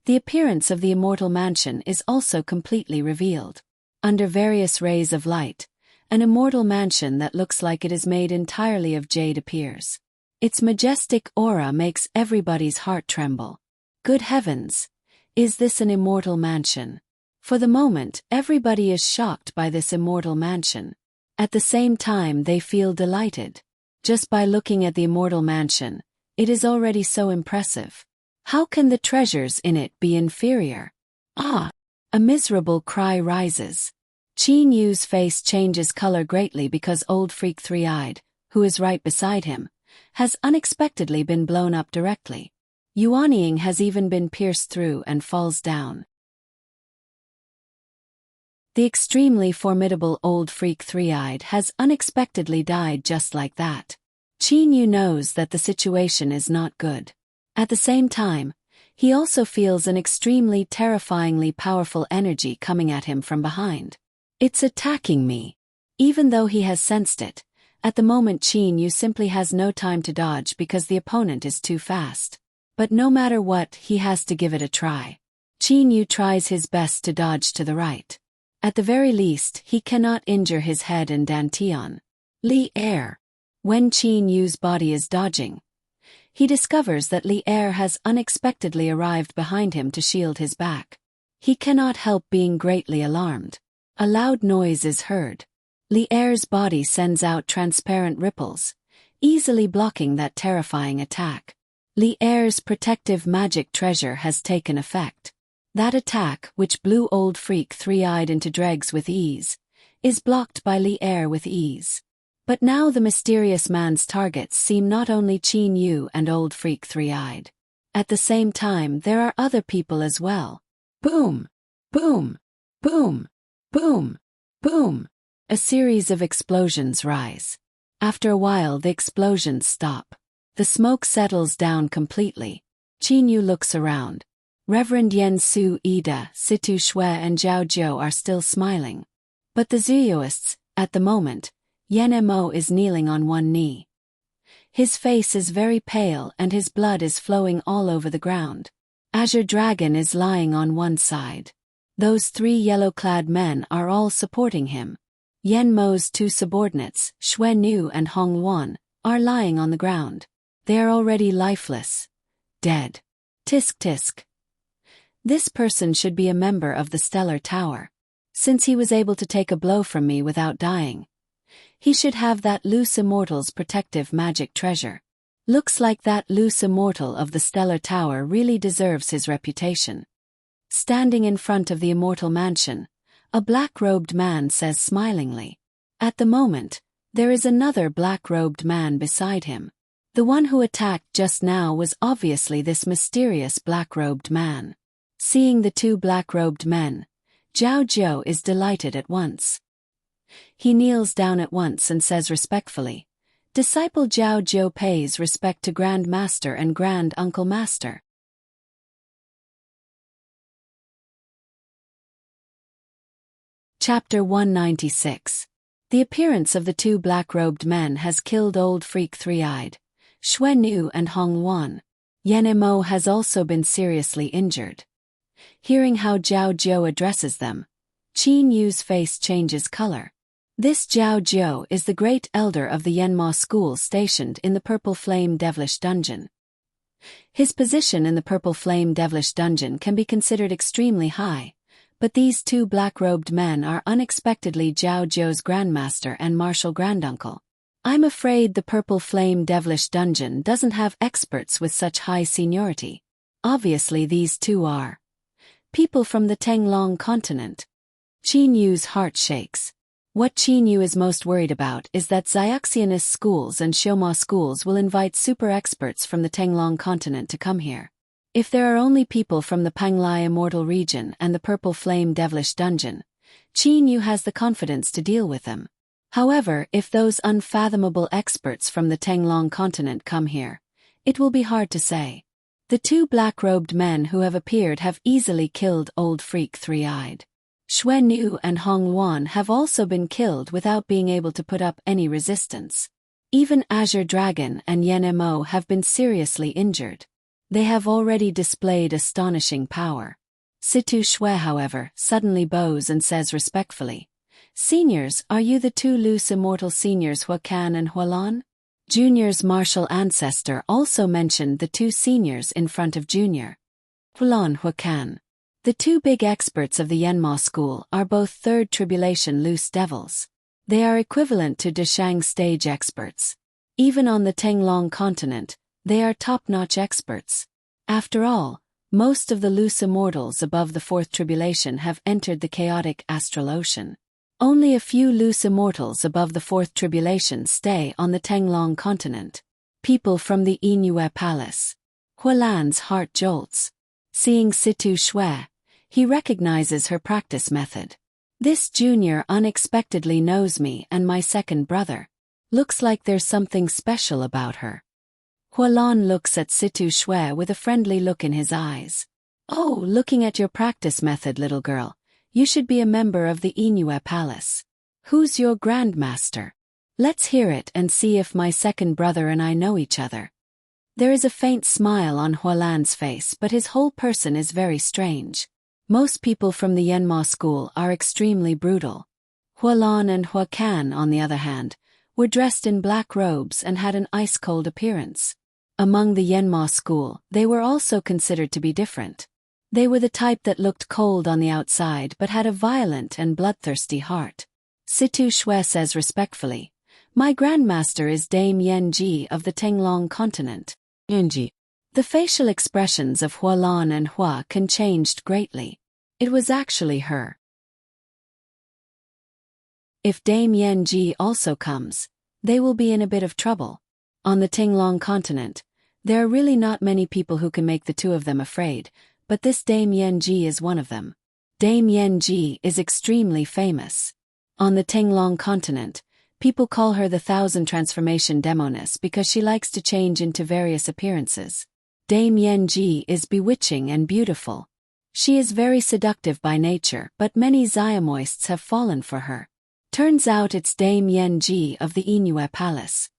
the appearance of the immortal mansion is also completely revealed. Under various rays of light, an immortal mansion that looks like it is made entirely of jade appears. Its majestic aura makes everybody's heart tremble. Good heavens! Is this an immortal mansion? For the moment, everybody is shocked by this immortal mansion. At the same time, they feel delighted. Just by looking at the immortal mansion, it is already so impressive. How can the treasures in it be inferior? Ah! A miserable cry rises. Qin Yu's face changes color greatly because old freak Three-Eyed, who is right beside him, has unexpectedly been blown up directly. Yuanying has even been pierced through and falls down. The extremely formidable old freak Three-Eyed has unexpectedly died just like that. Qin Yu knows that the situation is not good. At the same time, he also feels an extremely terrifyingly powerful energy coming at him from behind. It's attacking me. Even though he has sensed it, at the moment Qin Yu simply has no time to dodge because the opponent is too fast. But no matter what, he has to give it a try. Qin Yu tries his best to dodge to the right. At the very least, he cannot injure his head and dantian. Li Er. When Qin Yu's body is dodging, he discovers that Li Er has unexpectedly arrived behind him to shield his back. He cannot help being greatly alarmed. A loud noise is heard. Li Er's body sends out transparent ripples, easily blocking that terrifying attack. Li Er's protective magic treasure has taken effect. That attack, which blew old freak Three-Eyed into dregs with ease, is blocked by Li Er with ease. But now the mysterious man's targets seem not only Qin Yu and old freak Three-Eyed. At the same time, there are other people as well. Boom! Boom! Boom! Boom! Boom! A series of explosions rise. After a while, the explosions stop. The smoke settles down completely. Qin Yu looks around. Reverend Yen Su Ida, Situ Shui and Zhao Zhou are still smiling. But the Zhuoists, at the moment, Yen Mo is kneeling on one knee. His face is very pale and his blood is flowing all over the ground. Azure Dragon is lying on one side. Those three yellow-clad men are all supporting him. Yen Mo's two subordinates, Xue Nu and Hong Wan, are lying on the ground. They are already lifeless. Dead. Tisk tisk. This person should be a member of the Stellar Tower. Since he was able to take a blow from me without dying, he should have that loose immortal's protective magic treasure. Looks like that loose immortal of the Stellar Tower really deserves his reputation. Standing in front of the immortal mansion, a black-robed man says smilingly. At the moment, there is another black-robed man beside him. The one who attacked just now was obviously this mysterious black-robed man. Seeing the two black-robed men, Zhao Zhou is delighted at once. He kneels down at once and says respectfully, "Disciple Zhao Zhou pays respect to Grand Master and Grand Uncle Master." Chapter 196. The appearance of the two black-robed men has killed old freak Three-Eyed, Xue Nu and Hong Wan. Yen Mo has also been seriously injured. Hearing how Zhao Zhou addresses them, Qin Yu's face changes color. This Zhao Zhou is the great elder of the Yanma school stationed in the Purple Flame Devilish Dungeon. His position in the Purple Flame Devilish Dungeon can be considered extremely high, but these two black-robed men are unexpectedly Zhao Zhou's grandmaster and martial granduncle. I'm afraid the Purple Flame Devilish Dungeon doesn't have experts with such high seniority. Obviously these two are people from the Tenglong continent. Qin Yu's heart shakes. What Qin Yu is most worried about is that Xiaxianist schools and Xioma schools will invite super experts from the Tenglong continent to come here. If there are only people from the Panglai Immortal region and the Purple Flame Devilish Dungeon, Qin Yu has the confidence to deal with them. However, if those unfathomable experts from the Tenglong continent come here, it will be hard to say. The two black-robed men who have appeared have easily killed old freak Three-Eyed. Xue Nu and Hong Luan have also been killed without being able to put up any resistance. Even Azure Dragon and Yen Mo have been seriously injured. They have already displayed astonishing power. Situ Xue, however, suddenly bows and says respectfully, "Seniors, are you the two loose immortal seniors Huacan and Hualan?" Junior's martial ancestor also mentioned the two seniors in front of Junior. Hualan Huacan. The two big experts of the Yanma school are both third tribulation loose devils. They are equivalent to Deshang stage experts. Even on the Tenglong continent, they are top-notch experts. After all, most of the loose immortals above the fourth tribulation have entered the chaotic astral ocean. Only a few loose immortals above the fourth tribulation stay on the Tenglong continent. People from the Yingyue Palace. Hualan's heart jolts. Seeing Situ Xue, he recognizes her practice method. This junior unexpectedly knows me and my second brother. Looks like there's something special about her. Hualan looks at Situ Xue with a friendly look in his eyes. "Oh, looking at your practice method, little girl, you should be a member of the Yingyue Palace. Who's your grandmaster? Let's hear it and see if my second brother and I know each other." There is a faint smile on Hualan's face, but his whole person is very strange. Most people from the Yanma school are extremely brutal. Hualan and Huacan, on the other hand, were dressed in black robes and had an ice-cold appearance. Among the Yanma school, they were also considered to be different. They were the type that looked cold on the outside but had a violent and bloodthirsty heart. Situ Xue says respectfully, "My grandmaster is Dame Yanji of the Tenglong continent." Yanji. The facial expressions of Hualan and Huacan changed greatly. It was actually her. If Dame Yanji also comes, they will be in a bit of trouble. On the Tenglong continent, there are really not many people who can make the two of them afraid, but this Dame Yanji is one of them. Dame Yanji is extremely famous. On the Tenglong continent, people call her the Thousand Transformation Demoness because she likes to change into various appearances. Dame Yanji is bewitching and beautiful. She is very seductive by nature, but many Xiamoists have fallen for her. Turns out it's Dame Yanji of the Yingyue Palace.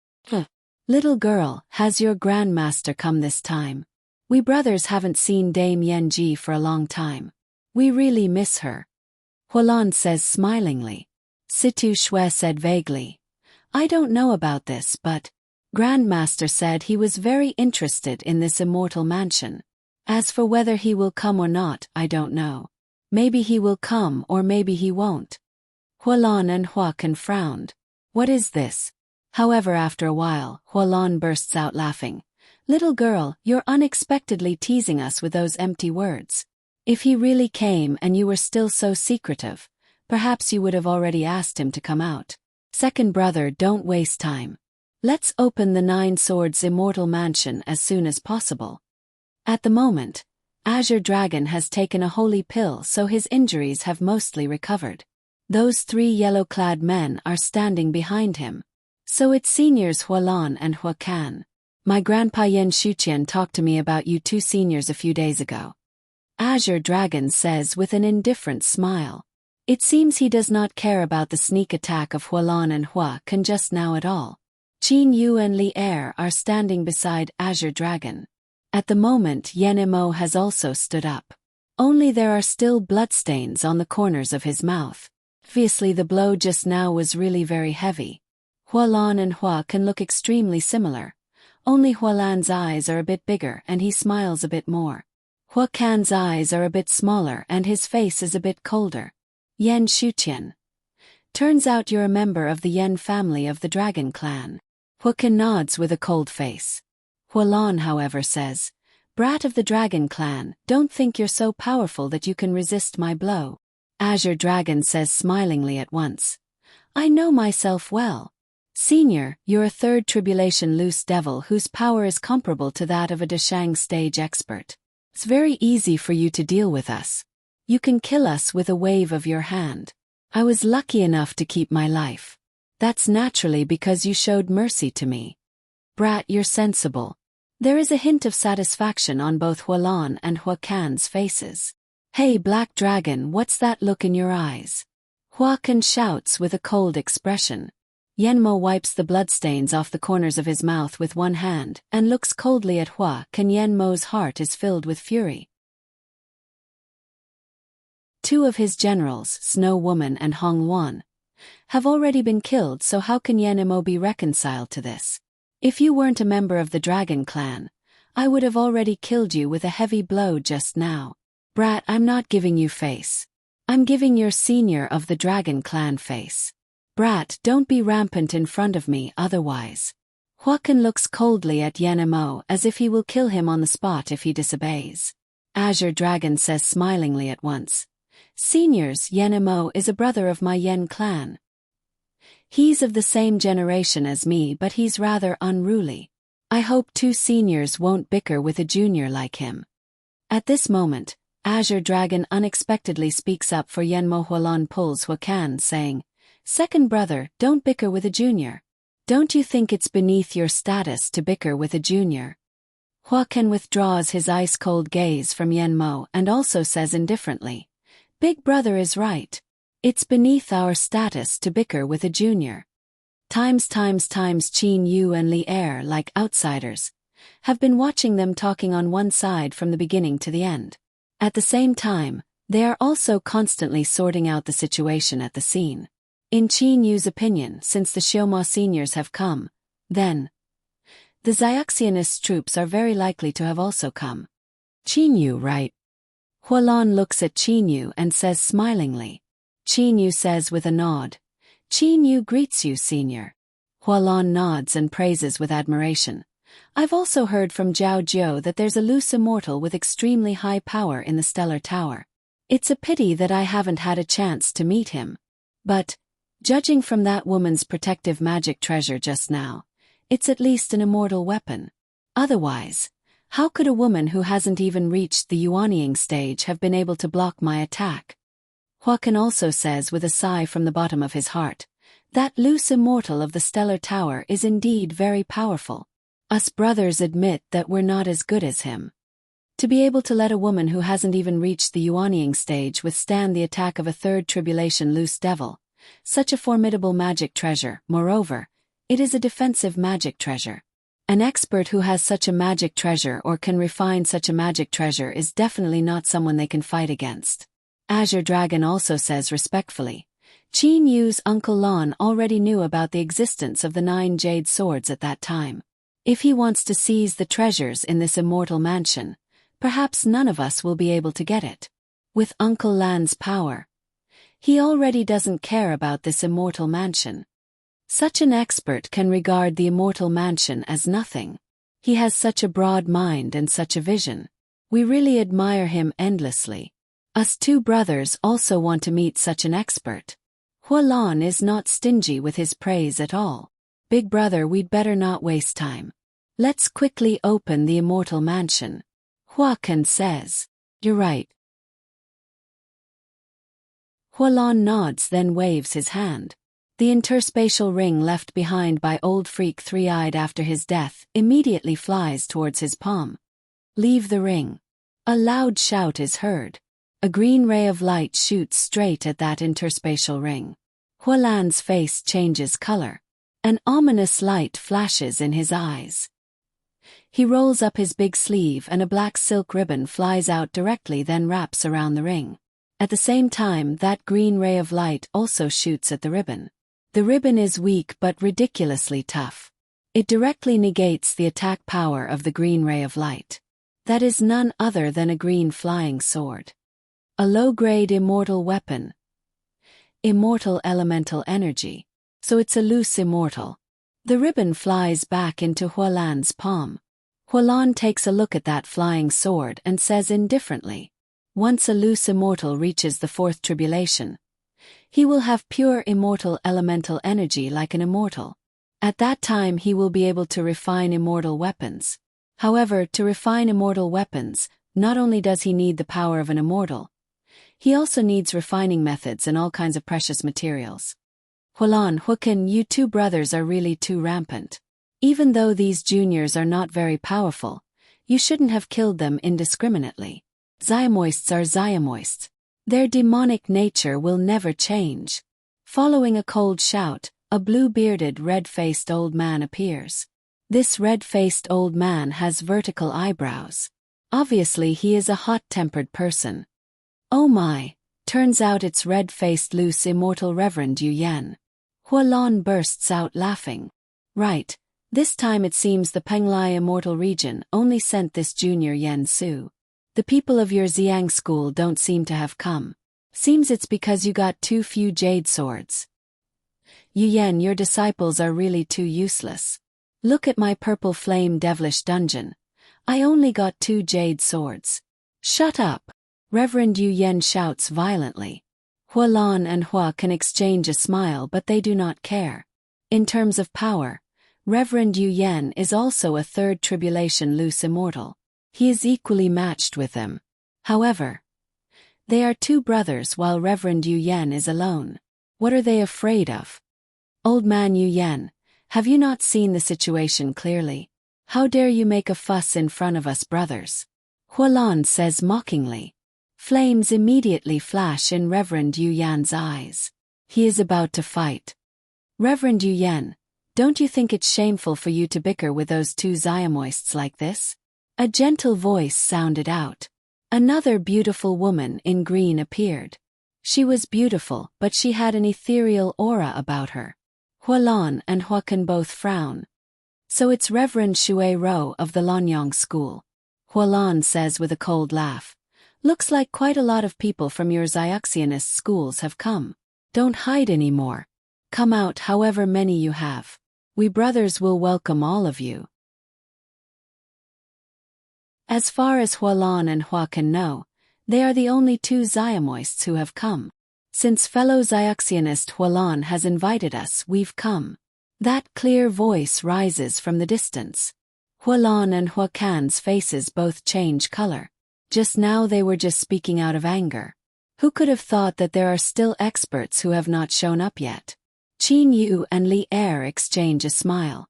"Little girl, has your grandmaster come this time? We brothers haven't seen Dame Yanji for a long time. We really miss her." Hualan says smilingly. Situ Xue said vaguely, "I don't know about this, but Grandmaster said he was very interested in this immortal mansion. As for whether he will come or not, I don't know. Maybe he will come or maybe he won't." Hualan and Huacan frowned. What is this? However, after a while, Hualan bursts out laughing. "Little girl, you're unexpectedly teasing us with those empty words. If he really came and you were still so secretive, perhaps you would have already asked him to come out. Second brother, don't waste time. Let's open the Nine Swords Immortal Mansion as soon as possible." At the moment, Azure Dragon has taken a holy pill, so his injuries have mostly recovered. Those three yellow-clad men are standing behind him. So it's seniors Hualan and Huacan. "My grandpa Yan Shuqian talked to me about you two seniors a few days ago." Azure Dragon says with an indifferent smile. It seems he does not care about the sneak attack of Hualan and Huacan just now at all. Qin Yu and Li Er are standing beside Azure Dragon. At the moment, Yen Mo has also stood up. Only there are still bloodstains on the corners of his mouth. Obviously the blow just now was really very heavy. Hualan and Huacan look extremely similar. Only Hualan's eyes are a bit bigger and he smiles a bit more. Huacan's eyes are a bit smaller and his face is a bit colder. Yan Shuqian. "Turns out you're a member of the Yen family of the Dragon Clan." Huacan nods with a cold face. Hualan, however, says, "Brat of the Dragon Clan, don't think you're so powerful that you can resist my blow." Azure Dragon says smilingly at once, "I know myself well. Senior, you're a third tribulation loose devil whose power is comparable to that of a Deshang stage expert. It's very easy for you to deal with us. You can kill us with a wave of your hand. I was lucky enough to keep my life. That's naturally because you showed mercy to me. Brat, you're sensible." There is a hint of satisfaction on both Hualan and Huacan's faces. Hey Black Dragon, what's that look in your eyes? Hua Kan shouts with a cold expression. Yenmo wipes the bloodstains off the corners of his mouth with one hand and looks coldly at Hua Kan. Yenmo's heart is filled with fury. Two of his generals, Snow Woman and Hong Wan, have already been killed, so how can Yenmo be reconciled to this? If you weren't a member of the Dragon Clan, I would have already killed you with a heavy blow just now. Brat, I'm not giving you face. I'm giving your senior of the Dragon Clan face. Brat, don't be rampant in front of me otherwise. Hua Kan looks coldly at Yenmo as if he will kill him on the spot if he disobeys. Azure Dragon says smilingly at once. Seniors, Yenmo is a brother of my Yen clan. He's of the same generation as me, but he's rather unruly. I hope two seniors won't bicker with a junior like him. At this moment, Azure Dragon unexpectedly speaks up for Yenmo. Hualan pulls Hua Kan, saying, Second brother, don't bicker with a junior. Don't you think it's beneath your status to bicker with a junior? Hua Kan withdraws his ice-cold gaze from Yenmo and also says indifferently, Big brother is right. It's beneath our status to bicker with a junior. Times Qin Yu and Li Er, like outsiders, have been watching them talking on one side from the beginning to the end. At the same time, they are also constantly sorting out the situation at the scene. In Qin Yu's opinion, since the Xiaoma seniors have come, then the Xiaxianist troops are very likely to have also come. Qin Yu, right? Hualan looks at Qin Yu and says smilingly. Qin Yu says with a nod. Qin Yu greets you, senior. Hualan nods and praises with admiration. I've also heard from Zhao Jiu that there's a loose immortal with extremely high power in the Stellar Tower. It's a pity that I haven't had a chance to meet him. But, judging from that woman's protective magic treasure just now, it's at least an immortal weapon. Otherwise, how could a woman who hasn't even reached the Yuanying stage have been able to block my attack? Hua Kan also says with a sigh from the bottom of his heart, that loose immortal of the Stellar Tower is indeed very powerful. Us brothers admit that we're not as good as him. To be able to let a woman who hasn't even reached the Yuanying stage withstand the attack of a third tribulation loose devil, such a formidable magic treasure, moreover, it is a defensive magic treasure. An expert who has such a magic treasure or can refine such a magic treasure is definitely not someone they can fight against. Azure Dragon also says respectfully, Qin Yu's Uncle Lan already knew about the existence of the 9 jade swords at that time. If he wants to seize the treasures in this immortal mansion, perhaps none of us will be able to get it. With Uncle Lan's power, he already doesn't care about this immortal mansion. Such an expert can regard the immortal mansion as nothing. He has such a broad mind and such a vision. We really admire him endlessly. Us two brothers also want to meet such an expert. Hualan is not stingy with his praise at all. Big brother, we'd better not waste time. Let's quickly open the immortal mansion. Hua Kan says. You're right. Hualan nods, then waves his hand. The interspatial ring left behind by old freak Three-Eyed after his death immediately flies towards his palm. Leave the ring. A loud shout is heard. A green ray of light shoots straight at that interspatial ring. Hualan's face changes color. An ominous light flashes in his eyes. He rolls up his big sleeve and a black silk ribbon flies out directly, then wraps around the ring. At the same time, that green ray of light also shoots at the ribbon. The ribbon is weak but ridiculously tough. It directly negates the attack power of the green ray of light. That is none other than a green flying sword. A low-grade immortal weapon. Immortal elemental energy. So it's a loose immortal. The ribbon flies back into Hualan's palm. Hualan takes a look at that flying sword and says indifferently, once a loose immortal reaches the fourth tribulation, he will have pure immortal elemental energy like an immortal. At that time he will be able to refine immortal weapons. However, to refine immortal weapons, not only does he need the power of an immortal, he also needs refining methods and all kinds of precious materials. Hualan, Hua Kan, you two brothers are really too rampant. Even though these juniors are not very powerful, you shouldn't have killed them indiscriminately. Ziomoists are Ziomoists. Their demonic nature will never change. Following a cold shout, a blue-bearded, red-faced old man appears. This red-faced old man has vertical eyebrows. Obviously he is a hot-tempered person. Oh my, turns out it's red-faced loose immortal Reverend Yu Yan. Hualon bursts out laughing. Right, this time it seems the Penglai immortal region only sent this junior Yen Su. The people of your Xiang school don't seem to have come. Seems it's because you got too few jade swords. Yu Yan, your disciples are really too useless. Look at my purple flame devilish dungeon. I only got 2 jade swords. Shut up! Reverend Yu Yan shouts violently. Hualon and Hua can exchange a smile, but they do not care. In terms of power, Reverend Yu Yan is also a third tribulation loose immortal. He is equally matched with them. However, they are 2 brothers while Reverend Yu Yan is alone. What are they afraid of? Old man Yu Yan, have you not seen the situation clearly? How dare you make a fuss in front of us brothers? Hualon says mockingly. Flames immediately flash in Reverend Yu Yan's eyes. He is about to fight. Reverend Yu Yan, don't you think it's shameful for you to bicker with those 2 Ziomoists like this? A gentle voice sounded out. Another beautiful woman in green appeared. She was beautiful, but she had an ethereal aura about her. Hualon and Hua can both frown. So it's Reverend Shui Ro of the Lanyang school. Hualon says with a cold laugh. Looks like quite a lot of people from your Xiaxianist schools have come. Don't hide anymore. Come out however many you have. We brothers will welcome all of you. As far as Hualon and Hua can know, they are the only 2 Ziomoists who have come. Since fellow Xiaxianist Hualon has invited us, we've come. That clear voice rises from the distance. Hualon and Huacan's faces both change color. Just now they were just speaking out of anger. Who could have thought that there are still experts who have not shown up yet? Qin Yu and Li Er exchange a smile.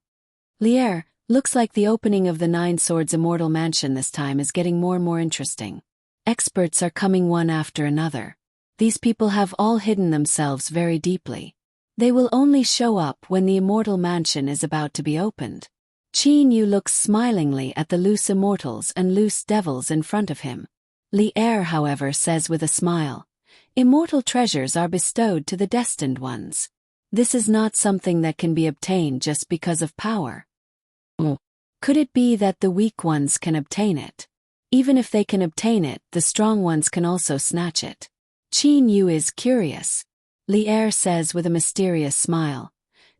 Li Er, looks like the opening of the 9 Swords Immortal Mansion this time is getting more and more interesting. Experts are coming one after another. These people have all hidden themselves very deeply. They will only show up when the Immortal Mansion is about to be opened. Qin Yu looks smilingly at the loose immortals and loose devils in front of him. Li Er, however, says with a smile, immortal treasures are bestowed to the destined ones. This is not something that can be obtained just because of power. Could it be that the weak ones can obtain it? Even if they can obtain it, the strong ones can also snatch it. Qin Yu is curious. Li Er says with a mysterious smile.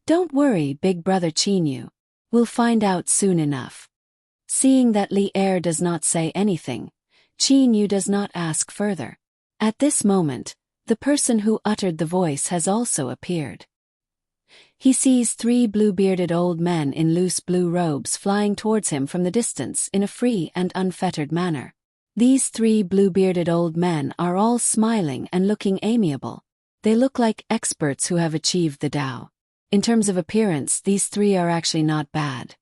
Don't worry, big brother Qin Yu. We'll find out soon enough. Seeing that Li Er does not say anything, Qin Yu does not ask further. At this moment, the person who uttered the voice has also appeared. He sees 3 blue-bearded old men in loose blue robes flying towards him from the distance in a free and unfettered manner. These 3 blue-bearded old men are all smiling and looking amiable. They look like experts who have achieved the Tao. In terms of appearance, these 3 are actually not bad.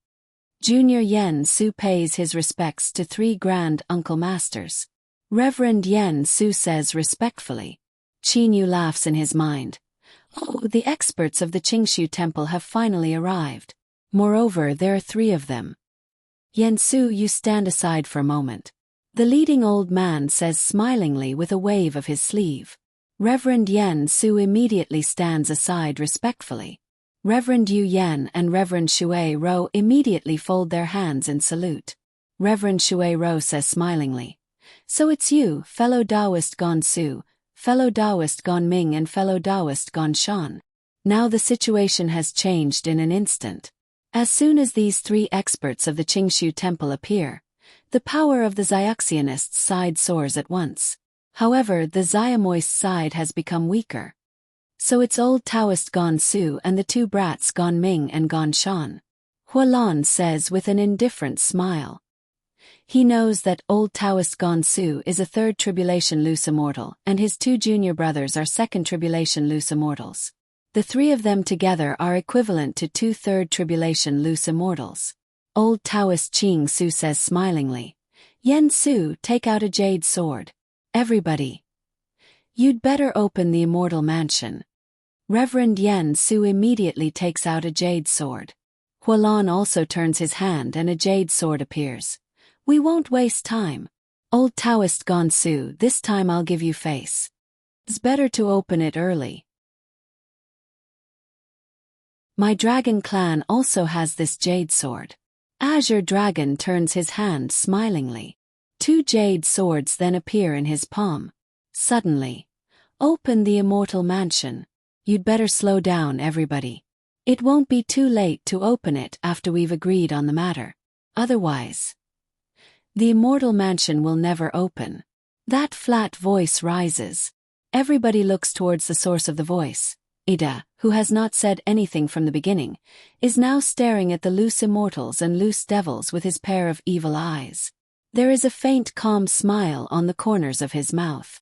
Junior Yen Su pays his respects to 3 grand uncle masters. Reverend Yen Su says respectfully. Qin Yu laughs in his mind. Oh, the experts of the Qingshu temple have finally arrived. Moreover, there are 3 of them. Yen Su, you stand aside for a moment. The leading old man says smilingly with a wave of his sleeve. Reverend Yen Su immediately stands aside respectfully. Reverend Yu Yan and Reverend Shui Ro immediately fold their hands in salute. Reverend Shui Ro says smilingly. So it's you, fellow Taoist Gon Su, fellow Taoist Gon Ming and fellow Taoist Gon Shan. Now the situation has changed in an instant. As soon as these 3 experts of the Qingshu temple appear, the power of the Xiaxianist side soars at once. However, the Xiamoist side has become weaker. So it's old Taoist Gon Su and the 2 brats Gon Ming and Gon Shan. Hualon says with an indifferent smile. He knows that old Taoist Gon Su is a 3rd tribulation loose immortal and his 2 junior brothers are 2nd tribulation loose immortals. The 3 of them together are equivalent to 2 3rd tribulation loose immortals. Old Taoist Qing Su says smilingly. Yen Su, take out a jade sword. Everybody. You'd better open the immortal mansion. Reverend Yen Su immediately takes out a jade sword. Hualan also turns his hand and a jade sword appears. We won't waste time. Old Taoist Gonsu, this time I'll give you face. It's better to open it early. My dragon clan also has this jade sword. Azure Dragon turns his hand smilingly. 2 jade swords then appear in his palm. Suddenly. Open the immortal mansion. You'd better slow down, everybody. It won't be too late to open it after we've agreed on the matter. Otherwise, the immortal mansion will never open. That flat voice rises. Everybody looks towards the source of the voice. Ida, who has not said anything from the beginning, is now staring at the loose immortals and loose devils with his pair of evil eyes. There is a faint calm smile on the corners of his mouth.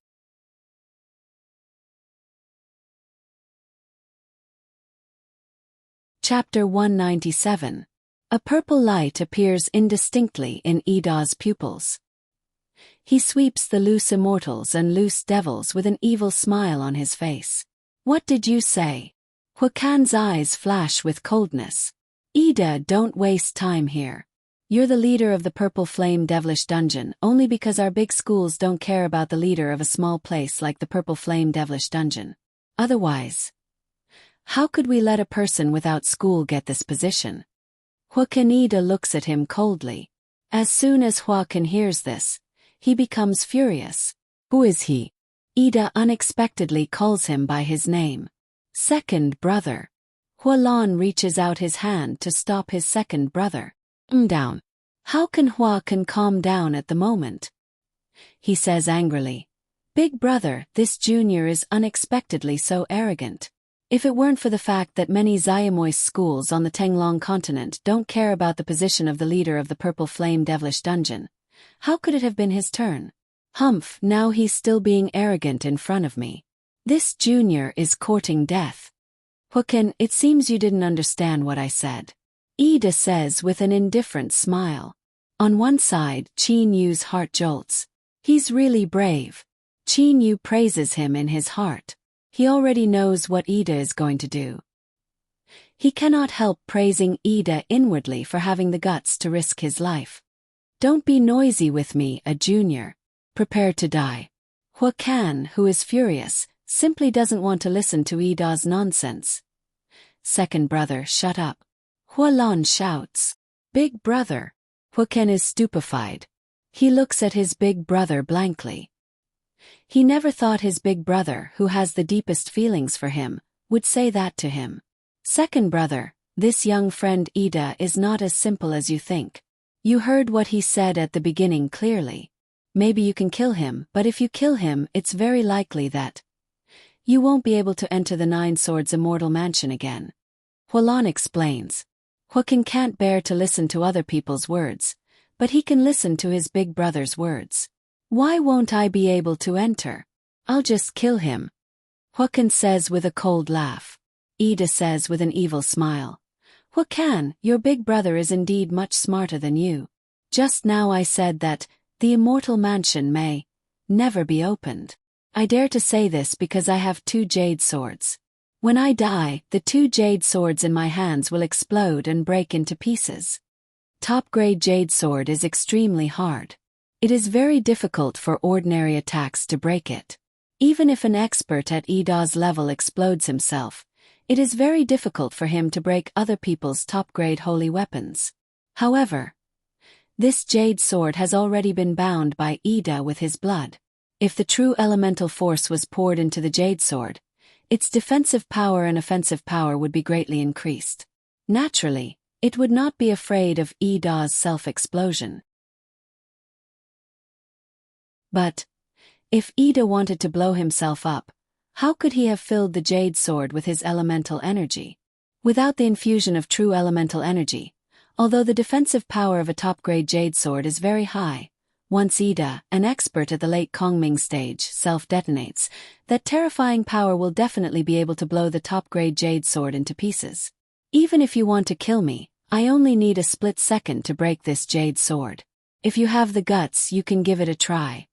Chapter 197. A purple light appears indistinctly in Ida's pupils. He sweeps the loose immortals and loose devils with an evil smile on his face. What did you say? Huakan's eyes flash with coldness. Ida, don't waste time here. You're the leader of the Purple Flame Devilish Dungeon only because our big schools don't care about the leader of a small place like the Purple Flame Devilish Dungeon. Otherwise, how could we let a person without school get this position? Huakan Ida looks at him coldly. As soon as Huakan hears this, he becomes furious. Who is he? Ida unexpectedly calls him by his name. Second brother. Hualan reaches out his hand to stop his second brother. Down. How can Huakan calm down at the moment? He says angrily. Big brother, this junior is unexpectedly so arrogant. If it weren't for the fact that many Xiaomoist schools on the Tenglong continent don't care about the position of the leader of the Purple Flame Devilish Dungeon, how could it have been his turn? Humph, now he's still being arrogant in front of me. This junior is courting death. Huakan, it seems you didn't understand what I said. Ida says with an indifferent smile. On one side, Qin Yu's heart jolts. He's really brave. Qin Yu praises him in his heart. He already knows what Ida is going to do. He cannot help praising Ida inwardly for having the guts to risk his life. Don't be noisy with me, a junior. Prepare to die. Huakan, who is furious, simply doesn't want to listen to Ida's nonsense. Second brother, shut up. Hualan shouts. Big brother. Huakan is stupefied. He looks at his big brother blankly. He never thought his big brother, who has the deepest feelings for him, would say that to him. Second brother, this young friend Ida is not as simple as you think. You heard what he said at the beginning clearly. Maybe you can kill him, but if you kill him, it's very likely that you won't be able to enter the Nine Swords Immortal Mansion again. Hualan explains. Huakan can't bear to listen to other people's words, but he can listen to his big brother's words. Why won't I be able to enter? I'll just kill him. Huakan says with a cold laugh. Ida says with an evil smile. Huakan, your big brother is indeed much smarter than you. Just now I said that the immortal mansion may never be opened. I dare to say this because I have 2 jade swords. When I die, the 2 jade swords in my hands will explode and break into pieces. Top-grade jade sword is extremely hard. It is very difficult for ordinary attacks to break it. Even if an expert at Ida's level explodes himself, it is very difficult for him to break other people's top-grade holy weapons. However, this jade sword has already been bound by Ida with his blood. If the true elemental force was poured into the jade sword, its defensive power and offensive power would be greatly increased. Naturally, it would not be afraid of Ida's self-explosion. But, if Ida wanted to blow himself up, how could he have filled the jade sword with his elemental energy? Without the infusion of true elemental energy, although the defensive power of a top-grade jade sword is very high, once Ida, an expert at the late Kongming stage, self-detonates, that terrifying power will definitely be able to blow the top-grade jade sword into pieces. Even if you want to kill me, I only need a split second to break this jade sword. If you have the guts, you can give it a try.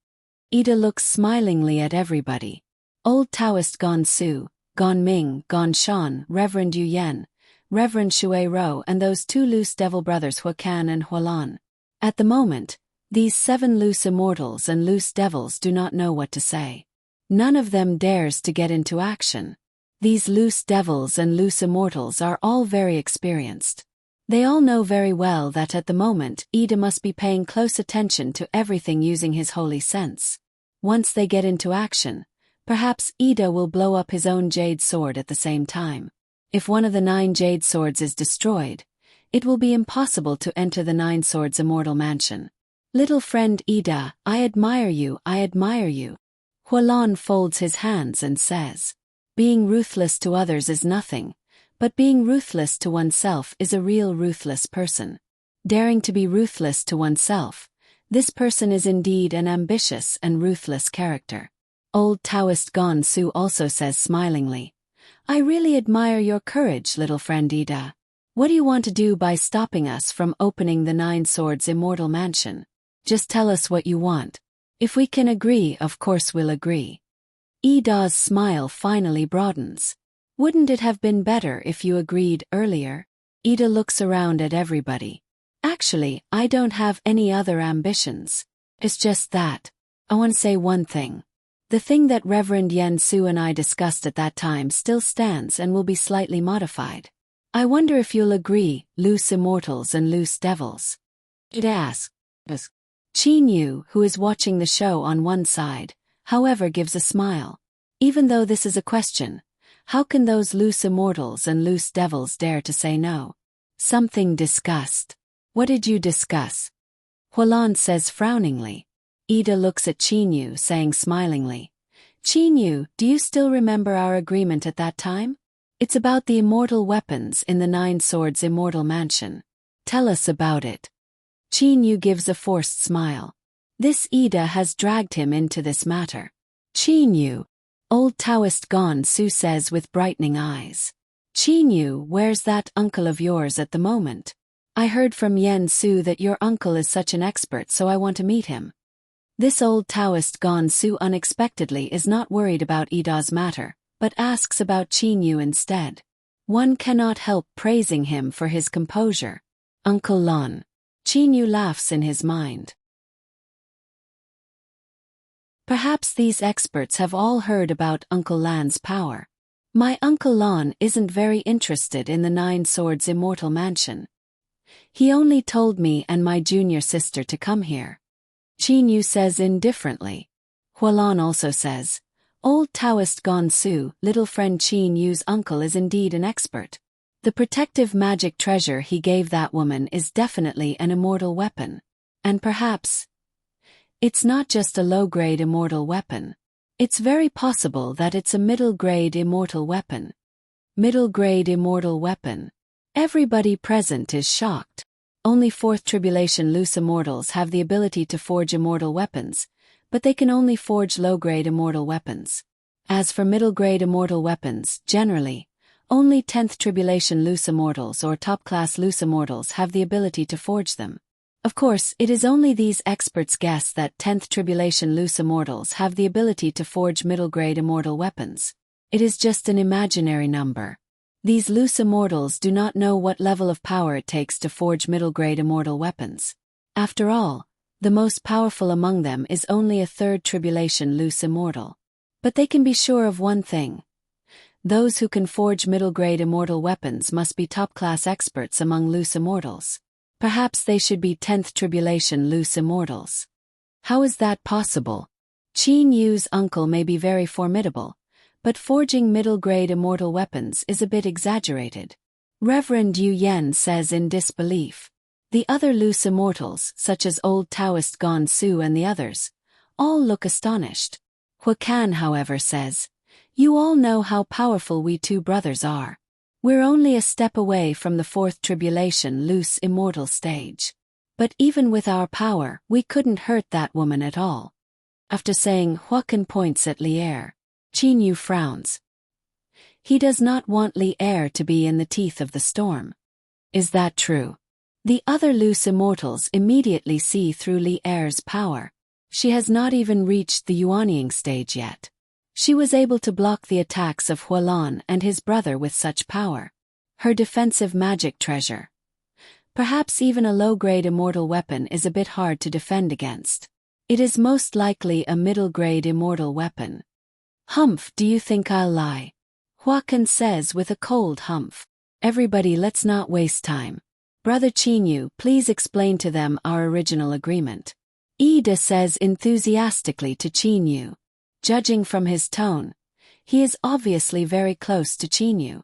Ida looks smilingly at everybody. Old Taoist Gon Su, Gon Ming, Gon Shan, Reverend Yu Yen, Reverend Shui Ro, and those two loose devil brothers Huacan and Hualan. At the moment, these 7 loose immortals and loose devils do not know what to say. None of them dares to get into action. These loose devils and loose immortals are all very experienced. They all know very well that at the moment Ida must be paying close attention to everything using his holy sense. Once they get into action, perhaps Ida will blow up his own jade sword at the same time. If one of the 9 jade swords is destroyed, it will be impossible to enter the 9 swords immortal mansion. Little friend Ida, I admire you, I admire you. Hualan folds his hands and says, being ruthless to others is nothing, but being ruthless to oneself is a real ruthless person. Daring to be ruthless to oneself, this person is indeed an ambitious and ruthless character. Old Taoist Gon Su also says smilingly, I really admire your courage, little friend Ida. What do you want to do by stopping us from opening the 9 swords immortal mansion? Just tell us what you want. If we can agree, of course we'll agree. Ida's smile finally broadens. Wouldn't it have been better if you agreed earlier? Ida looks around at everybody. Actually, I don't have any other ambitions. It's just that. I want to say one thing. The thing that Reverend Yen Su and I discussed at that time still stands and will be slightly modified. I wonder if you'll agree, loose immortals and loose devils. Ida asks. Qin Yu, who is watching the show on one side, however, gives a smile. Even though this is a question, how can those loose immortals and loose devils dare to say no? Something discussed. What did you discuss? Hualan says frowningly. Ida looks at Qin Yu, saying smilingly, Qin Yu, do you still remember our agreement at that time? It's about the immortal weapons in the 9 swords immortal mansion. Tell us about it. Qin Yu gives a forced smile. This Ida has dragged him into this matter. Qin Yu, Old Taoist Gon Su says with brightening eyes. Qin Yu, where's that uncle of yours at the moment? I heard from Yen Su that your uncle is such an expert, so I want to meet him. This Old Taoist Gon Su unexpectedly is not worried about Ida's matter, but asks about Qin Yu instead. One cannot help praising him for his composure. Uncle Lan. Qin Yu laughs in his mind. Perhaps these experts have all heard about Uncle Lan's power. My Uncle Lan isn't very interested in the 9 swords immortal mansion. He only told me and my junior sister to come here. Qin Yu says indifferently. Hualan also says, Old Taoist Gon Su, little friend Qin Yu's uncle is indeed an expert. The protective magic treasure he gave that woman is definitely an immortal weapon. And perhaps it's not just a low-grade immortal weapon. It's very possible that it's a middle-grade immortal weapon. Middle-grade immortal weapon. Everybody present is shocked. Only 4th Tribulation loose immortals have the ability to forge immortal weapons, but they can only forge low-grade immortal weapons. As for middle-grade immortal weapons, generally, only 10th Tribulation loose immortals or top-class loose immortals have the ability to forge them. Of course, it is only these experts' guess that 10th Tribulation loose immortals have the ability to forge middle-grade immortal weapons. It is just an imaginary number. These loose immortals do not know what level of power it takes to forge middle-grade immortal weapons. After all, the most powerful among them is only a 3rd Tribulation loose immortal. But they can be sure of one thing. Those who can forge middle-grade immortal weapons must be top-class experts among loose immortals. Perhaps they should be 10th Tribulation loose immortals. How is that possible? Qin Yu's uncle may be very formidable, but forging middle-grade immortal weapons is a bit exaggerated. Reverend Yu Yen says in disbelief. The other loose immortals, such as Old Taoist Gon Su and the others, all look astonished. Huacan, however, says, You all know how powerful we 2 brothers are. We're only a step away from the 4th Tribulation loose immortal stage. But even with our power, we couldn't hurt that woman at all. After saying Huacan points at Lier. Qin Yu frowns. He does not want Lier to be in the teeth of the storm. Is that true? The other loose immortals immediately see through Li Er's power. She has not even reached the Yuanying stage yet. She was able to block the attacks of Hualan and his brother with such power. Her defensive magic treasure. Perhaps even a low-grade immortal weapon is a bit hard to defend against. It is most likely a middle-grade immortal weapon. Humph, do you think I'll lie? Huacan says with a cold humph. Everybody, let's not waste time. Brother Qinyu, please explain to them our original agreement. Ida says enthusiastically to Qinyu. Judging from his tone, he is obviously very close to Qinyu.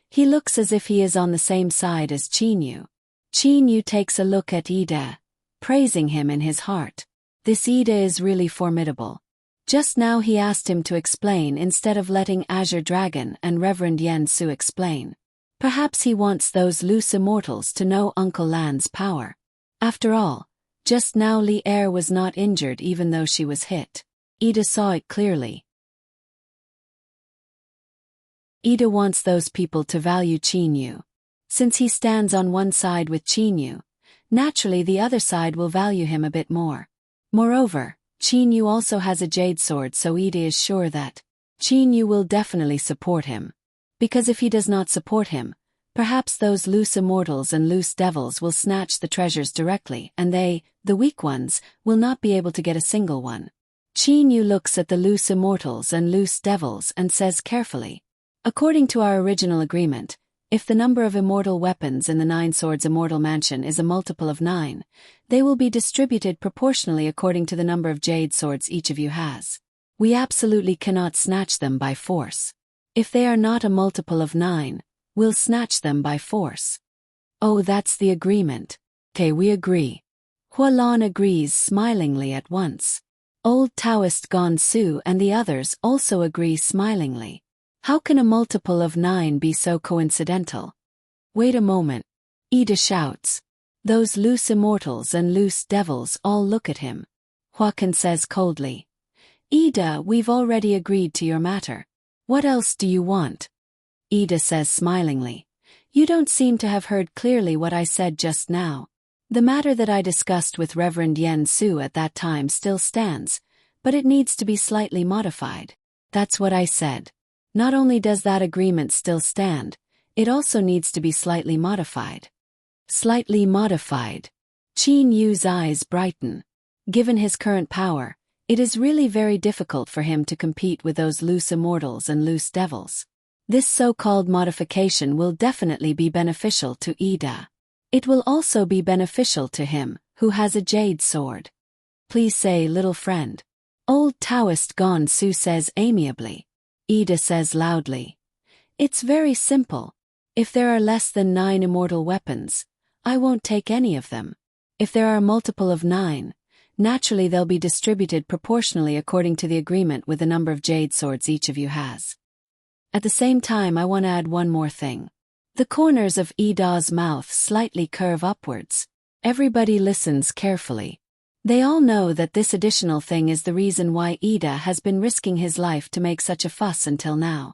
He looks as if he is on the same side as Qinyu. Qinyu takes a look at Ida, praising him in his heart. This Ida is really formidable. Just now he asked him to explain instead of letting Azure Dragon and Reverend Yen Su explain. Perhaps he wants those loose immortals to know Uncle Lan's power. After all, just now Li Er was not injured even though she was hit. Ida saw it clearly. Ida wants those people to value Qinyu. Since he stands on one side with Qinyu, naturally the other side will value him a bit more. Moreover, Qinyu also has a jade sword, so Ida is sure that Qinyu will definitely support him. Because if he does not support him, perhaps those loose immortals and loose devils will snatch the treasures directly and they, the weak ones, will not be able to get a single one. Qinyu looks at the loose immortals and loose devils and says carefully, according to our original agreement, if the number of immortal weapons in the Nine Swords Immortal Mansion is a multiple of 9, they will be distributed proportionally according to the number of jade swords each of you has. We absolutely cannot snatch them by force. If they are not a multiple of 9, we'll snatch them by force. Oh, that's the agreement. Okay, we agree. Hualan agrees smilingly at once. Old Taoist Gonsu and the others also agree smilingly. How can a multiple of 9 be so coincidental? Wait a moment. Ida shouts. Those loose immortals and loose devils all look at him. Huacan says coldly. Ida, we've already agreed to your matter. What else do you want? Ida says smilingly. You don't seem to have heard clearly what I said just now. The matter that I discussed with Reverend Yen Su at that time still stands, but it needs to be slightly modified. That's what I said. Not only does that agreement still stand, it also needs to be slightly modified. Slightly modified. Qin Yu's eyes brighten. Given his current power, it is really very difficult for him to compete with those loose immortals and loose devils. This so-called modification will definitely be beneficial to Ida. It will also be beneficial to him, who has a jade sword. Please say, little friend. Old Taoist Gonsu says amiably. Ida says loudly. It's very simple. If there are less than 9 immortal weapons, I won't take any of them. If there are a multiple of 9, naturally they'll be distributed proportionally according to the agreement with the number of jade swords each of you has. At the same time, I want to add one more thing. The corners of Ida's mouth slightly curve upwards. Everybody listens carefully. They all know that this additional thing is the reason why Ida has been risking his life to make such a fuss until now.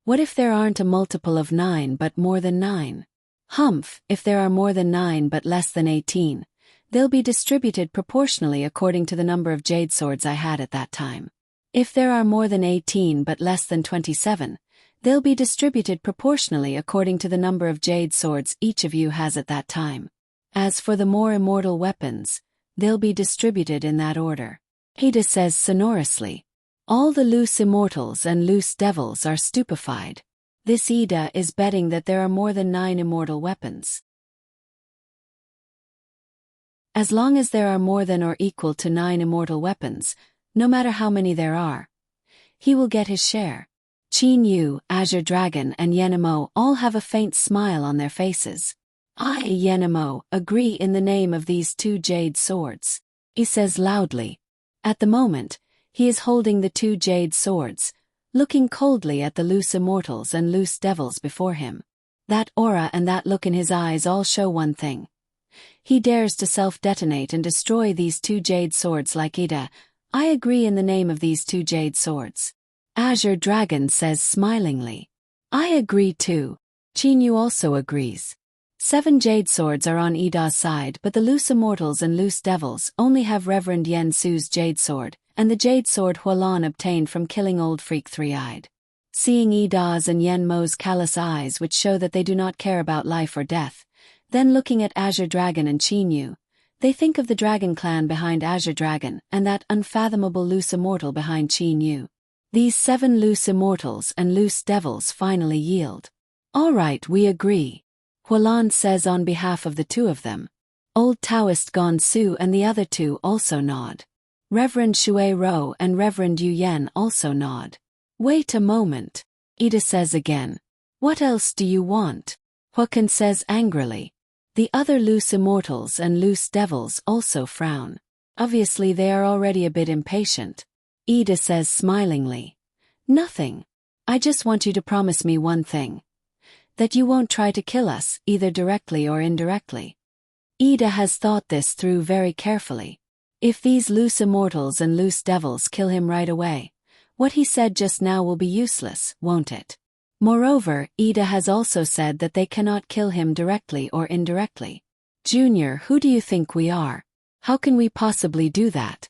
What if there aren't a multiple of 9 but more than 9? Humph, if there are more than 9 but less than 18, they'll be distributed proportionally according to the number of jade swords I had at that time. If there are more than 18 but less than 27, they'll be distributed proportionally according to the number of jade swords each of you has at that time. As for the more immortal weapons, they'll be distributed in that order. Ida says sonorously. All the loose immortals and loose devils are stupefied. This Ida is betting that there are more than 9 immortal weapons. As long as there are more than or equal to 9 immortal weapons, no matter how many there are, he will get his share. Qin Yu, Azure Dragon and Yenemo all have a faint smile on their faces. I, Yenemo, agree in the name of these 2 jade swords. He says loudly. At the moment, he is holding the 2 jade swords, looking coldly at the loose immortals and loose devils before him. That aura and that look in his eyes all show one thing. He dares to self-detonate and destroy these 2 jade swords like Ida. I agree in the name of these 2 jade swords. Azure Dragon says smilingly. I agree too. Qin Yu also agrees. 7 jade swords are on Ida's side, but the loose immortals and loose devils only have Reverend Yen Su's jade sword, and the jade sword Hualan obtained from killing old freak Three-Eyed. Seeing Ida's and Yen Mo's callous eyes which show that they do not care about life or death, then looking at Azure Dragon and Qin Yu, they think of the dragon clan behind Azure Dragon and that unfathomable loose immortal behind Qin Yu. These 7 loose immortals and loose devils finally yield. All right, we agree, Hualan says on behalf of the 2 of them. Old Taoist Gon Su and the other 2 also nod. Reverend Shui Rou and Reverend Yu Yen also nod. Wait a moment, Ida says again. What else do you want? Huacan says angrily. The other loose immortals and loose devils also frown. Obviously they are already a bit impatient. Ida says smilingly. Nothing. I just want you to promise me one thing. That you won't try to kill us, either directly or indirectly. Ida has thought this through very carefully. If these loose immortals and loose devils kill him right away, what he said just now will be useless, won't it? Moreover, Ida has also said that they cannot kill him directly or indirectly. Junior, who do you think we are? How can we possibly do that?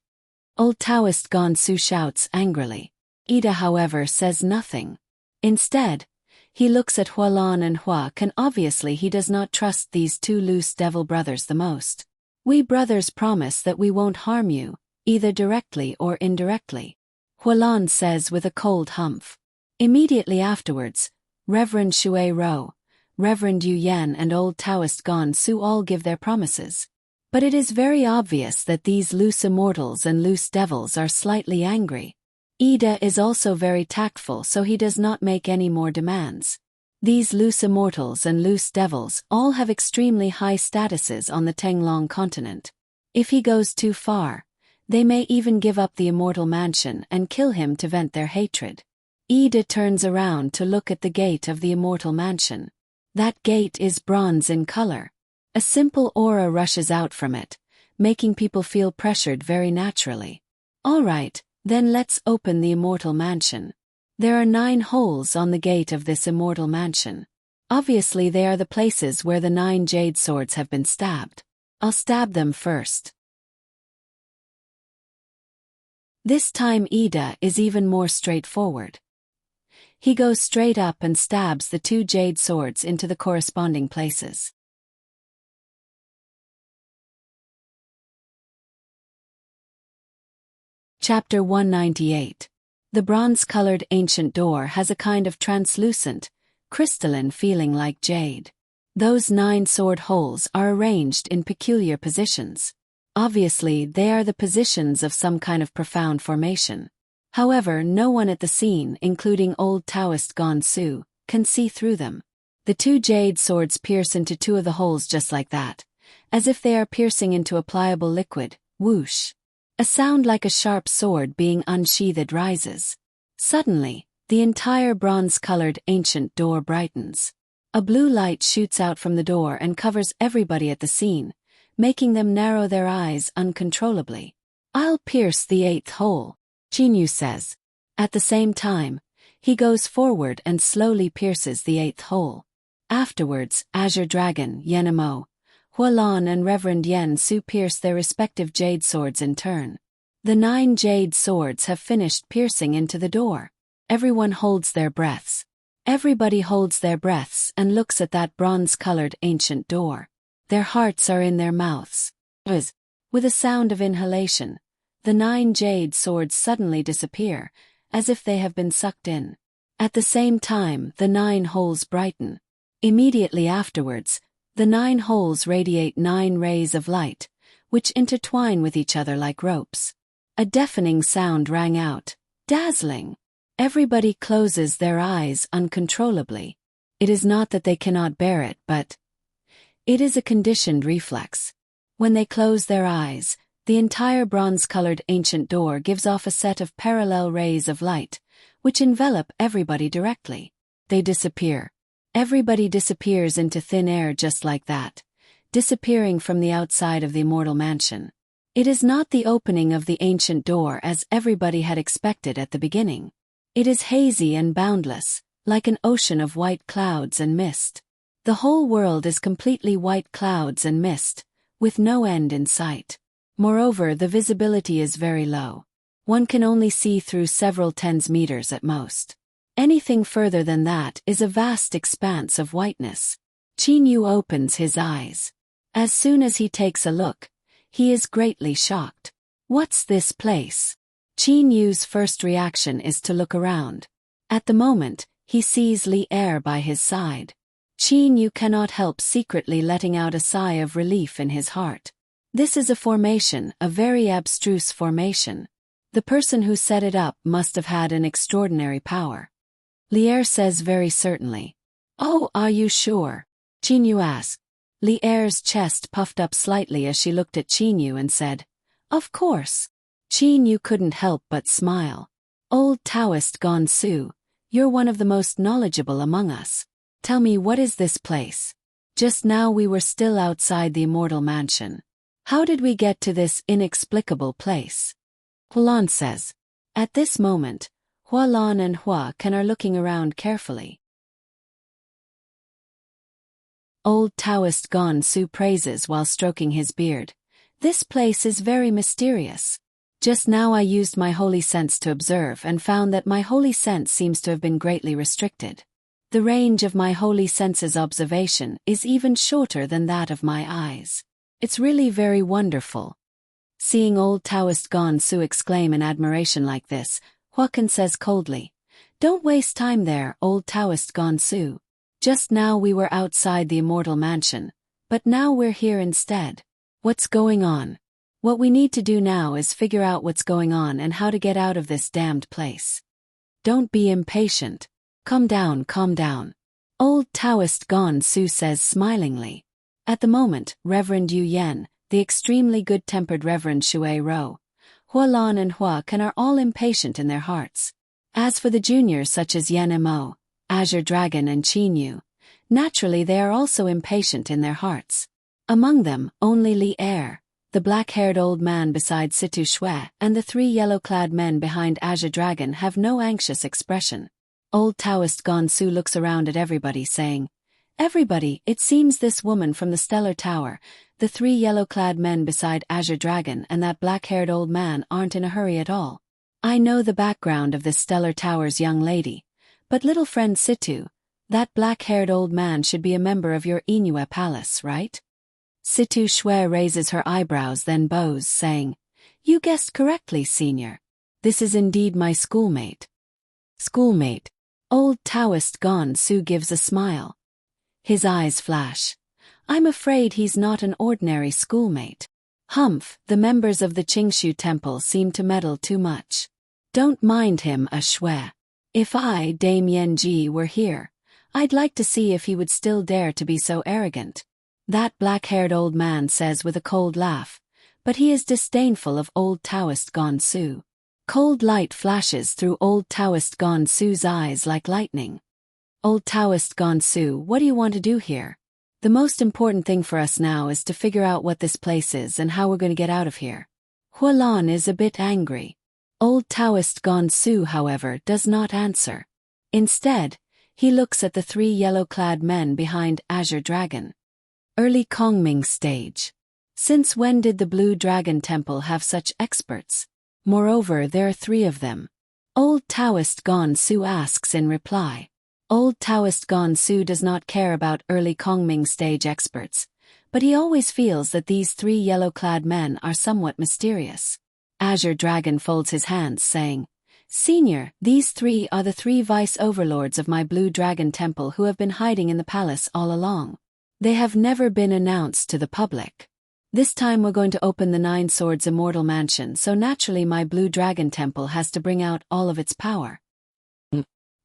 Old Taoist Gon Su shouts angrily. Ida, however, says nothing. Instead, he looks at Hualan and Huacan. Obviously he does not trust these 2 loose devil brothers the most. We brothers promise that we won't harm you, either directly or indirectly, Hualan says with a cold humph. Immediately afterwards, Reverend Shui Rou, Reverend Yu Yen and Old Taoist Gon Su all give their promises. But it is very obvious that these loose immortals and loose devils are slightly angry. Ida is also very tactful, so he does not make any more demands. These loose immortals and loose devils all have extremely high statuses on the Tenglong continent. If he goes too far, they may even give up the immortal mansion and kill him to vent their hatred. Ida turns around to look at the gate of the immortal mansion. That gate is bronze in color. A simple aura rushes out from it, making people feel pressured very naturally. All right, then let's open the immortal mansion. There are 9 holes on the gate of this immortal mansion. Obviously they are the places where the 9 jade swords have been stabbed. I'll stab them first. This time Ida is even more straightforward. He goes straight up and stabs the 2 jade swords into the corresponding places. Chapter 198. The bronze-colored ancient door has a kind of translucent, crystalline feeling like jade. Those 9 sword holes are arranged in peculiar positions. Obviously, they are the positions of some kind of profound formation. However, no one at the scene, including Old Taoist Gon Su, can see through them. The 2 jade swords pierce into 2 of the holes just like that, as if they are piercing into a pliable liquid. Whoosh! A sound like a sharp sword being unsheathed rises. Suddenly, the entire bronze-colored ancient door brightens. A blue light shoots out from the door and covers everybody at the scene, making them narrow their eyes uncontrollably. I'll pierce the 8th hole, Qin Yu says. At the same time, he goes forward and slowly pierces the 8th hole. Afterwards, Azure Dragon, Yen Mo, Hualan and Reverend Yen Su pierce their respective jade swords in turn. The 9 jade swords have finished piercing into the door. Everyone holds their breaths. Everybody holds their breaths and looks at that bronze-colored ancient door. Their hearts are in their mouths. With a sound of inhalation, the 9 jade swords suddenly disappear, as if they have been sucked in. At the same time, the 9 holes brighten. Immediately afterwards, the 9 holes radiate 9 rays of light, which intertwine with each other like ropes. A deafening sound rang out. Dazzling! Everybody closes their eyes uncontrollably. It is not that they cannot bear it, but it is a conditioned reflex. When they close their eyes, the entire bronze-colored ancient door gives off a set of parallel rays of light, which envelop everybody directly. They disappear. Everybody disappears into thin air just like that, disappearing from the outside of the immortal mansion. It is not the opening of the ancient door as everybody had expected at the beginning. It is hazy and boundless, like an ocean of white clouds and mist. The whole world is completely white clouds and mist, with no end in sight. Moreover, the visibility is very low. One can only see through several tens meters at most. Anything further than that is a vast expanse of whiteness. Qin Yu opens his eyes. As soon as he takes a look, he is greatly shocked. What's this place? Qin Yu's first reaction is to look around. At the moment, he sees Li Er by his side. Qin Yu cannot help secretly letting out a sigh of relief in his heart. This is a formation, a very abstruse formation. The person who set it up must have had an extraordinary power. Li Er says very certainly. Oh, are you sure? Qin Yu asked. Li Er's chest puffed up slightly as she looked at Qin Yu and said, Of course. Qin Yu couldn't help but smile. Old Taoist Gonsu, you're one of the most knowledgeable among us. Tell me, what is this place? Just now we were still outside the immortal mansion. How did we get to this inexplicable place? Hulan says. At this moment, Hualan and Hua Kan are looking around carefully. Old Taoist Gonsu praises while stroking his beard. This place is very mysterious. Just now I used my holy sense to observe and found that my holy sense seems to have been greatly restricted. The range of my holy sense's observation is even shorter than that of my eyes. It's really very wonderful. Seeing old Taoist Gonsu exclaim in admiration like this, Huakan says coldly, Don't waste time there, old Taoist Gonsu. Just now we were outside the immortal mansion, but now we're here instead. What's going on? What we need to do now is figure out what's going on and how to get out of this damned place. Don't be impatient. Calm down, calm down. Old Taoist Gonsu says smilingly. At the moment, Reverend Yu Yen, the extremely good-tempered Reverend Shui Ro, Hualan and Hua Kan are all impatient in their hearts. As for the juniors such as Yen Mo, Azure Dragon and Qin Yu, naturally they are also impatient in their hearts. Among them, only Li Er, the black-haired old man beside Situ Shui, and the three yellow-clad men behind Azure Dragon have no anxious expression. Old Taoist Gonsu looks around at everybody saying, Everybody, it seems this woman from the Stellar Tower, the three yellow-clad men beside Azure Dragon and that black-haired old man aren't in a hurry at all. I know the background of this Stellar Tower's young lady, but little friend Situ, that black-haired old man should be a member of your Inua Palace, right? Situ Shui raises her eyebrows then bows, saying, You guessed correctly, senior. This is indeed my schoolmate. Schoolmate. Old Taoist Gonsu gives a smile. His eyes flash. I'm afraid he's not an ordinary schoolmate. Humph, the members of the Qingshu Temple seem to meddle too much. Don't mind him, Shui. If I, Dame Yanji, were here, I'd like to see if he would still dare to be so arrogant. That black-haired old man says with a cold laugh, but he is disdainful of old Taoist Gonsu. Cold light flashes through old Taoist Gonsu's eyes like lightning. Old Taoist Gonsu, what do you want to do here? The most important thing for us now is to figure out what this place is and how we're going to get out of here. Hualan is a bit angry. Old Taoist Gonsu, however, does not answer. Instead, he looks at the three yellow-clad men behind Azure Dragon. Early Kongming stage. Since when did the Blue Dragon Temple have such experts? Moreover, there are three of them. Old Taoist Gonsu asks in reply. Old Taoist Gonsu does not care about early Kongming stage experts, but he always feels that these three yellow-clad men are somewhat mysterious. Azure Dragon folds his hands, saying, Senior, these three are the three vice-overlords of my Blue Dragon Temple who have been hiding in the palace all along. They have never been announced to the public. This time we're going to open the Nine Swords Immortal Mansion, so naturally my Blue Dragon Temple has to bring out all of its power.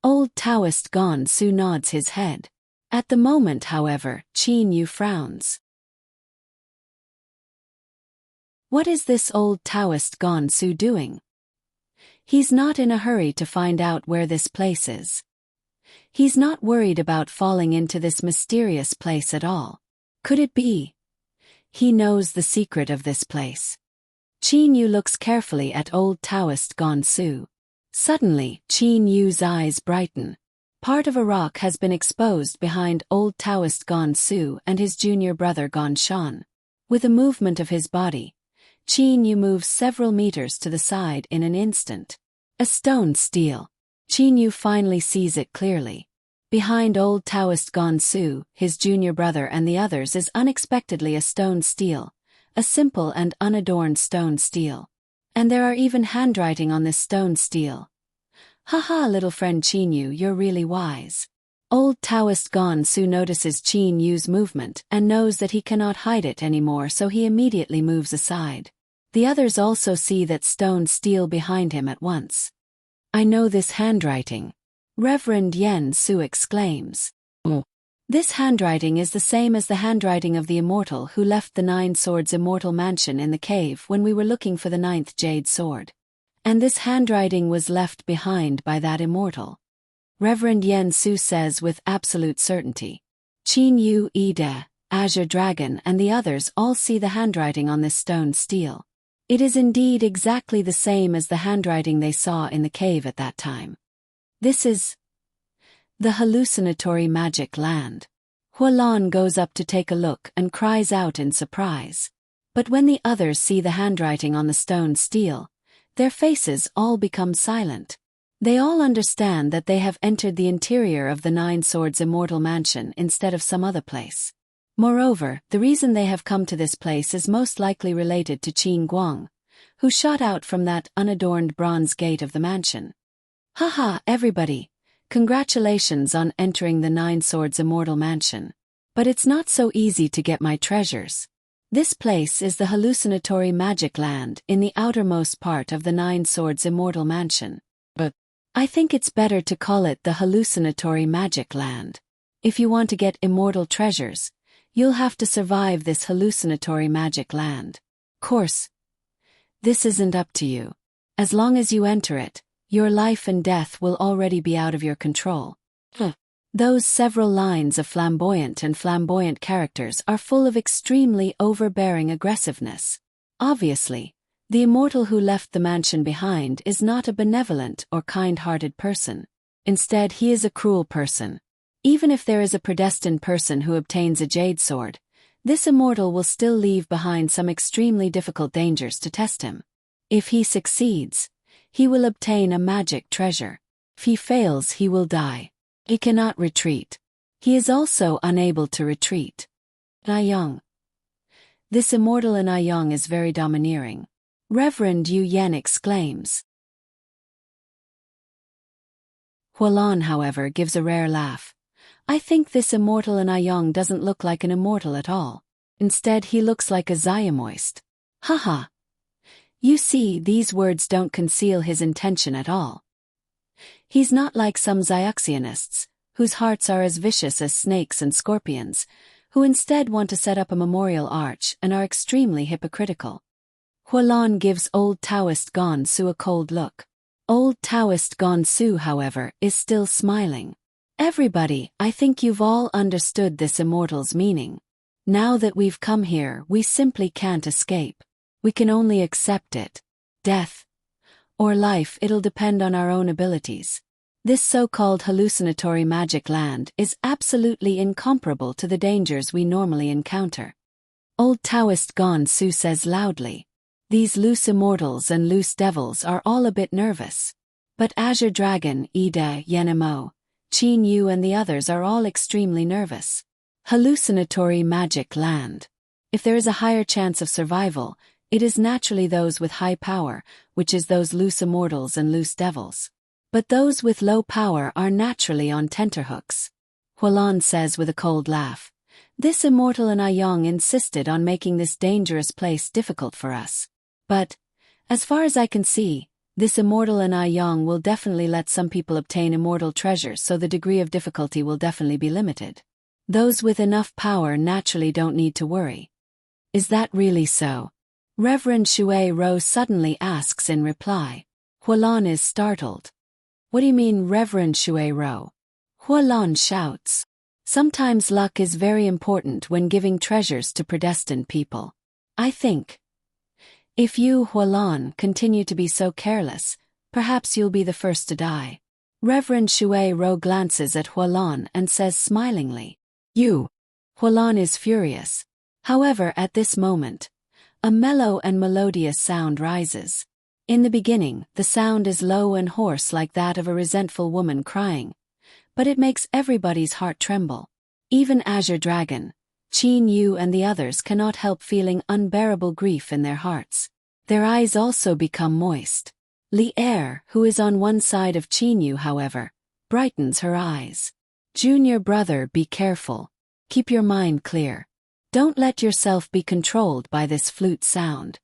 Old Taoist Gonsu nods his head. At the moment, however, Qin Yu frowns. What is this old Taoist Gonsu doing? He's not in a hurry to find out where this place is. He's not worried about falling into this mysterious place at all. Could it be? He knows the secret of this place. Qin Yu looks carefully at old Taoist Gonsu. Suddenly, Qin Yu's eyes brighten. Part of a rock has been exposed behind old Taoist Gon Su and his junior brother Gon Shan. With a movement of his body, Qin Yu moves several meters to the side in an instant. A stone stele. Qin Yu finally sees it clearly. Behind old Taoist Gon Su, his junior brother and the others is unexpectedly a stone stele, a simple and unadorned stone stele. And there are even handwriting on this stone stele. Haha, little friend Qin Yu, you're really wise. Old Taoist Gon Su notices Qin Yu's movement and knows that he cannot hide it anymore, so he immediately moves aside. The others also see that stone stele behind him at once. I know this handwriting. Reverend Yen Su exclaims. Oh. This handwriting is the same as the handwriting of the immortal who left the Nine Swords immortal mansion in the cave when we were looking for the ninth jade sword. And this handwriting was left behind by that immortal. Reverend Yen Su says with absolute certainty. Qin Yu, Ide, Azure Dragon and the others all see the handwriting on this stone stele. It is indeed exactly the same as the handwriting they saw in the cave at that time. This is the hallucinatory magic land. Hualan goes up to take a look and cries out in surprise. But when the others see the handwriting on the stone stele, their faces all become silent. They all understand that they have entered the interior of the Nine Swords immortal mansion instead of some other place. Moreover, the reason they have come to this place is most likely related to Qin Guang, who shot out from that unadorned bronze gate of the mansion. Haha, everybody! Congratulations on entering the Nine Swords immortal mansion. But it's not so easy to get my treasures. This place is the hallucinatory magic land in the outermost part of the Nine Swords immortal mansion. But I think it's better to call it the hallucinatory magic land. If you want to get immortal treasures, you'll have to survive this hallucinatory magic land. Course, this isn't up to you. As long as you enter it, your life and death will already be out of your control. Those several lines of flamboyant characters are full of extremely overbearing aggressiveness. Obviously, the immortal who left the mansion behind is not a benevolent or kind-hearted person. Instead, he is a cruel person. Even if there is a predestined person who obtains a jade sword, this immortal will still leave behind some extremely difficult dangers to test him. If he succeeds, he will obtain a magic treasure. If he fails, he will die. He cannot retreat. He is also unable to retreat. Nayang. This immortal Nayang is very domineering. Reverend Yu Yen exclaims. Hualan, however, gives a rare laugh. I think this immortal Nayang doesn't look like an immortal at all. Instead, he looks like a Xiamoist. Haha. You see, these words don't conceal his intention at all. He's not like some Xiaxianists, whose hearts are as vicious as snakes and scorpions, who instead want to set up a memorial arch and are extremely hypocritical. Hualan gives old Taoist Gon Su a cold look. Old Taoist Gon Su, however, is still smiling. Everybody, I think you've all understood this immortal's meaning. Now that we've come here, we simply can't escape. We can only accept it. Death or life, it'll depend on our own abilities. This so-called hallucinatory magic land is absolutely incomparable to the dangers we normally encounter. Old Taoist Gon Su says loudly. These loose immortals and loose devils are all a bit nervous. But Azure Dragon, Ida, Yenemo, Qin Yu and the others are all extremely nervous. Hallucinatory magic land. If there is a higher chance of survival, it is naturally those with high power, which is those loose immortals and loose devils. But those with low power are naturally on tenterhooks. Hualan says with a cold laugh. This immortal Nayang insisted on making this dangerous place difficult for us. But, as far as I can see, this immortal Nayang will definitely let some people obtain immortal treasures, so the degree of difficulty will definitely be limited. Those with enough power naturally don't need to worry. Is that really so? Reverend Shui Ro suddenly asks in reply. Hualan is startled. What do you mean, Reverend Shui Ro? Hualan shouts. Sometimes luck is very important when giving treasures to predestined people. I think. If you, Hualan, continue to be so careless, perhaps you'll be the first to die. Reverend Shui Ro glances at Hualan and says smilingly, "You." Hualan is furious. However, at this moment, a mellow and melodious sound rises. In the beginning, the sound is low and hoarse like that of a resentful woman crying, but it makes everybody's heart tremble. Even Azure Dragon, Qin Yu and the others cannot help feeling unbearable grief in their hearts. Their eyes also become moist. Li Er, who is on one side of Qin Yu, however, brightens her eyes. "Junior brother, be careful. Keep your mind clear. Don't let yourself be controlled by this flute sound."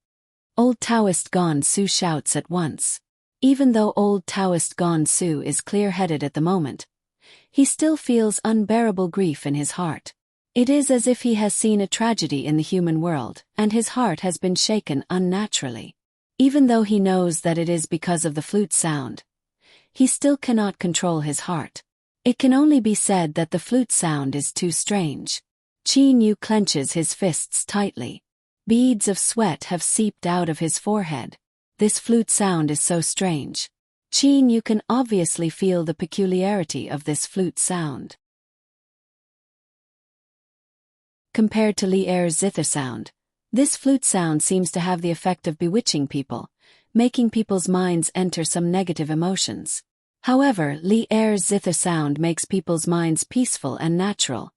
Old Taoist Gon Su shouts at once. Even though old Taoist Gon Su is clear-headed at the moment, he still feels unbearable grief in his heart. It is as if he has seen a tragedy in the human world, and his heart has been shaken unnaturally. Even though he knows that it is because of the flute sound, he still cannot control his heart. It can only be said that the flute sound is too strange. Qin Yu clenches his fists tightly. Beads of sweat have seeped out of his forehead. This flute sound is so strange. Qin Yu can obviously feel the peculiarity of this flute sound. Compared to Li Er's zither sound, this flute sound seems to have the effect of bewitching people, making people's minds enter some negative emotions. However, Li Er's zither sound makes people's minds peaceful and natural,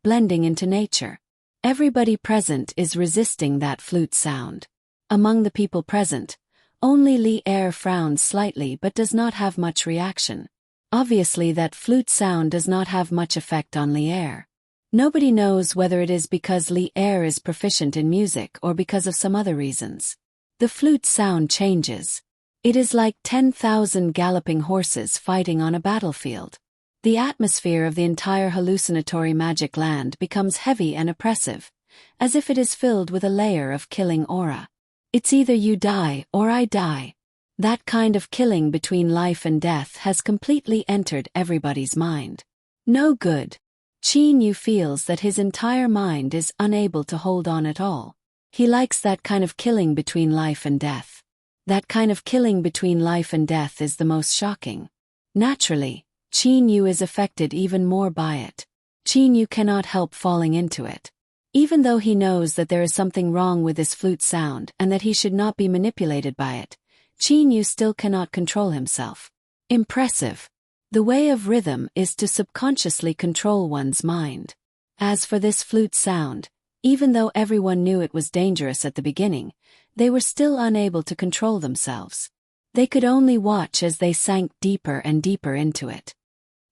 blending into nature. Everybody present is resisting that flute sound. Among the people present, only Li Er frowns slightly but does not have much reaction. Obviously that flute sound does not have much effect on Li Er. Nobody knows whether it is because Li Er is proficient in music or because of some other reasons. The flute sound changes. It is like 10,000 galloping horses fighting on a battlefield. The atmosphere of the entire hallucinatory magic land becomes heavy and oppressive, as if it is filled with a layer of killing aura. It's either you die or I die. That kind of killing between life and death has completely entered everybody's mind. No good. Qin Yu feels that his entire mind is unable to hold on at all. He likes that kind of killing between life and death. That kind of killing between life and death is the most shocking. Naturally, Qin Yu is affected even more by it. Qin Yu cannot help falling into it. Even though he knows that there is something wrong with this flute sound and that he should not be manipulated by it, Qin Yu still cannot control himself. Impressive. The way of rhythm is to subconsciously control one's mind. As for this flute sound, even though everyone knew it was dangerous at the beginning, they were still unable to control themselves. They could only watch as they sank deeper and deeper into it.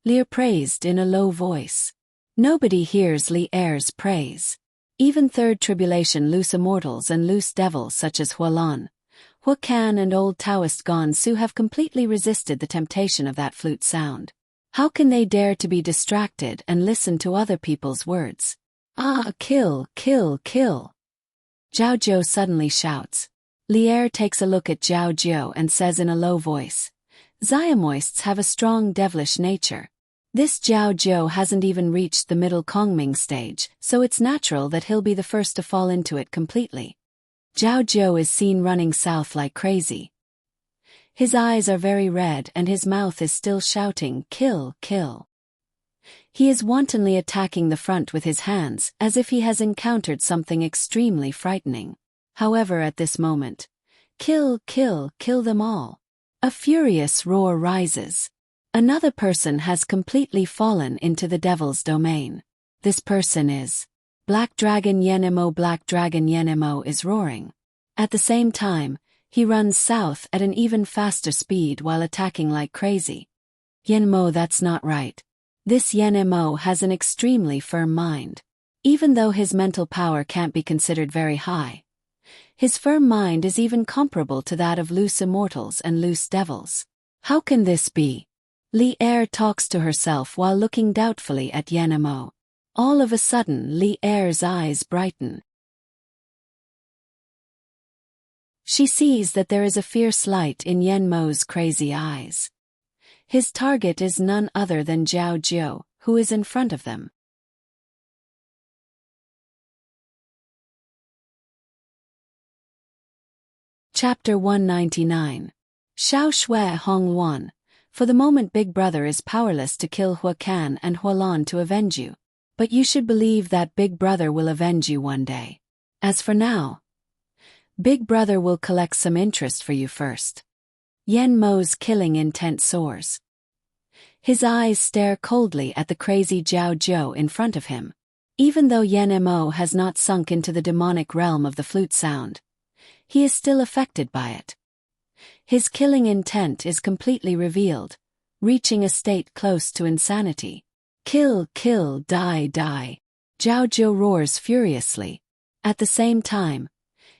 Lear praised in a low voice. Nobody hears Li Er's praise. Even third tribulation loose immortals and loose devils such as Hualan, Huacan and old Taoist Gon Su have completely resisted the temptation of that flute sound. How can they dare to be distracted and listen to other people's words? "Ah, kill, kill, kill." Zhao Jiu suddenly shouts. Li Er takes a look at Zhao Jiu and says in a low voice, "Xiamoists have a strong devilish nature. This Zhao Jiu hasn't even reached the middle Kongming stage, so it's natural that he'll be the first to fall into it completely." Zhao Jiu is seen running south like crazy. His eyes are very red and his mouth is still shouting, "Kill, kill." He is wantonly attacking the front with his hands as if he has encountered something extremely frightening. However, at this moment, "Kill, kill, kill them all." A furious roar rises. Another person has completely fallen into the devil's domain. This person is Black Dragon Yenmo. Black Dragon Yenmo is roaring. At the same time, he runs south at an even faster speed while attacking like crazy. Yenmo, that's not right. This Yenmo has an extremely firm mind. Even though his mental power can't be considered very high, his firm mind is even comparable to that of loose immortals and loose devils. How can this be? Li Er talks to herself while looking doubtfully at Yenmo. All of a sudden, Li Er's eyes brighten. She sees that there is a fierce light in Yenmo's crazy eyes. His target is none other than Zhao Jiu, who is in front of them. Chapter 199. Xiao Shui Hong Wan. For the moment Big Brother is powerless to kill Hua Kan and Hua Lan to avenge you. But you should believe that Big Brother will avenge you one day. As for now, Big Brother will collect some interest for you first. Yen Mo's killing intent soars. His eyes stare coldly at the crazy Zhao Zhou in front of him. Even though Yen Mo has not sunk into the demonic realm of the flute sound, he is still affected by it. His killing intent is completely revealed, reaching a state close to insanity. Kill, kill, die, die. Zhao Zhou roars furiously. At the same time,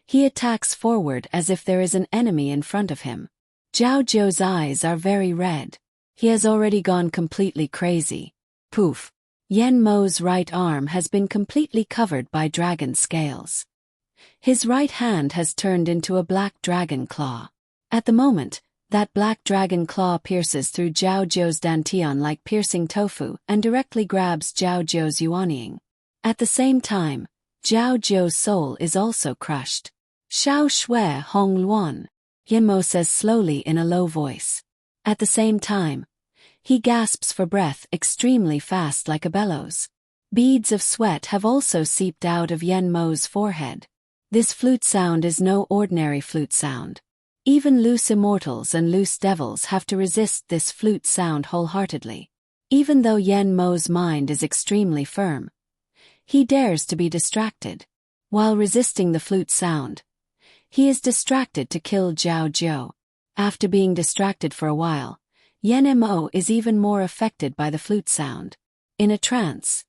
he attacks forward as if there is an enemy in front of him. Zhao Zhou's eyes are very red. He has already gone completely crazy. Poof. Yen Mo's right arm has been completely covered by dragon scales. His right hand has turned into a black dragon claw. At the moment, that black dragon claw pierces through Zhao Zhou's dantian like piercing tofu and directly grabs Zhao Zhou's yuanying. At the same time, Zhao Zhou's soul is also crushed. Xiao Shui Hong Luan, Yen Mo says slowly in a low voice. At the same time, he gasps for breath extremely fast like a bellows. Beads of sweat have also seeped out of Yen Mo's forehead. This flute sound is no ordinary flute sound. Even loose immortals and loose devils have to resist this flute sound wholeheartedly. Even though Yen Mo's mind is extremely firm, he dares to be distracted. While resisting the flute sound, he is distracted to kill Zhao Zhou. After being distracted for a while, Yen Mo is even more affected by the flute sound. In a trance,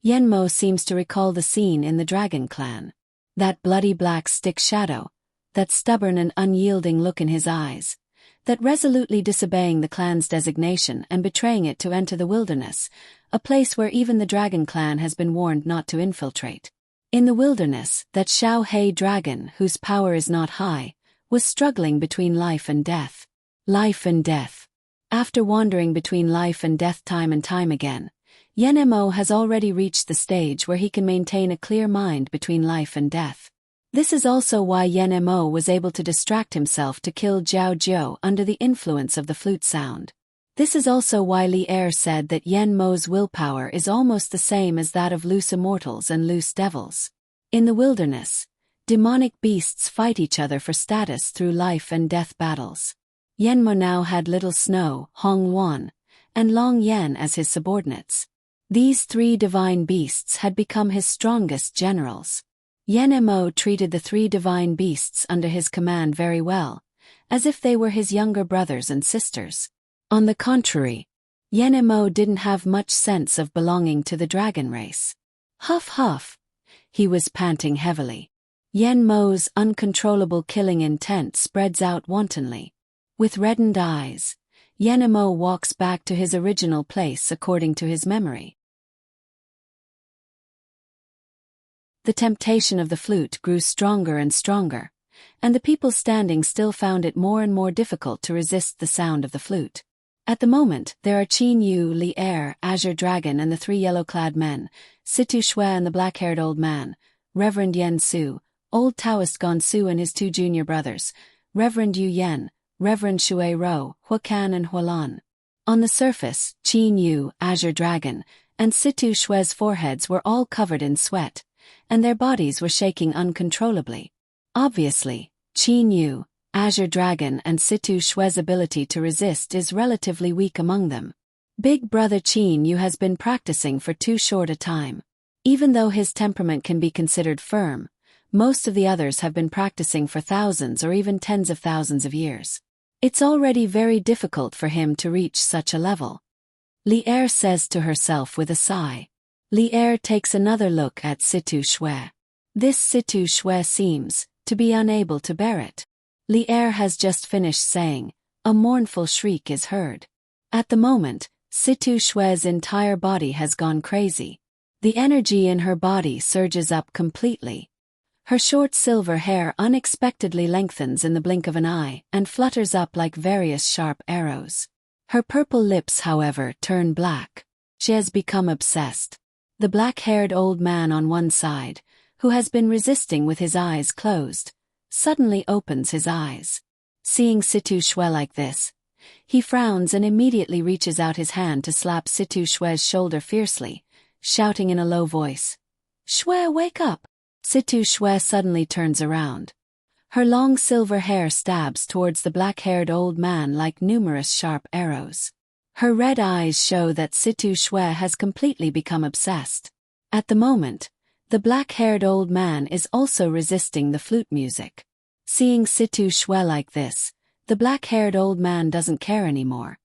Yen Mo seems to recall the scene in the Dragon Clan. That bloody black stick shadow, that stubborn and unyielding look in his eyes, that resolutely disobeying the clan's designation and betraying it to enter the wilderness, a place where even the Dragon Clan has been warned not to infiltrate. In the wilderness, that Xiao Hei dragon, whose power is not high, was struggling between life and death. Life and death. After wandering between life and death time and time again, Yen Mo has already reached the stage where he can maintain a clear mind between life and death. This is also why Yen Mo was able to distract himself to kill Zhao Zhou under the influence of the flute sound. This is also why Li Er said that Yen Mo's willpower is almost the same as that of loose immortals and loose devils. In the wilderness, demonic beasts fight each other for status through life and death battles. Yen Mo now had Little Snow, Hong Luan, and Long Yen as his subordinates. These three divine beasts had become his strongest generals. Yen Mo treated the three divine beasts under his command very well, as if they were his younger brothers and sisters. On the contrary, Yen Mo didn't have much sense of belonging to the dragon race. Huff huff. He was panting heavily. Yen Mo's uncontrollable killing intent spreads out wantonly. With reddened eyes, Yen Mo walks back to his original place according to his memory. The temptation of the flute grew stronger and stronger, and the people standing still found it more and more difficult to resist the sound of the flute. At the moment, there are Qin Yu, Li Er, Azure Dragon and the three yellow-clad men, Situ Shui and the black-haired old man, Reverend Yen Su, Old Taoist Gon Su and his two junior brothers, Reverend Yu Yen, Reverend Shui Ro, Hua Kan and Hua Lan. On the surface, Qin Yu, Azure Dragon, and Situ Shui's foreheads were all covered in sweat, and their bodies were shaking uncontrollably. Obviously, Qin Yu, Azure Dragon and Situ Shui's ability to resist is relatively weak among them. Big Brother Qin Yu has been practicing for too short a time. Even though his temperament can be considered firm, most of the others have been practicing for thousands or even tens of thousands of years. It's already very difficult for him to reach such a level. Li Er says to herself with a sigh. Li Er takes another look at Situ Shui. This Situ Shui seems to be unable to bear it. Li Er has just finished saying, a mournful shriek is heard. At the moment, Situ Shui's entire body has gone crazy. The energy in her body surges up completely. Her short silver hair unexpectedly lengthens in the blink of an eye and flutters up like various sharp arrows. Her purple lips, however, turn black. She has become obsessed. The black-haired old man on one side, who has been resisting with his eyes closed, suddenly opens his eyes. Seeing Situ Shui like this, He frowns and immediately reaches out his hand to slap Situ Shue's shoulder fiercely, shouting in a low voice, "Shue, wake up!" Situ Shue suddenly turns around. Her long silver hair stabs towards the black-haired old man like numerous sharp arrows. Her red eyes show that Situ Shue has completely become obsessed. At the moment, the black-haired old man is also resisting the flute music. Seeing Situ Shue like this, the black-haired old man doesn't care anymore.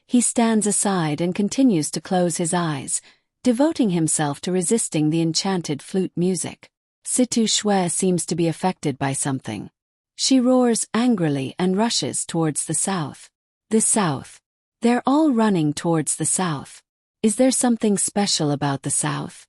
He stands aside and continues to close his eyes, devoting himself to resisting the enchanted flute music. Situ Shue seems to be affected by something. She roars angrily and rushes towards the south. The south. They're all running towards the south. Is there something special about the south?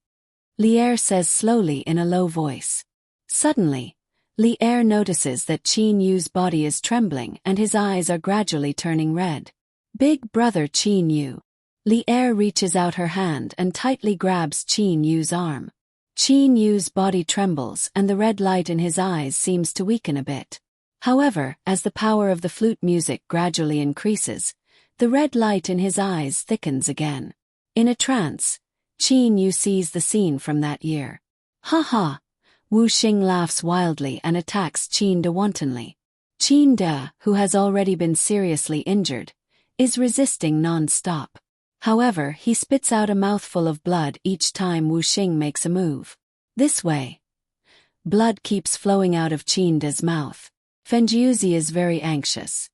Lier says slowly in a low voice. Suddenly, Lier notices that Qin Yu's body is trembling and his eyes are gradually turning red. Big brother Qin Yu. Lier reaches out her hand and tightly grabs Qin Yu's arm. Qin Yu's body trembles and the red light in his eyes seems to weaken a bit. However, as the power of the flute music gradually increases, the red light in his eyes thickens again. In a trance, Qin Yu sees the scene from that year. Ha ha! Wu Xing laughs wildly and attacks Qin De wantonly. Qin De, who has already been seriously injured, is resisting non-stop. However, he spits out a mouthful of blood each time Wu Xing makes a move. This way, blood keeps flowing out of Qin De's mouth. Fenjiuzi is very anxious.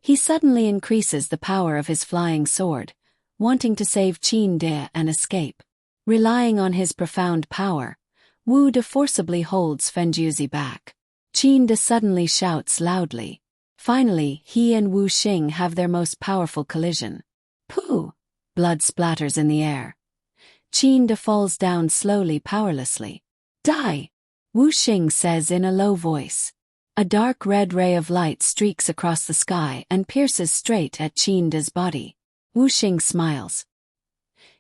He suddenly increases the power of his flying sword, wanting to save Qin De and escape. Relying on his profound power, Wu De forcibly holds Fenjiuzi back. Qin De suddenly shouts loudly. Finally, he and Wu Xing have their most powerful collision. Pooh! Blood splatters in the air. Qin De falls down slowly, powerlessly. Die! Wu Xing says in a low voice. A dark red ray of light streaks across the sky and pierces straight at Qin De's body. Wu Xing smiles.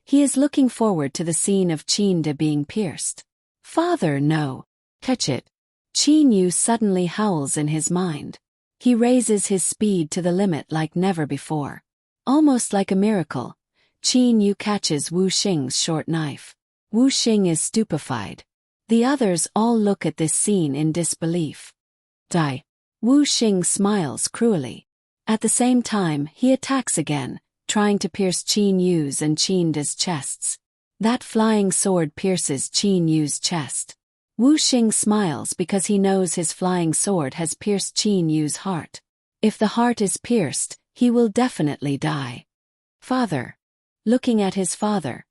He is looking forward to the scene of Qin De being pierced. Father, no! Catch it! Qin Yu suddenly howls in his mind. He raises his speed to the limit like never before. Almost like a miracle, Qin Yu catches Wu Xing's short knife. Wu Xing is stupefied. The others all look at this scene in disbelief. Die. Wu Xing smiles cruelly. At the same time, he attacks again, trying to pierce Qin Yu's and Qin De's chests. That flying sword pierces Qin Yu's chest. Wu Xing smiles because he knows his flying sword has pierced Qin Yu's heart. If the heart is pierced, he will definitely die. Father. Looking at his father,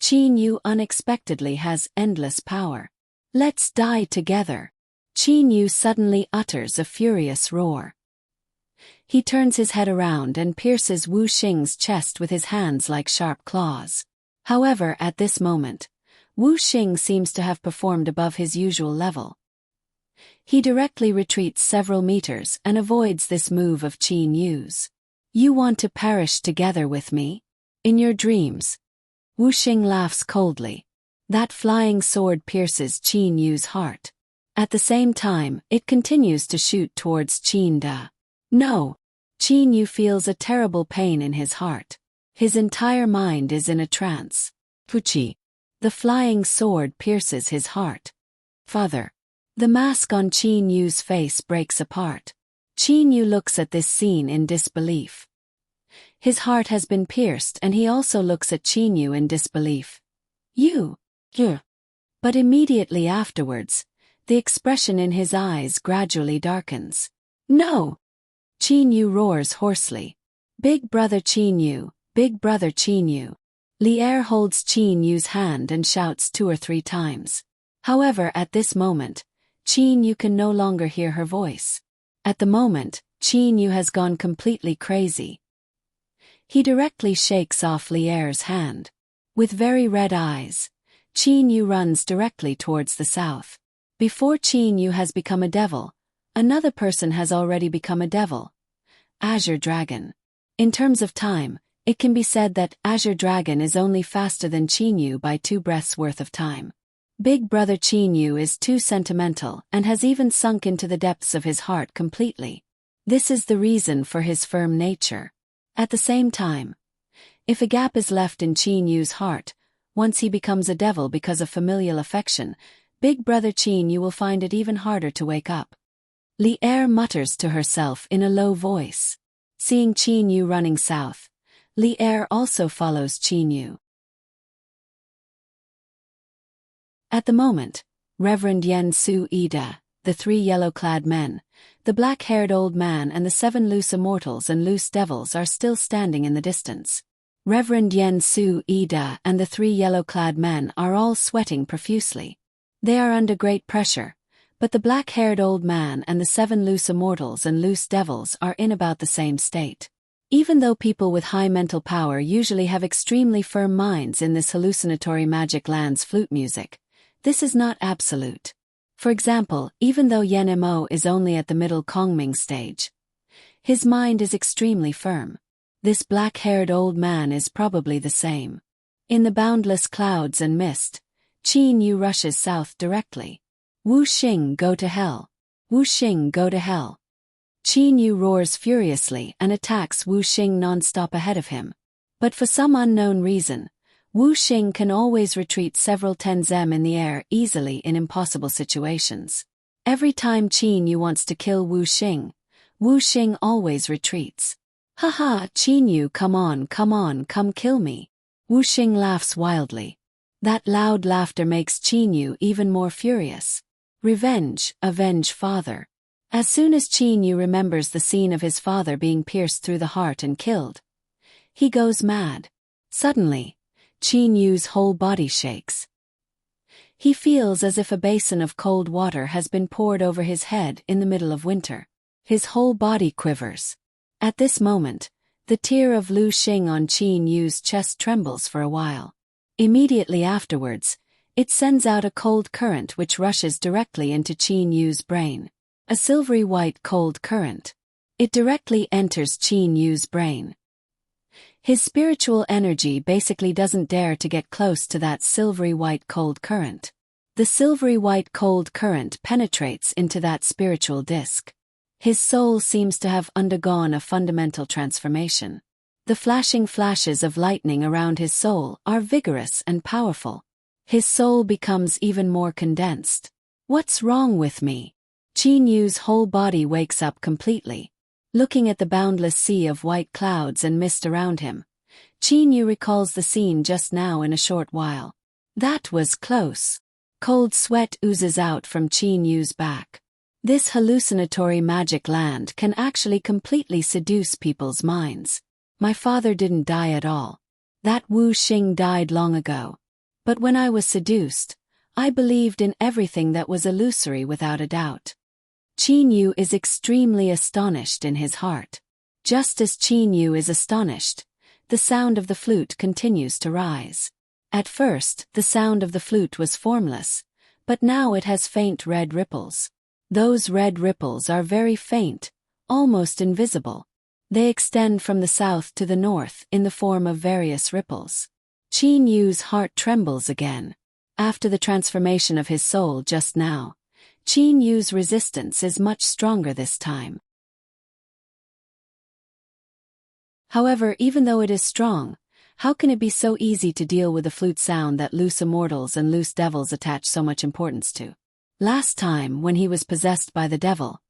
Qin Yu unexpectedly has endless power. Let's die together. Qin Yu suddenly utters a furious roar. He turns his head around and pierces Wu Xing's chest with his hands like sharp claws. However, at this moment, Wu Xing seems to have performed above his usual level. He directly retreats several meters and avoids this move of Qin Yu's. You want to perish together with me? In your dreams. Wu Xing laughs coldly. That flying sword pierces Qin Yu's heart. At the same time, it continues to shoot towards Qin De. No! Qin Yu feels a terrible pain in his heart. His entire mind is in a trance. Puchi. The flying sword pierces his heart. Father. The mask on Qin Yu's face breaks apart. Qin Yu looks at this scene in disbelief. His heart has been pierced and he also looks at Qin Yu in disbelief. You. But immediately afterwards, the expression in his eyes gradually darkens. No! Qin Yu roars hoarsely. Big brother Qin Yu, big brother Qin Yu. Lier holds Qin Yu's hand and shouts 2 or 3 times. However, at this moment, Qin Yu can no longer hear her voice. At the moment, Qin Yu has gone completely crazy. He directly shakes off Lier's hand. With very red eyes, Qin Yu runs directly towards the south. Before Qin Yu has become a devil, another person has already become a devil. Azure Dragon. In terms of time, it can be said that Azure Dragon is only faster than Qin Yu by 2 breaths worth of time. Big brother Qin Yu is too sentimental and has even sunk into the depths of his heart completely. This is the reason for his firm nature. At the same time, if a gap is left in Qin Yu's heart, once he becomes a devil because of familial affection, Big brother Qin Yu will find it even harder to wake up. Li Er mutters to herself in a low voice. Seeing Qin Yu running south, Li Er also follows Qin Yu. At the moment, Reverend Yen Su Ida, the 3 yellow-clad men, the black-haired old man and the 7 loose immortals and loose devils are still standing in the distance. Reverend Yen Su Ida and the 3 yellow-clad men are all sweating profusely. They are under great pressure, but the black-haired old man and the 7 loose immortals and loose devils are in about the same state. Even though people with high mental power usually have extremely firm minds in this hallucinatory magic land's flute music, this is not absolute. For example, even though Yen Mo is only at the middle Kongming stage, his mind is extremely firm. This black-haired old man is probably the same. In the boundless clouds and mist, Qin Yu rushes south directly. Wu Xing, go to hell. Wu Xing, go to hell. Qin Yu roars furiously and attacks Wu Xing non-stop ahead of him. But for some unknown reason, Wu Xing can always retreat several 10 zem in the air easily in impossible situations. Every time Qin Yu wants to kill Wu Xing always retreats. Haha, Qin Yu, come on, come kill me. Wu Xing laughs wildly. That loud laughter makes Qin Yu even more furious. Revenge, avenge father. As soon as Qin Yu remembers the scene of his father being pierced through the heart and killed, he goes mad. Suddenly, Qin Yu's whole body shakes. He feels as if a basin of cold water has been poured over his head in the middle of winter. His whole body quivers. At this moment, the tear of Lu Xing on Qin Yu's chest trembles for a while. Immediately afterwards, it sends out a cold current which rushes directly into Qin Yu's brain. A silvery white cold current. It directly enters Qin Yu's brain. His spiritual energy basically doesn't dare to get close to that silvery white cold current. The silvery white cold current penetrates into that spiritual disk. His soul seems to have undergone a fundamental transformation. The flashing flashes of lightning around his soul are vigorous and powerful. His soul becomes even more condensed. What's wrong with me? Qin Yu's whole body wakes up completely. Looking at the boundless sea of white clouds and mist around him, Qin Yu recalls the scene just now in a short while. That was close. Cold sweat oozes out from Qin Yu's back. This hallucinatory magic land can actually completely seduce people's minds. My father didn't die at all. That Wu Xing died long ago. But when I was seduced, I believed in everything that was illusory without a doubt. Qin Yu is extremely astonished in his heart. Just as Qin Yu is astonished, the sound of the flute continues to rise. At first, the sound of the flute was formless, but now it has faint red ripples. Those red ripples are very faint, almost invisible. They extend from the south to the north in the form of various ripples. Qin Yu's heart trembles again. After the transformation of his soul just now, Qin Yu's resistance is much stronger this time. However, even though it is strong, how can it be so easy to deal with the flute sound that loose immortals and loose devils attach so much importance to? Last time, when he was possessed by the devil,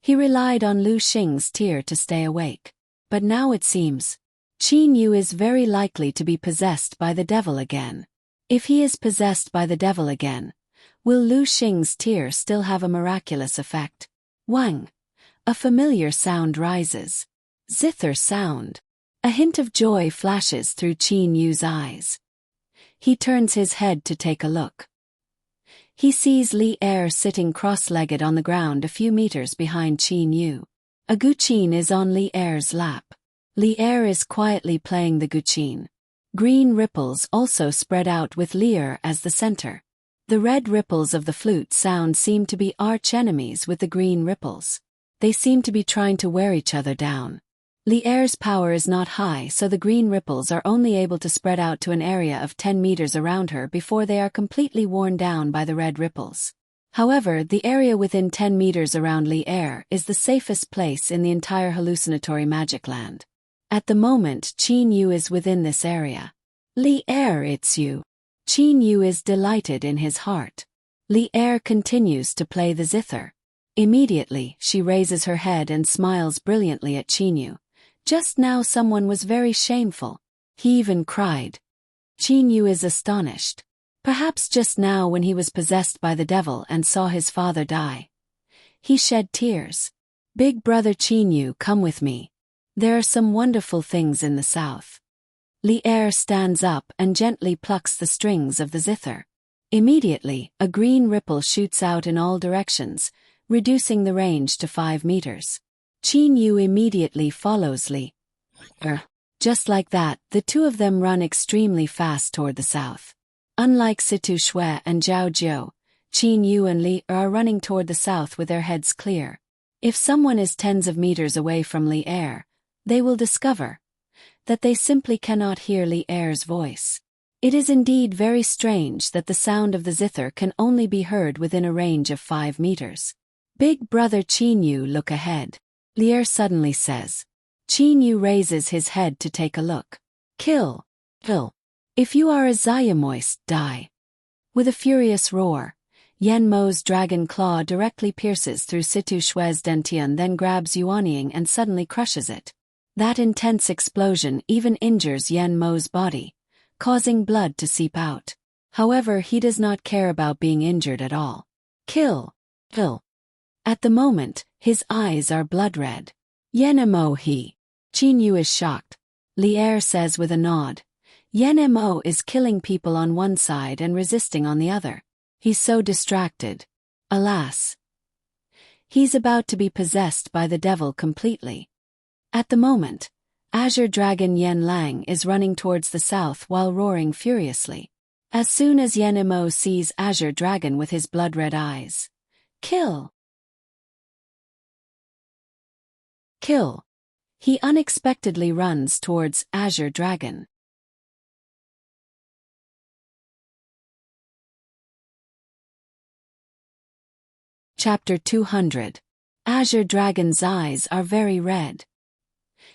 he relied on Lu Xing's tear to stay awake. But now it seems, Qin Yu is very likely to be possessed by the devil again. If he is possessed by the devil again, will Lu Xing's tear still have a miraculous effect? Wang. A familiar sound rises. Zither sound. A hint of joy flashes through Qin Yu's eyes. He turns his head to take a look. He sees Li Er sitting cross-legged on the ground a few meters behind Qin Yu. A guqin is on Li Er's lap. Li Er is quietly playing the guqin. Green ripples also spread out with Li Er as the center. The red ripples of the flute sound seem to be arch-enemies with the green ripples. They seem to be trying to wear each other down. Li Er's power is not high, so the green ripples are only able to spread out to an area of 10 meters around her before they are completely worn down by the red ripples. However, the area within 10 meters around Li Er is the safest place in the entire hallucinatory magic land. At the moment, Qin Yu is within this area. Li Er, it's you. Qin Yu is delighted in his heart. Li Er continues to play the zither. Immediately, she raises her head and smiles brilliantly at Qin Yu. Just now someone was very shameful. He even cried. Qin Yu is astonished. Perhaps just now when he was possessed by the devil and saw his father die. He shed tears. Big brother Qin Yu, come with me. There are some wonderful things in the south. Li Er stands up and gently plucks the strings of the zither. Immediately, a green ripple shoots out in all directions, reducing the range to 5 meters. Qin Yu immediately follows Li Er. Just like that, the two of them run extremely fast toward the south. Unlike Situ Shui and Zhao Jiu, Qin Yu and Li Er are running toward the south with their heads clear. If someone is tens of meters away from Li Er, they will discover that they simply cannot hear Li Er's voice. It is indeed very strange that the sound of the zither can only be heard within a range of 5 meters. Big brother Qin Yu, look ahead. Li Er suddenly says. Qin Yu raises his head to take a look. Kill. Kill. If you are a Xayamoist, die. With a furious roar, Yan Mo's dragon claw directly pierces through Situ Shui's Dentian, then grabs Yuanying and suddenly crushes it. That intense explosion even injures Yan Mo's body, causing blood to seep out. However, he does not care about being injured at all. Kill. Kill. At the moment, his eyes are blood red. Yan Mo he. Qin Yu is shocked. Li Er says with a nod. Yan Mo is killing people on one side and resisting on the other. He's so distracted. Alas. He's about to be possessed by the devil completely. At the moment, Azure Dragon Yan Lang is running towards the south while roaring furiously. As soon as Yan Mo sees Azure Dragon with his blood-red eyes. Kill! Kill! He unexpectedly runs towards Azure Dragon. Chapter 200. Azure Dragon's eyes are very red.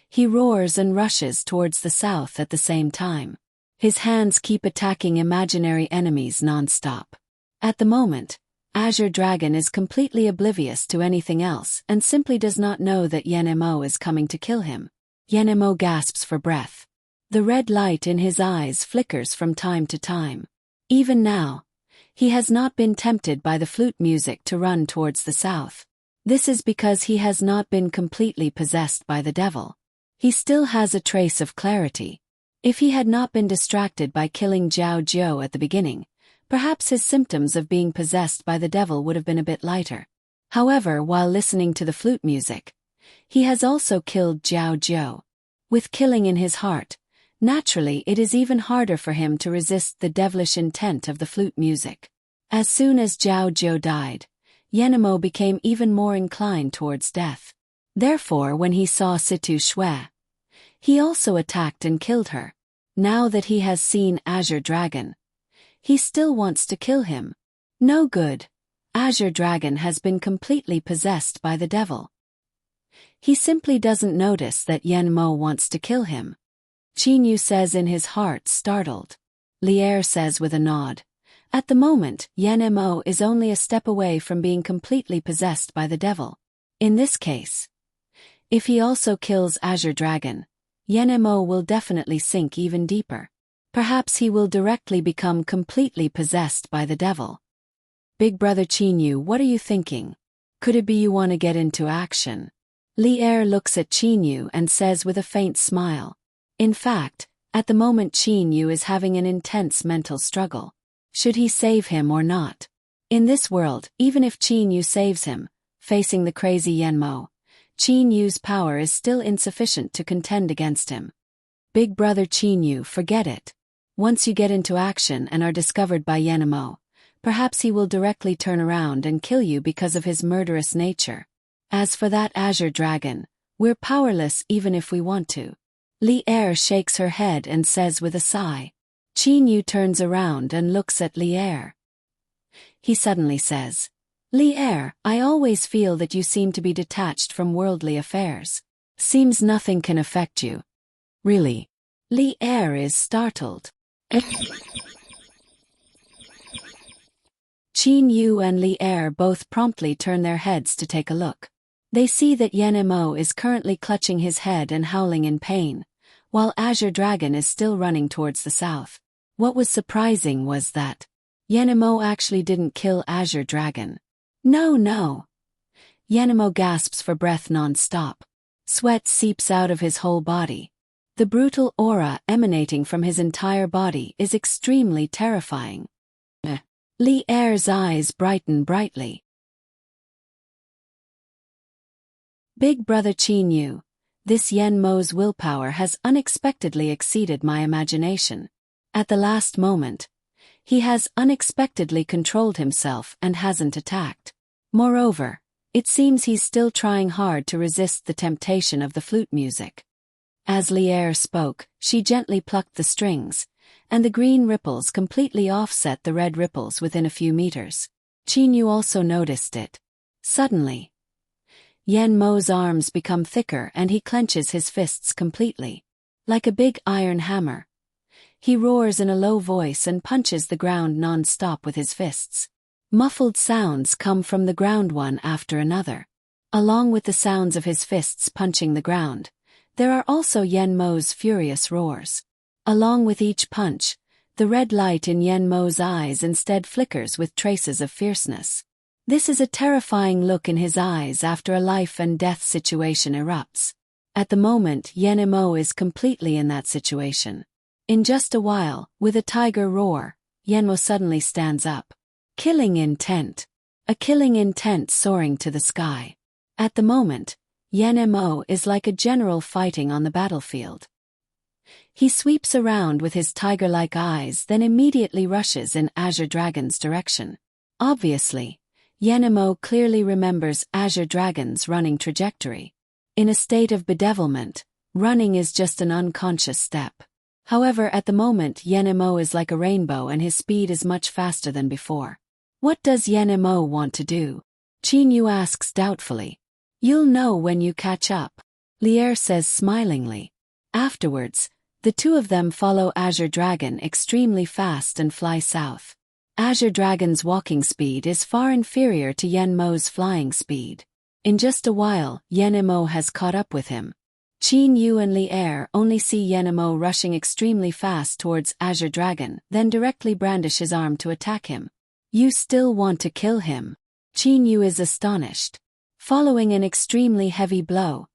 He roars and rushes towards the south at the same time. His hands keep attacking imaginary enemies non-stop. At the moment, Azure Dragon is completely oblivious to anything else and simply does not know that Yan Mo is coming to kill him. Yan Mo gasps for breath. The red light in his eyes flickers from time to time. Even now, he has not been tempted by the flute music to run towards the south. This is because he has not been completely possessed by the devil. He still has a trace of clarity. If he had not been distracted by killing Zhao Jiu at the beginning, perhaps his symptoms of being possessed by the devil would have been a bit lighter. However, while listening to the flute music, he has also killed Zhao Jiu. With killing in his heart, naturally it is even harder for him to resist the devilish intent of the flute music. As soon as Zhao Jiu died, Yan Mo became even more inclined towards death. Therefore, when he saw Situ Shui, he also attacked and killed her. Now that he has seen Azure Dragon, he still wants to kill him. No good. Azure Dragon has been completely possessed by the devil. He simply doesn't notice that Yan Mo wants to kill him. Qin Yu says in his heart, startled. Li Er says with a nod. At the moment, Yan Mo is only a step away from being completely possessed by the devil. In this case, if he also kills Azure Dragon, Yan Mo will definitely sink even deeper. Perhaps he will directly become completely possessed by the devil. Big brother Qin Yu, what are you thinking? Could it be you want to get into action? Li Er looks at Qin Yu and says with a faint smile. In fact, at the moment Qin Yu is having an intense mental struggle. Should he save him or not? In this world, even if Qin Yu saves him, facing the crazy Yan Mo, Qin Yu's power is still insufficient to contend against him. Big brother Qin Yu, forget it. Once you get into action and are discovered by Yan Mo, perhaps he will directly turn around and kill you because of his murderous nature. As for that Azure Dragon, We're powerless even if we want to. Li Er shakes her head and says with a sigh. Qin Yu turns around and looks at Li Er. He suddenly says, Li Er, I always feel that you seem to be detached from worldly affairs. Seems nothing can affect you. Really? Li Er is startled. Qin Yu and Li Er both promptly turn their heads to take a look. They see that Yan Mo is currently clutching his head and howling in pain, while Azure Dragon is still running towards the south. What was surprising was that Yan Mo actually didn't kill Azure Dragon. No. Yan Mo gasps for breath non-stop. Sweat seeps out of his whole body. The brutal aura emanating from his entire body is extremely terrifying. Li Er's eyes brighten brightly. Big brother Qin Yu, this Yan Mo's willpower has unexpectedly exceeded my imagination. At the last moment, he has unexpectedly controlled himself and hasn't attacked. Moreover, it seems he's still trying hard to resist the temptation of the flute music. As Li Er spoke, she gently plucked the strings, and the green ripples completely offset the red ripples within a few meters. Qin Yu also noticed it. Suddenly, Yan Mo's arms become thicker and he clenches his fists completely. Like a big iron hammer, he roars in a low voice and punches the ground non-stop with his fists. Muffled sounds come from the ground one after another. Along with the sounds of his fists punching the ground, there are also Yan Mo's furious roars. Along with each punch, the red light in Yan Mo's eyes instead flickers with traces of fierceness. This is a terrifying look in his eyes after a life and death situation erupts. At the moment, Yan Mo is completely in that situation. In just a while, with a tiger roar, Yan Mo suddenly stands up. Killing intent. A killing intent soaring to the sky. At the moment, Yan Mo is like a general fighting on the battlefield. He sweeps around with his tiger-like eyes, then immediately rushes in Azure Dragon's direction. Obviously, Yan Mo clearly remembers Azure Dragon's running trajectory. In a state of bedevilment, running is just an unconscious step. However, at the moment Yan Mo is like a rainbow and his speed is much faster than before. What does Yan Mo want to do? Qin Yu asks doubtfully. You'll know when you catch up, Li Er says smilingly. Afterwards, the two of them follow Azure Dragon extremely fast and fly south. Azure Dragon's walking speed is far inferior to Yan Mo's flying speed. In just a while, Yan Mo has caught up with him. Qin Yu and Li Er only see Yan Mo rushing extremely fast towards Azure Dragon, then directly brandish his arm to attack him. You still want to kill him? Qin Yu is astonished. Following an extremely heavy blow,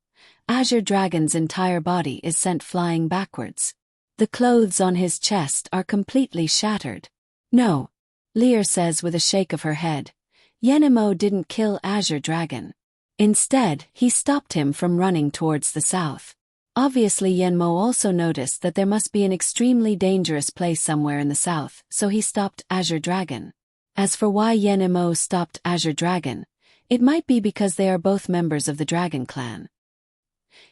Azure Dragon's entire body is sent flying backwards. The clothes on his chest are completely shattered. No, Li Er says with a shake of her head. Yan Mo didn't kill Azure Dragon. Instead, he stopped him from running towards the south. Obviously Yan Mo also noticed that there must be an extremely dangerous place somewhere in the south, so he stopped Azure Dragon. As for why Yan Mo stopped Azure Dragon, it might be because they are both members of the Dragon Clan.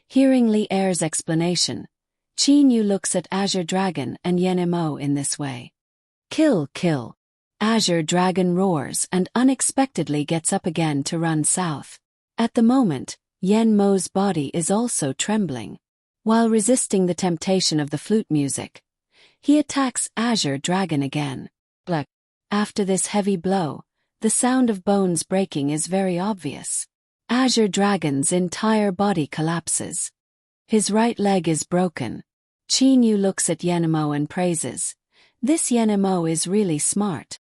Hearing Li Er's explanation, Qin Yu looks at Azure Dragon and Yan Mo in this way. Kill. Azure Dragon roars and unexpectedly gets up again to run south. At the moment, Yan Mo's body is also trembling. While resisting the temptation of the flute music, he attacks Azure Dragon again. Black. After this heavy blow, the sound of bones breaking is very obvious. Azure Dragon's entire body collapses. His right leg is broken. Qin Yu looks at Yan Mo and praises. This Yan Mo is really smart.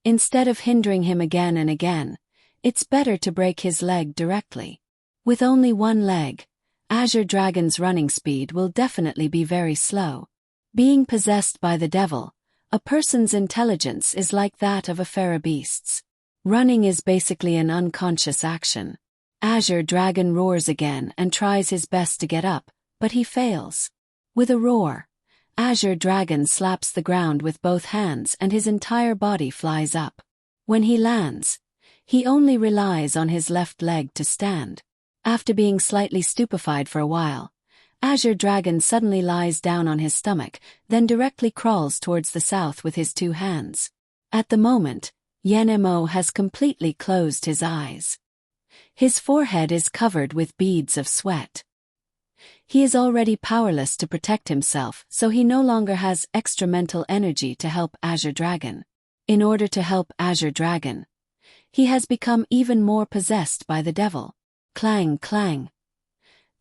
Instead of hindering him again and again, it's better to break his leg directly. With only one leg, Azure Dragon's running speed will definitely be very slow. Being possessed by the devil, a person's intelligence is like that of a fairy beast's. Running is basically an unconscious action. Azure Dragon roars again and tries his best to get up, but he fails. With a roar, Azure Dragon slaps the ground with both hands and his entire body flies up. When he lands, He only relies on his left leg to stand. After being slightly stupefied for a while, Azure Dragon suddenly lies down on his stomach, then directly crawls towards the south with his 2 hands. At the moment, Yen-Mo has completely closed his eyes. His forehead is covered with beads of sweat. He is already powerless to protect himself, so he no longer has extra mental energy to help Azure Dragon. In order to help Azure Dragon, he has become even more possessed by the devil. Clang, clang.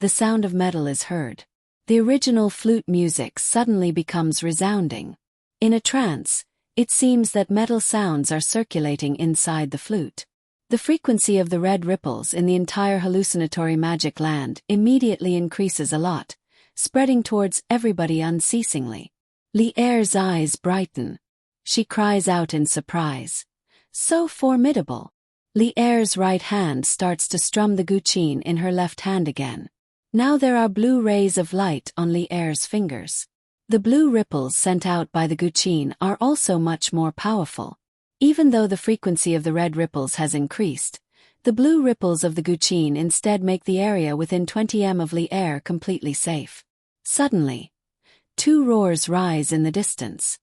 The sound of metal is heard. The original flute music suddenly becomes resounding. In a trance, it seems that metal sounds are circulating inside the flute. The frequency of the red ripples in the entire hallucinatory magic land immediately increases a lot, spreading towards everybody unceasingly. Li-Er's eyes brighten. She cries out in surprise. So formidable! Li-Er's right hand starts to strum the guqin in her left hand again. Now there are blue rays of light on Li-Er's fingers. The blue ripples sent out by the guqin are also much more powerful. Even though the frequency of the red ripples has increased, the blue ripples of the guqin instead make the area within 20 m of Li-Er completely safe. Suddenly, 2 roars rise in the distance.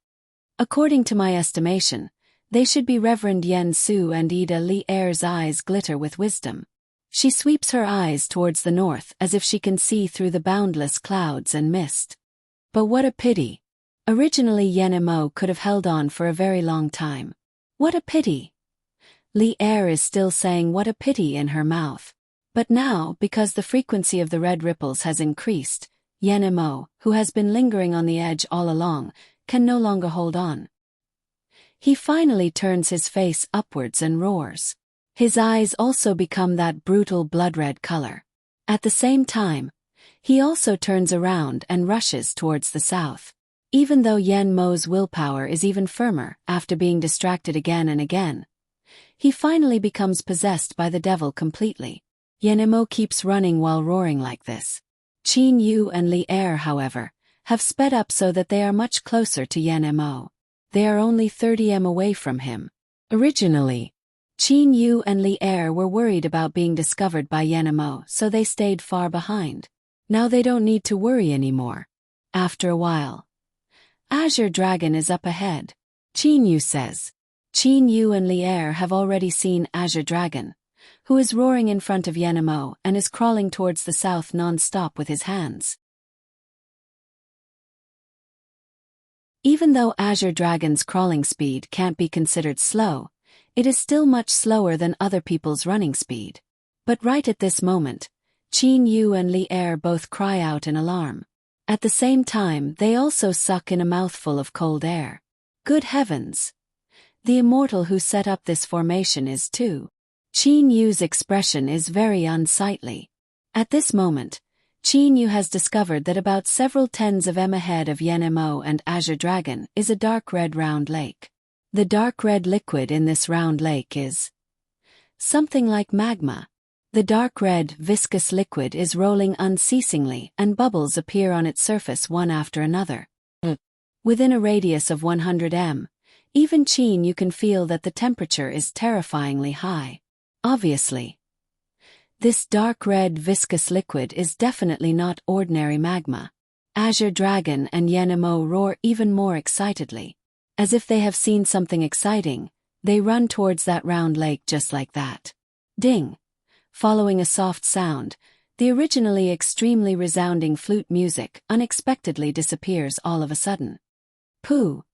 According to my estimation, they should be Reverend Yen Su and Ida. Li-Er's eyes glitter with wisdom. She sweeps her eyes towards the north as if she can see through the boundless clouds and mist. But what a pity! Originally Yen-Mo could have held on for a very long time. What a pity! Li-Er is still saying what a pity in her mouth. But now, because the frequency of the red ripples has increased, Yen-Mo, who has been lingering on the edge all along, can no longer hold on. He finally turns his face upwards and roars. His eyes also become that brutal blood-red color. At the same time, he also turns around and rushes towards the south. Even though Yen-Mo's willpower is even firmer after being distracted again and again, he finally becomes possessed by the devil completely. Yen-Mo keeps running while roaring like this. Qin Yu and Li-Er, however, have sped up so that they are much closer to Yen-Mo. They are only 30 m away from him. Originally, Qin Yu and Li-Er were worried about being discovered by Yen-Mo, so they stayed far behind. Now they don't need to worry anymore. After a while, Azure Dragon is up ahead. Qin Yu says. Qin Yu and Li-Er have already seen Azure Dragon, who is roaring in front of Yen-Mo and is crawling towards the south non-stop with his hands. Even though Azure Dragon's crawling speed can't be considered slow, it is still much slower than other people's running speed. But right at this moment, Qin Yu and Li-Er both cry out in alarm. At the same time, they also suck in a mouthful of cold air. Good heavens! The immortal who set up this formation is too. Qin Yu's expression is very unsightly. At this moment, Qin Yu has discovered that about several tens of m ahead of Yen-Mo and Azure Dragon is a dark red round lake. The dark red liquid in this round lake is something like magma. The dark red, viscous liquid is rolling unceasingly and bubbles appear on its surface one after another. Within a radius of 100 m, even Qin Yu can feel that the temperature is terrifyingly high. Obviously, this dark red viscous liquid is definitely not ordinary magma. Azure Dragon and Yen-Mo roar even more excitedly. As if they have seen something exciting, they run towards that round lake just like that. Ding! Following a soft sound, the originally extremely resounding flute music unexpectedly disappears all of a sudden. Pooh!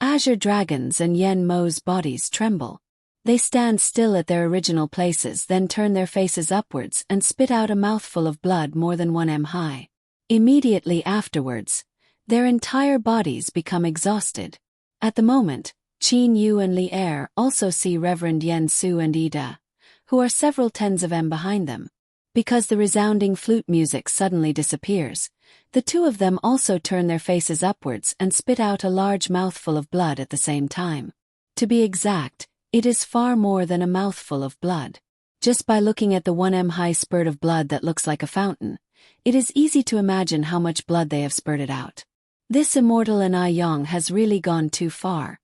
Azure Dragon's and Yen-Mo's bodies tremble. They stand still at their original places, then turn their faces upwards and spit out a mouthful of blood more than 1 m high. Immediately afterwards, their entire bodies become exhausted. At the moment, Qin Yu and Li-Er also see Reverend Yen Su and Ida, who are several tens of m behind them. Because the resounding flute music suddenly disappears, the two of them also turn their faces upwards and spit out a large mouthful of blood at the same time. To be exact, it is far more than a mouthful of blood. Just by looking at the 1 m high spurt of blood that looks like a fountain, it is easy to imagine how much blood they have spurted out. This immortal Anai Yang has really gone too far.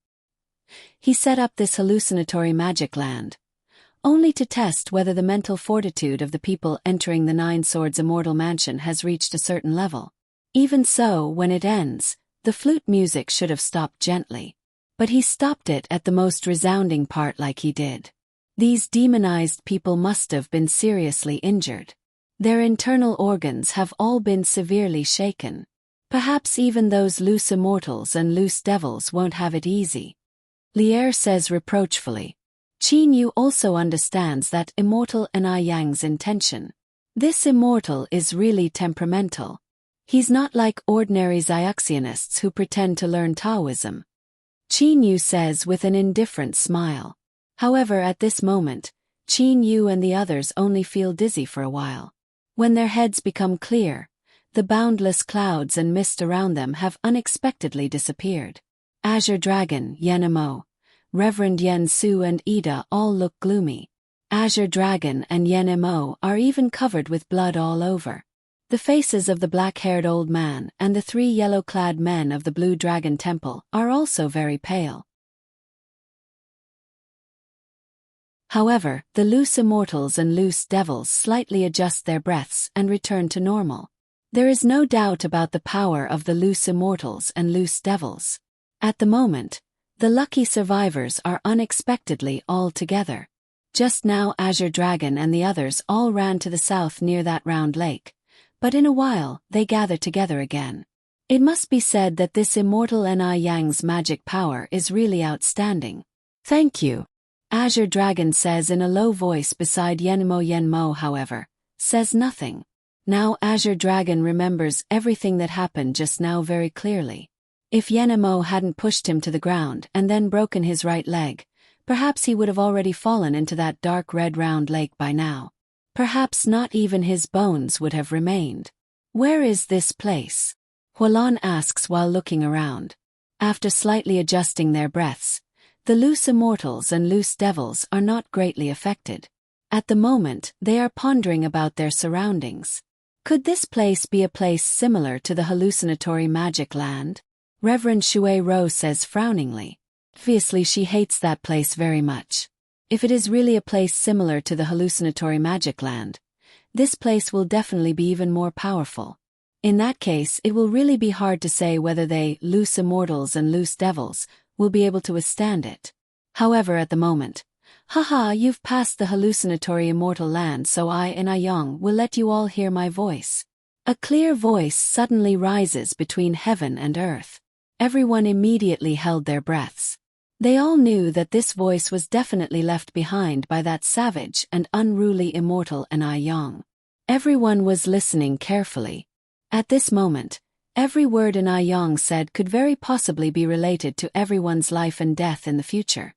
He set up this hallucinatory magic land, only to test whether the mental fortitude of the people entering the Nine Swords Immortal Mansion has reached a certain level. Even so, when it ends, the flute music should have stopped gently. But he stopped it at the most resounding part like he did. These demonized people must have been seriously injured. Their internal organs have all been severely shaken. Perhaps even those loose immortals and loose devils won't have it easy. Lier says reproachfully. Qin Yu also understands that immortal Enai Yang's intention. This immortal is really temperamental. He's not like ordinary Xiaxianists who pretend to learn Taoism. Qin Yu says with an indifferent smile. However, at this moment, Qin Yu and the others only feel dizzy for a while. When their heads become clear, the boundless clouds and mist around them have unexpectedly disappeared. Azure Dragon, Yen Mo, Reverend Yen Su and Ida all look gloomy. Azure Dragon and Yen Mo are even covered with blood all over. The faces of the black-haired old man and the 3 yellow-clad men of the Blue Dragon Temple are also very pale. However, the loose immortals and loose devils slightly adjust their breaths and return to normal. There is no doubt about the power of the loose immortals and loose devils. At the moment, the lucky survivors are unexpectedly all together. Just now Azure Dragon and the others all ran to the south near that round lake, but in a while they gather together again. It must be said that this immortal Enai Yang's magic power is really outstanding. Thank you. Azure Dragon says in a low voice beside Yenmo, however, says nothing. Now Azure Dragon remembers everything that happened just now very clearly. If Yenmo hadn't pushed him to the ground and then broken his right leg, perhaps he would have already fallen into that dark red round lake by now. Perhaps not even his bones would have remained. Where is this place? Hualan asks while looking around. After slightly adjusting their breaths, the loose immortals and loose devils are not greatly affected. At the moment, they are pondering about their surroundings. Could this place be a place similar to the hallucinatory magic land? Reverend Shui Ro says frowningly. Obviously she hates that place very much. If it is really a place similar to the hallucinatory magic land, this place will definitely be even more powerful. In that case, it will really be hard to say whether they, loose immortals and loose devils, will be able to withstand it. However, at the moment, haha, you've passed the hallucinatory immortal land, so I and Ayong will let you all hear my voice. A clear voice suddenly rises between heaven and earth. Everyone immediately held their breaths. They all knew that this voice was definitely left behind by that savage and unruly immortal Ayong. Everyone was listening carefully. At this moment, every word Ayong said could very possibly be related to everyone's life and death in the future.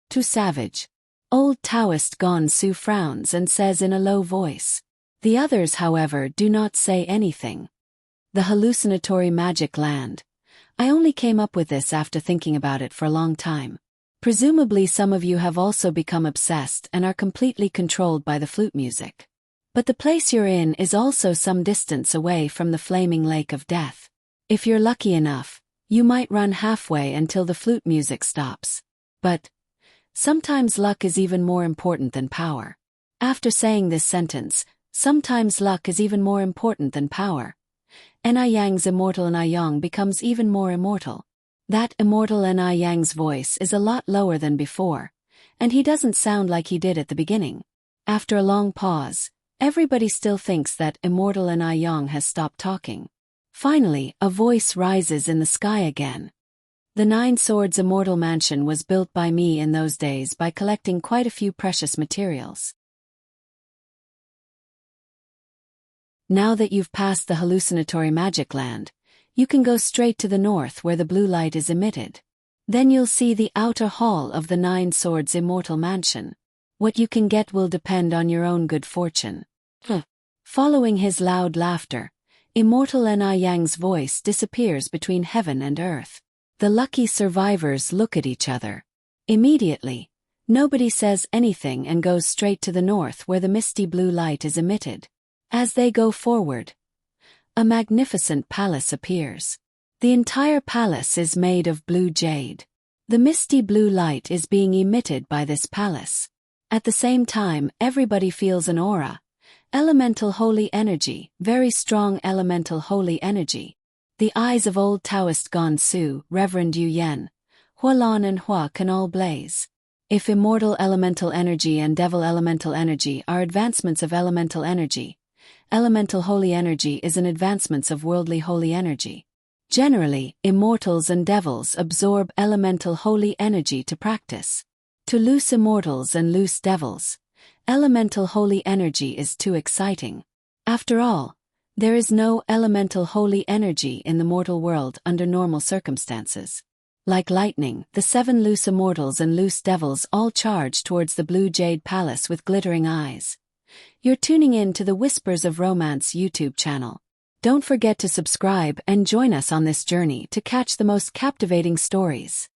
Too savage. Old Taoist Gon Su frowns and says in a low voice. The others, however, do not say anything. The hallucinatory magic land. I only came up with this after thinking about it for a long time. Presumably some of you have also become obsessed and are completely controlled by the flute music. But the place you're in is also some distance away from the flaming lake of death. If you're lucky enough, you might run halfway until the flute music stops. But sometimes luck is even more important than power. After saying this sentence, sometimes luck is even more important than power. Enai Yang's immortal Enai Yang becomes even more immortal. That immortal Enai Yang's voice is a lot lower than before, and he doesn't sound like he did at the beginning. After a long pause, everybody still thinks that immortal Enai Yang has stopped talking. Finally, a voice rises in the sky again. The Nine Swords Immortal Mansion was built by me in those days by collecting quite a few precious materials. Now that you've passed the hallucinatory magic land, you can go straight to the north where the blue light is emitted. Then you'll see the outer hall of the Nine Swords Immortal Mansion. What you can get will depend on your own good fortune. Following his loud laughter, immortal Enai Yang's voice disappears between heaven and earth. The lucky survivors look at each other. Immediately, nobody says anything and goes straight to the north where the misty blue light is emitted. As they go forward, a magnificent palace appears. The entire palace is made of blue jade. The misty blue light is being emitted by this palace. At the same time, everybody feels an aura. Elemental holy energy, very strong elemental holy energy. The eyes of old Taoist Gon Su, Reverend Yu Yen, Hua Lan and Hua can all blaze. If immortal elemental energy and devil elemental energy are advancements of elemental energy, elemental holy energy is an advancement of worldly holy energy. Generally, immortals and devils absorb elemental holy energy to practice. To loose immortals and loose devils, elemental holy energy is too exciting. After all, there is no elemental holy energy in the mortal world under normal circumstances. Like lightning, the 7 loose immortals and loose devils all charge towards the blue jade palace with glittering eyes. You're tuning in to the Whispers of Romance YouTube channel. Don't forget to subscribe and join us on this journey to catch the most captivating stories.